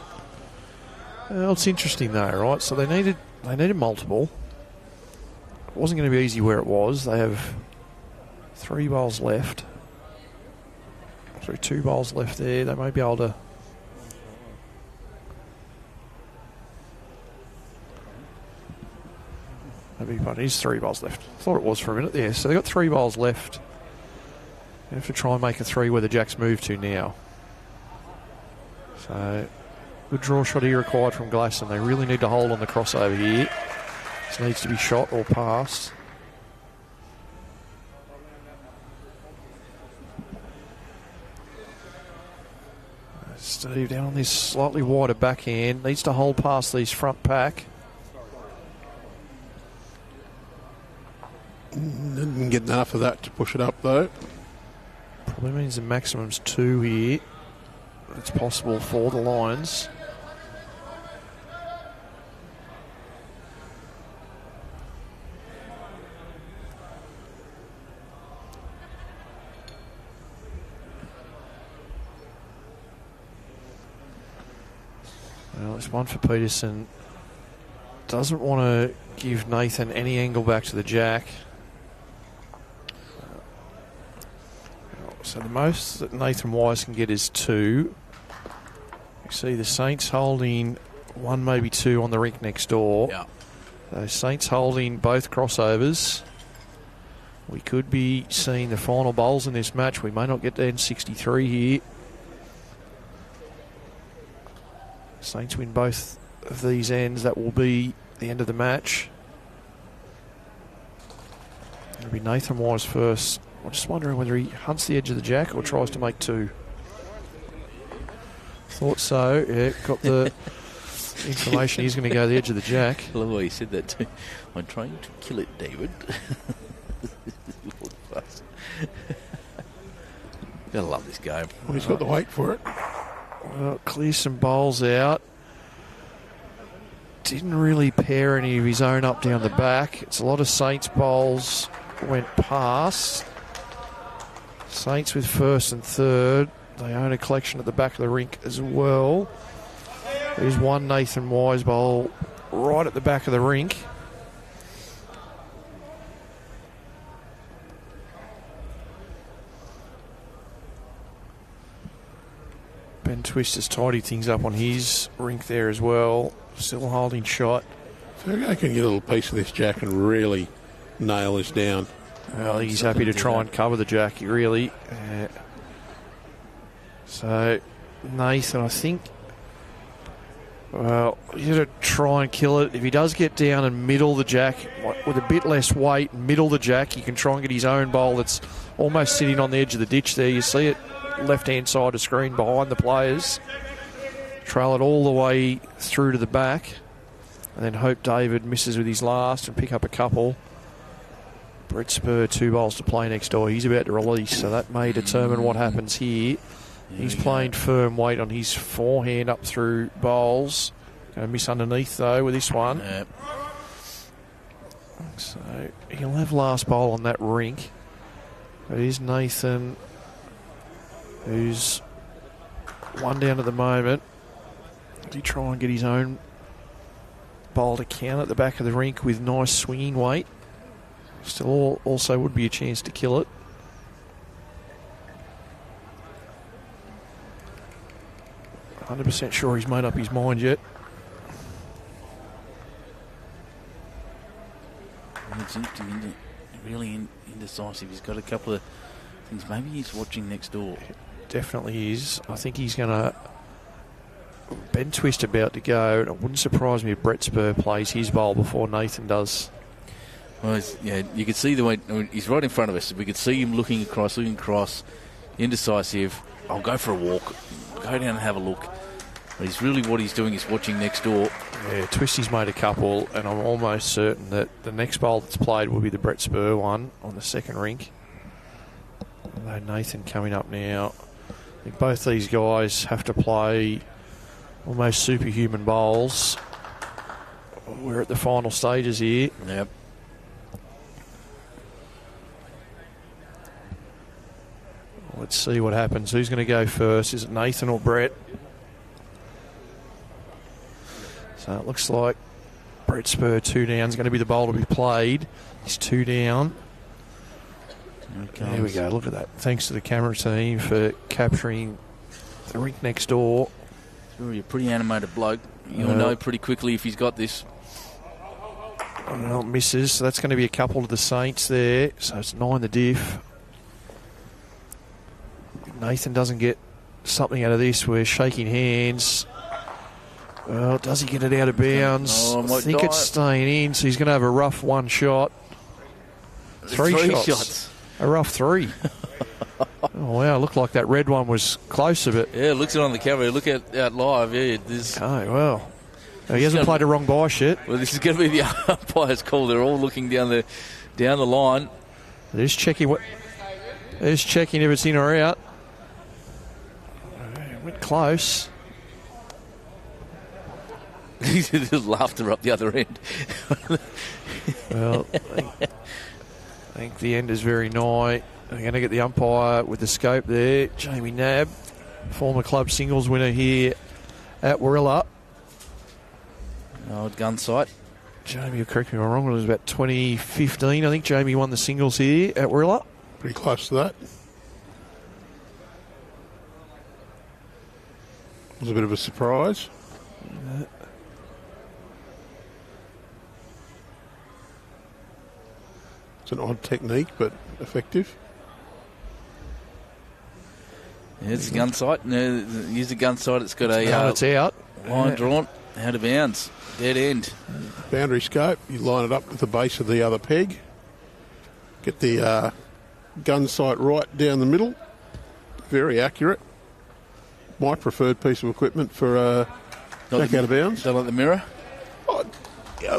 Well, it's interesting though, right? So they needed multiple. It wasn't going to be easy where it was. They have three bowls left. Sorry, two bowls left there. They may be able to. It is three bowls left. I thought it was for a minute there. So they've got three bowls left. They have to try and make a three where the jack's moved to now. So good draw shot here required from Glasson. They really need to hold on the crossover here. This needs to be shot or passed. Steve down on this slightly wider backhand. Needs to hold past these front pack. Didn't get enough of that to push it up though. Probably means the maximum's two here. It's possible for the Lions. Well, it's one for Peterson. Doesn't want to give Nathan any angle back to the jack. So the most that Nathan Wise can get is two. You see the Saints holding one, maybe two on the rink next door. Yeah. The Saints holding both crossovers. We could be seeing the final bowls in this match. We may not get to end 63 here. Saints win both of these ends. That will be the end of the match. It'll be Nathan Wise first. I'm just wondering whether he hunts the edge of the jack or tries to make two. Thought so. Yeah, got the information he's going to go the edge of the jack. I love the way he said that too. I'm trying to kill it, David. I love this game. Well, he's got the weight for it. Well, clear some bowls out. Didn't really pair any of his own up down the back. It's a lot of Saints bowls went past. Saints with first and third. They own a collection at the back of the rink as well. There's one Nathan Wise bowl right at the back of the rink. Ben Twist has tidied things up on his rink there as well. Still holding shot. So I can get a little piece of this jack and really nail this down. Well, he's happy to try and cover the jack, really. So, Nathan, I think, well, he's going to try and kill it. If he does get down and middle the jack, with a bit less weight, middle the jack, he can try and get his own bowl that's almost sitting on the edge of the ditch there. You see it left-hand side of screen behind the players. Trail it all the way through to the back. and then hope David misses with his last and pick up a couple. 𝗟𝗡𝗡𝗡 2 bowls to play next door. He's about to release, so that may determine what happens here. He's playing firm weight on his forehand up through bowls. Going to miss underneath, though, with this one. Yep. So he'll have last bowl on that rink. It is Nathan, who's 1 down at the moment. Does he try and get his own bowl to count at the back of the rink with nice swinging weight? Still also would be a chance to kill it. %, sure he's made up his mind yet. It's interesting, really indecisive. He's got a couple of things. Maybe he's watching next door. Definitely is. I think he's going to... Ben Twist about to go. It wouldn't surprise me if 𝗟𝗡𝗡𝗡 plays his bowl before Nathan does. Well, you could see the way... he's right in front of us. We could see him looking across, indecisive. I'll go for a walk. Go down and have a look. But he's really, what he's doing is watching next door. Yeah, Twisty's made a couple, and I'm almost certain that the next bowl that's played will be the 𝗟𝗡𝗡𝗡 one on the second rink. Although Nathan coming up now. I think both these guys have to play almost superhuman bowls. We're at the final stages here. Yep. Let's see what happens. Who's going to go first? Is it Nathan or Brett? So it looks like 𝗟𝗡𝗡𝗡 2 down is going to be the bowl to be played. He's 2 down. There we go. Look at that. Thanks to the camera team for capturing the rink next door. Sure, you're a pretty animated bloke. You'll know pretty quickly if he's got this. Well, misses. So that's going to be a couple to the Saints there. So it's 9 the diff. Nathan doesn't get something out of this. We're shaking hands. Well, does he get it out of bounds? I think it's staying in, so he's going to have a rough one shot. Three shots. A rough 3. Oh, wow, looked like that red one was closer, but... Yeah, looks it on the camera. Look at out live. Yeah, okay, well. No, he hasn't played a wrong bias yet. Well, this is going to be the umpire's call. They're all looking down the line. They're just checking if it's in or out. Went close. There's laughter up the other end. Well, I think the end is very nigh. They're going to get the umpire with the scope there. Jamie Nabb, former club singles winner here at 𝗟𝗡𝗡𝗡. Old gun sight. Jamie, you'll correct me if I'm wrong, it was about 2015. I think Jamie won the singles here at 𝗟𝗡𝗡𝗡. Pretty close to that. It was a bit of a surprise. It's an odd technique, but effective. Yeah, it's a gun sight. Use the gun sight. It's got it's out. Line drawn. Out of bounds. Dead end. Boundary scope. You line it up with the base of the other peg. Get the gun sight right down the middle. Very accurate. My preferred piece of equipment for back out of bounds. Don't like the mirror?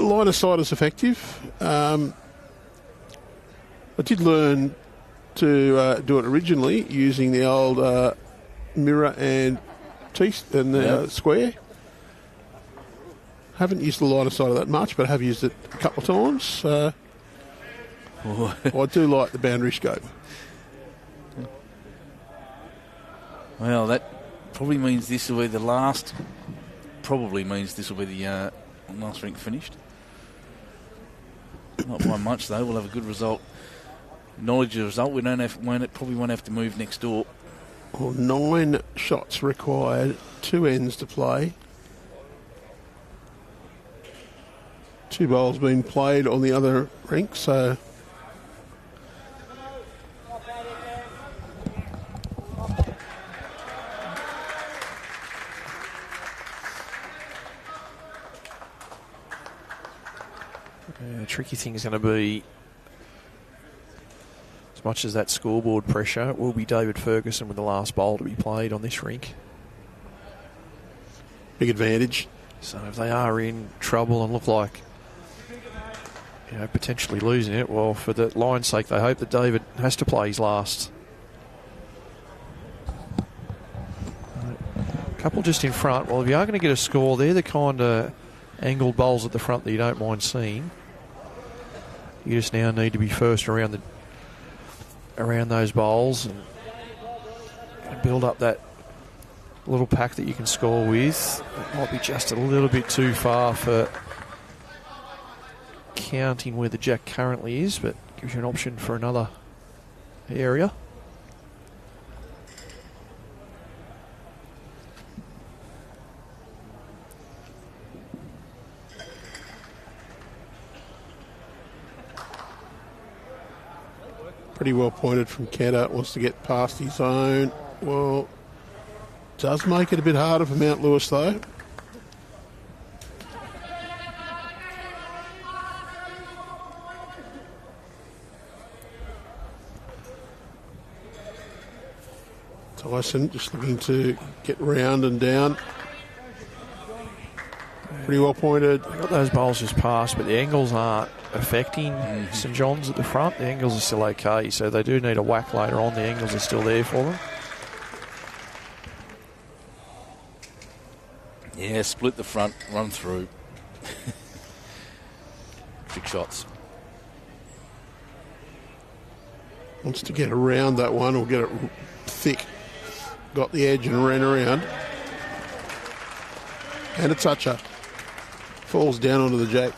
Line of sight is effective. I did learn to do it originally using the old mirror and square. Haven't used the line of sight of that much, but I have used it a couple of times. I do like the boundary scope. Well, that probably means this will be the last. Probably means this will be the last rink finished. Not by much though. We'll have a good result. Knowledge of the result. We probably won't have to move next door. Well, 9 shots required, 2 ends to play. 2 bowls being played on the other rink, so. The tricky thing is going to be, as much as that scoreboard pressure, it will be David Ferguson with the last bowl to be played on this rink. Big advantage. So if they are in trouble and look like, potentially losing it, well, for the Lions' sake, they hope that David has to play his last. A couple just in front. Well, if you are going to get a score, they're the kind of angled bowls at the front that you don't mind seeing. You just now need to be first around those bowls and build up that little pack that you can score with. It might be just a little bit too far for counting where the jack currently is, but gives you an option for another area. Pretty well pointed from 𝗟𝗓𝗡. Wants to get past his own. Well, does make it a bit harder for Mount Lewis, though. Tyson just looking to get round and down. Pretty well pointed. Got those bowls just past, but the angles aren't affecting St John's at the front. The angles are still okay, so they do need a whack later on. The angles are still there for them. Yeah, split the front, run through. Trick shots. Wants to get around that one or get it thick. Got the edge and ran around. And a toucher. Falls down onto the jack.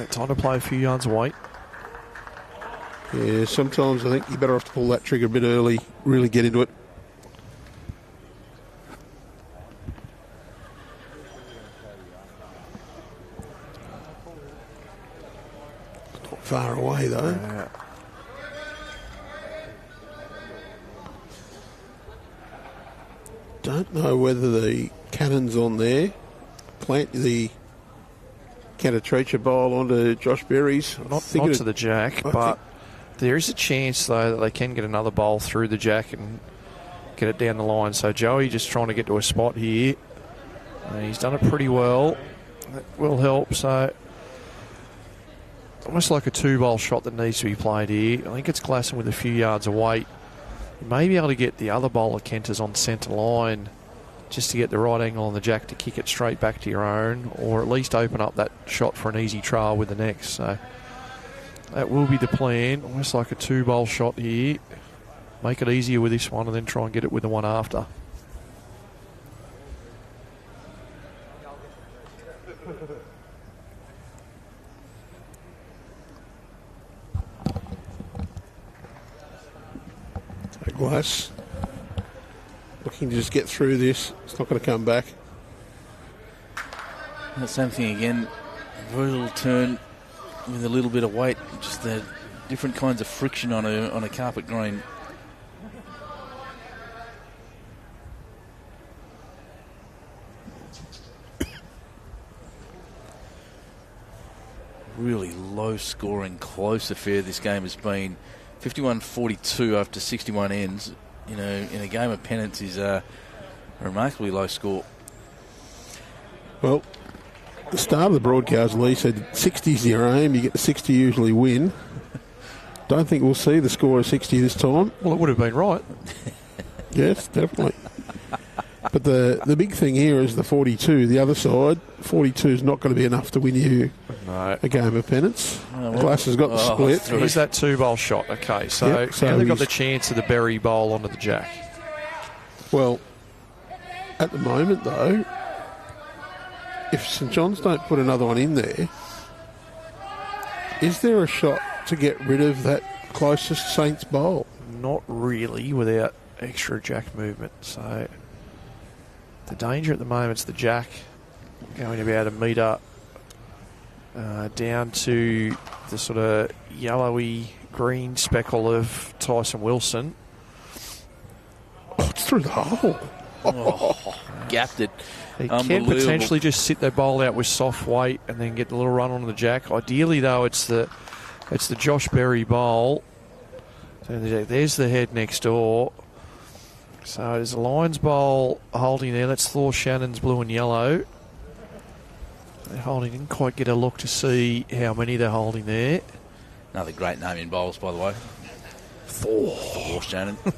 Time to play a few yards away. Yeah, sometimes I think you're better off to pull that trigger a bit early, really get into it. Not far away though. Don't know whether the cannon's on there. Plant the 𝗟𝗓𝗡𝗡𝗧 bowl onto Josh Berry's. Not to the jack, but there is a chance, though, that they can get another bowl through the jack and get it down the line. So Joey just trying to get to a spot here. He's done it pretty well. That will help. So almost like a two-bowl shot that needs to be played here. I think it's Glasson with a few yards of weight. You may be able to get the other bowler Kenters on centre line just to get the right angle on the jack to kick it straight back to your own, or at least open up that shot for an easy trail with the next. So that will be the plan. Almost like a two-bowl shot here. Make it easier with this one and then try and get it with the one after. So Glass looking to just get through this. It's not going to come back. The same thing again. Very little turn with a little bit of weight. Just the different kinds of friction on a carpet green. Really low scoring, close affair this game has been. 51-42 after 61 ends. You know, in a game of Pennant is a remarkably low score. Well, the start of the broadcast, Lee said 60's your aim. You get the 60, usually win. Don't think we'll see the score of 60 this time. Well, it would have been right. Yes, definitely. But the big thing here is the 42. The other side, 42 is not going to be enough to win you a game of Pennants. Glass has got the split. Here's that two-bowl shot. Okay, so now they've got the chance of the Berry bowl onto the jack. Well, at the moment, though, if St John's don't put another one in there, is there a shot to get rid of that closest Saints bowl? Not really, without extra jack movement. So the danger at the moment is the jack going to be able to meet up down to the sort of yellowy green speckle of Tyson Wilson. Oh, it's through the hole. Gapped it. He can potentially just sit that bowl out with soft weight and then get the little run onto the jack. Ideally, though, it's the Josh Berry bowl. So there's the head next door. So there's a Lions bowl holding there. That's 𝗟𝗓𝗡's blue and yellow. They're holding. Didn't quite get a look to see how many they're holding there. Another great name in bowls, by the way. 𝗟𝗓𝗡.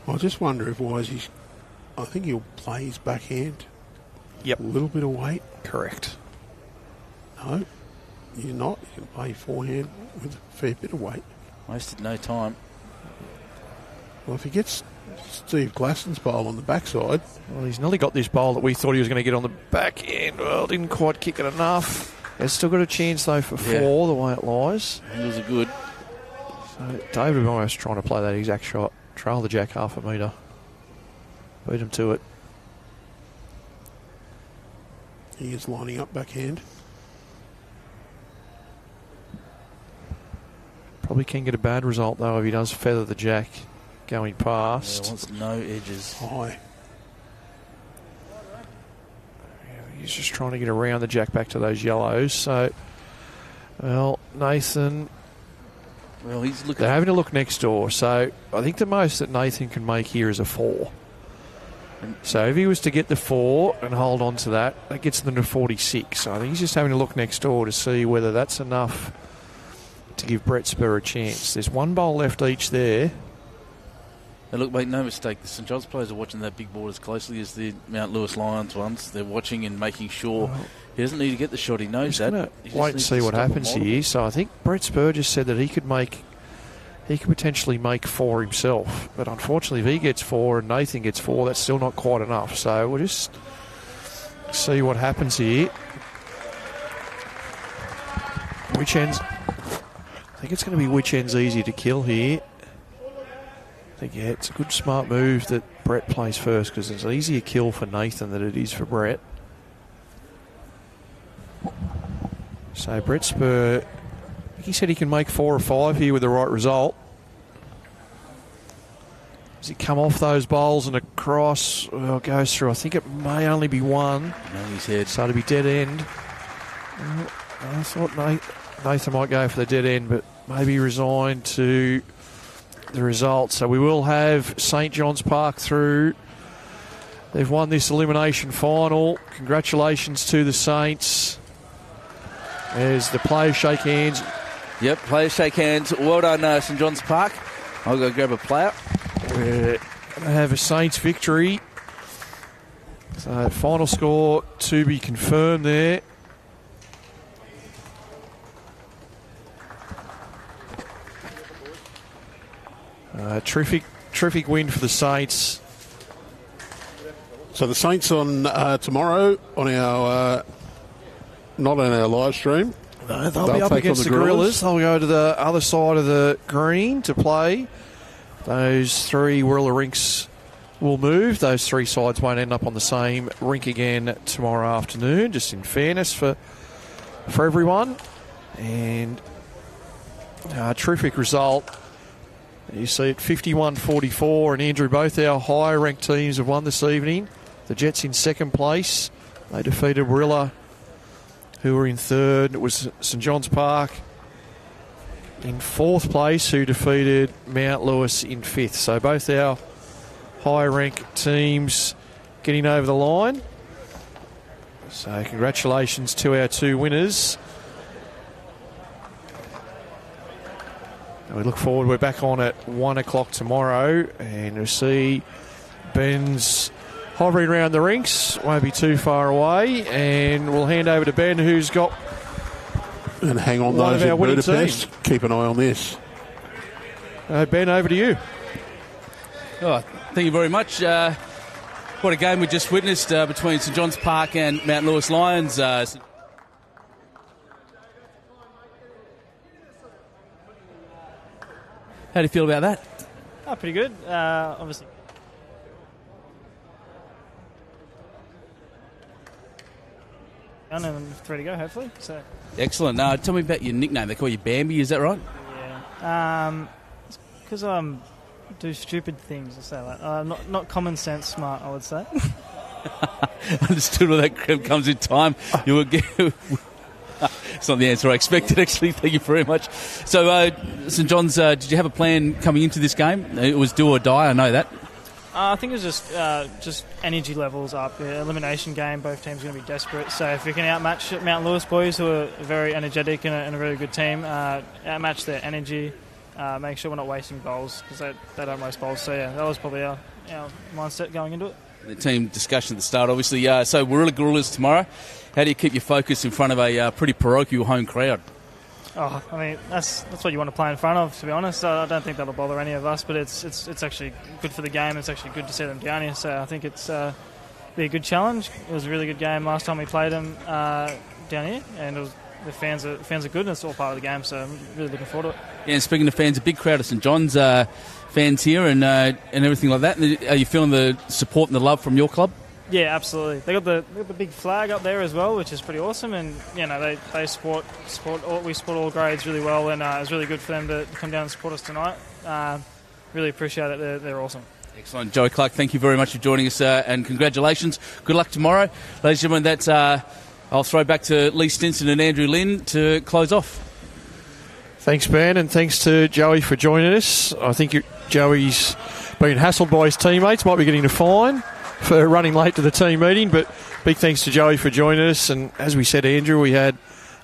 I just wonder if Wisey's... I think he'll play his backhand. Yep. A little bit of weight. Correct. No, you're not. You can play forehand with a fair bit of weight. Wasted no time. Well, if he gets Steve Glasson's bowl on the backside... Well, he's nearly got this bowl that we thought he was going to get on the back end. Well, didn't quite kick it enough. He's still got a chance, though, for 4, the way it lies. Those are good. So David was trying to play that exact shot. Trail the jack half a metre. Beat him to it. He is lining up backhand. Probably can get a bad result, though, if he does feather the jack going past. Yeah, wants no edges. High. He's just trying to get around the jack back to those yellows. So, well, Nathan... Well, he's looking... They're having a look next door. So, I think the most that Nathan can make here is a 4. So, if he was to get the 4 and hold on to that, that gets them to 46. So, I think he's just having a look next door to see whether that's enough to give 𝗟𝗡𝗩 a chance. There's one bowl left each there. And look, make no mistake, the St John's players are watching that big board as closely as the Mount Lewis Lions ones. They're watching and making sure he doesn't need to get the shot. He knows that. He's wait and see what happens here. So I think 𝗟𝗡𝗩 just said that he could potentially make 4 himself. But unfortunately, if he gets 4 and Nathan gets 4, that's still not quite enough. So we'll just see what happens here. Which ends... I think it's going to be which end's easy to kill here. I think, yeah, it's a good smart move that 𝗟𝗡 plays first because it's an easier kill for Nathan than it is for 𝗟𝗡. So 𝗟𝗡𝗩, I think he said he can make 4 or 5 here with the right result. Does he come off those bowls and across? Well, it goes through. I think it may only be 1. No, he's head. So it'll be dead end. I thought Nathan might go for the dead end, but maybe resigned to the result. So we will have St John's Park through. They've won this elimination final. Congratulations to the Saints. As the players shake hands. Yep, players shake hands. Well done, St John's Park. I'll go grab a player. We're going to have a Saints victory. So final score to be confirmed there. Terrific win for the Saints. So the Saints on tomorrow on our not on our live stream. No, they'll be up against the Gorillas. They'll go to the other side of the green to play. Those 3 Wirral rinks will move. Those 3 sides won't end up on the same rink again tomorrow afternoon, just in fairness for everyone. And a terrific result. You see it 51-44, and Andrew, both our higher ranked teams have won this evening. The Jets in second place. They defeated Wirral, who were in third. It was St John's Park in fourth place, who defeated Mount Lewis in fifth. So both our higher ranked teams getting over the line. So congratulations to our 2 winners. We look forward. We're back on at 1 o'clock tomorrow, and we'll see Ben's hovering around the rinks. Won't be too far away, and we'll hand over to Ben, who's got and hang on those in Budapest. Keep an eye on this. Ben, over to you. Oh, thank you very much. What a game we just witnessed between St John's Park and Mount Lewis Lions. How do you feel about that? Oh, pretty good. Obviously. And 3 to go, hopefully. So. Excellent. Tell me about your nickname. They call you Bambi, is that right? Yeah. It's because I do stupid things, I'll say that. Not common sense smart, I would say. Understood where that comes in time. You will get... It's not the answer I expected, actually. Thank you very much. So, St John's, did you have a plan coming into this game? It was do or die, I know that. I think it's just energy levels up. The elimination game, both teams are going to be desperate. So if you can outmatch Mount Lewis boys, who are very energetic and a very good team, outmatch their energy, make sure we're not wasting bowls because they don't waste bowls. So yeah, that was probably our mindset going into it. The team discussion at the start, obviously. So Warilla Gorillas tomorrow. How do you keep your focus in front of a pretty parochial home crowd? Oh, I mean, that's what you want to play in front of, to be honest. I don't think that'll bother any of us, but it's actually good for the game. It's actually good to see them down here, so I think it's be a good challenge. It was a really good game last time we played them down here, and the fans are good, and it's all part of the game, so I'm really looking forward to it. Yeah, and speaking of fans, a big crowd of St John's fans here and everything like that. Are you feeling the support and the love from your club? Yeah, absolutely. They got the big flag up there as well, which is pretty awesome. And they support we support all grades really well, and it's really good for them to come down and support us tonight. Really appreciate it. They're awesome. Excellent, Joey Clark. Thank you very much for joining us, and congratulations. Good luck tomorrow, ladies and gentlemen. That's I'll throw back to Lee Stinson and Andrew Lynn to close off. Thanks, Ben, and thanks to Joey for joining us. I think Joey's been hassled by his teammates, might be getting a fine for running late to the team meeting, but big thanks to Joey for joining us. And as we said, Andrew, we had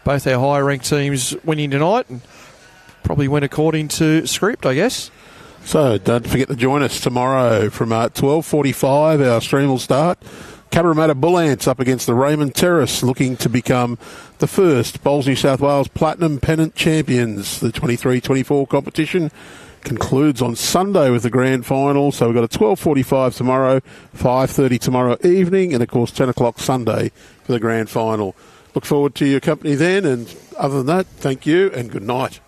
both our higher ranked teams winning tonight and probably went according to script, I guess. So don't forget to join us tomorrow from 12:45. Our stream will start. Cabramatta Bull Ants up against the Raymond Terrace, looking to become the first Bowls New South Wales Platinum Pennant champions. The 23-24 competition concludes on Sunday with the grand final. So we've got a 12:45 tomorrow, 5:30 tomorrow evening, and of course 10 o'clock Sunday for the grand final. Look forward to your company then, and other than that, thank you and good night.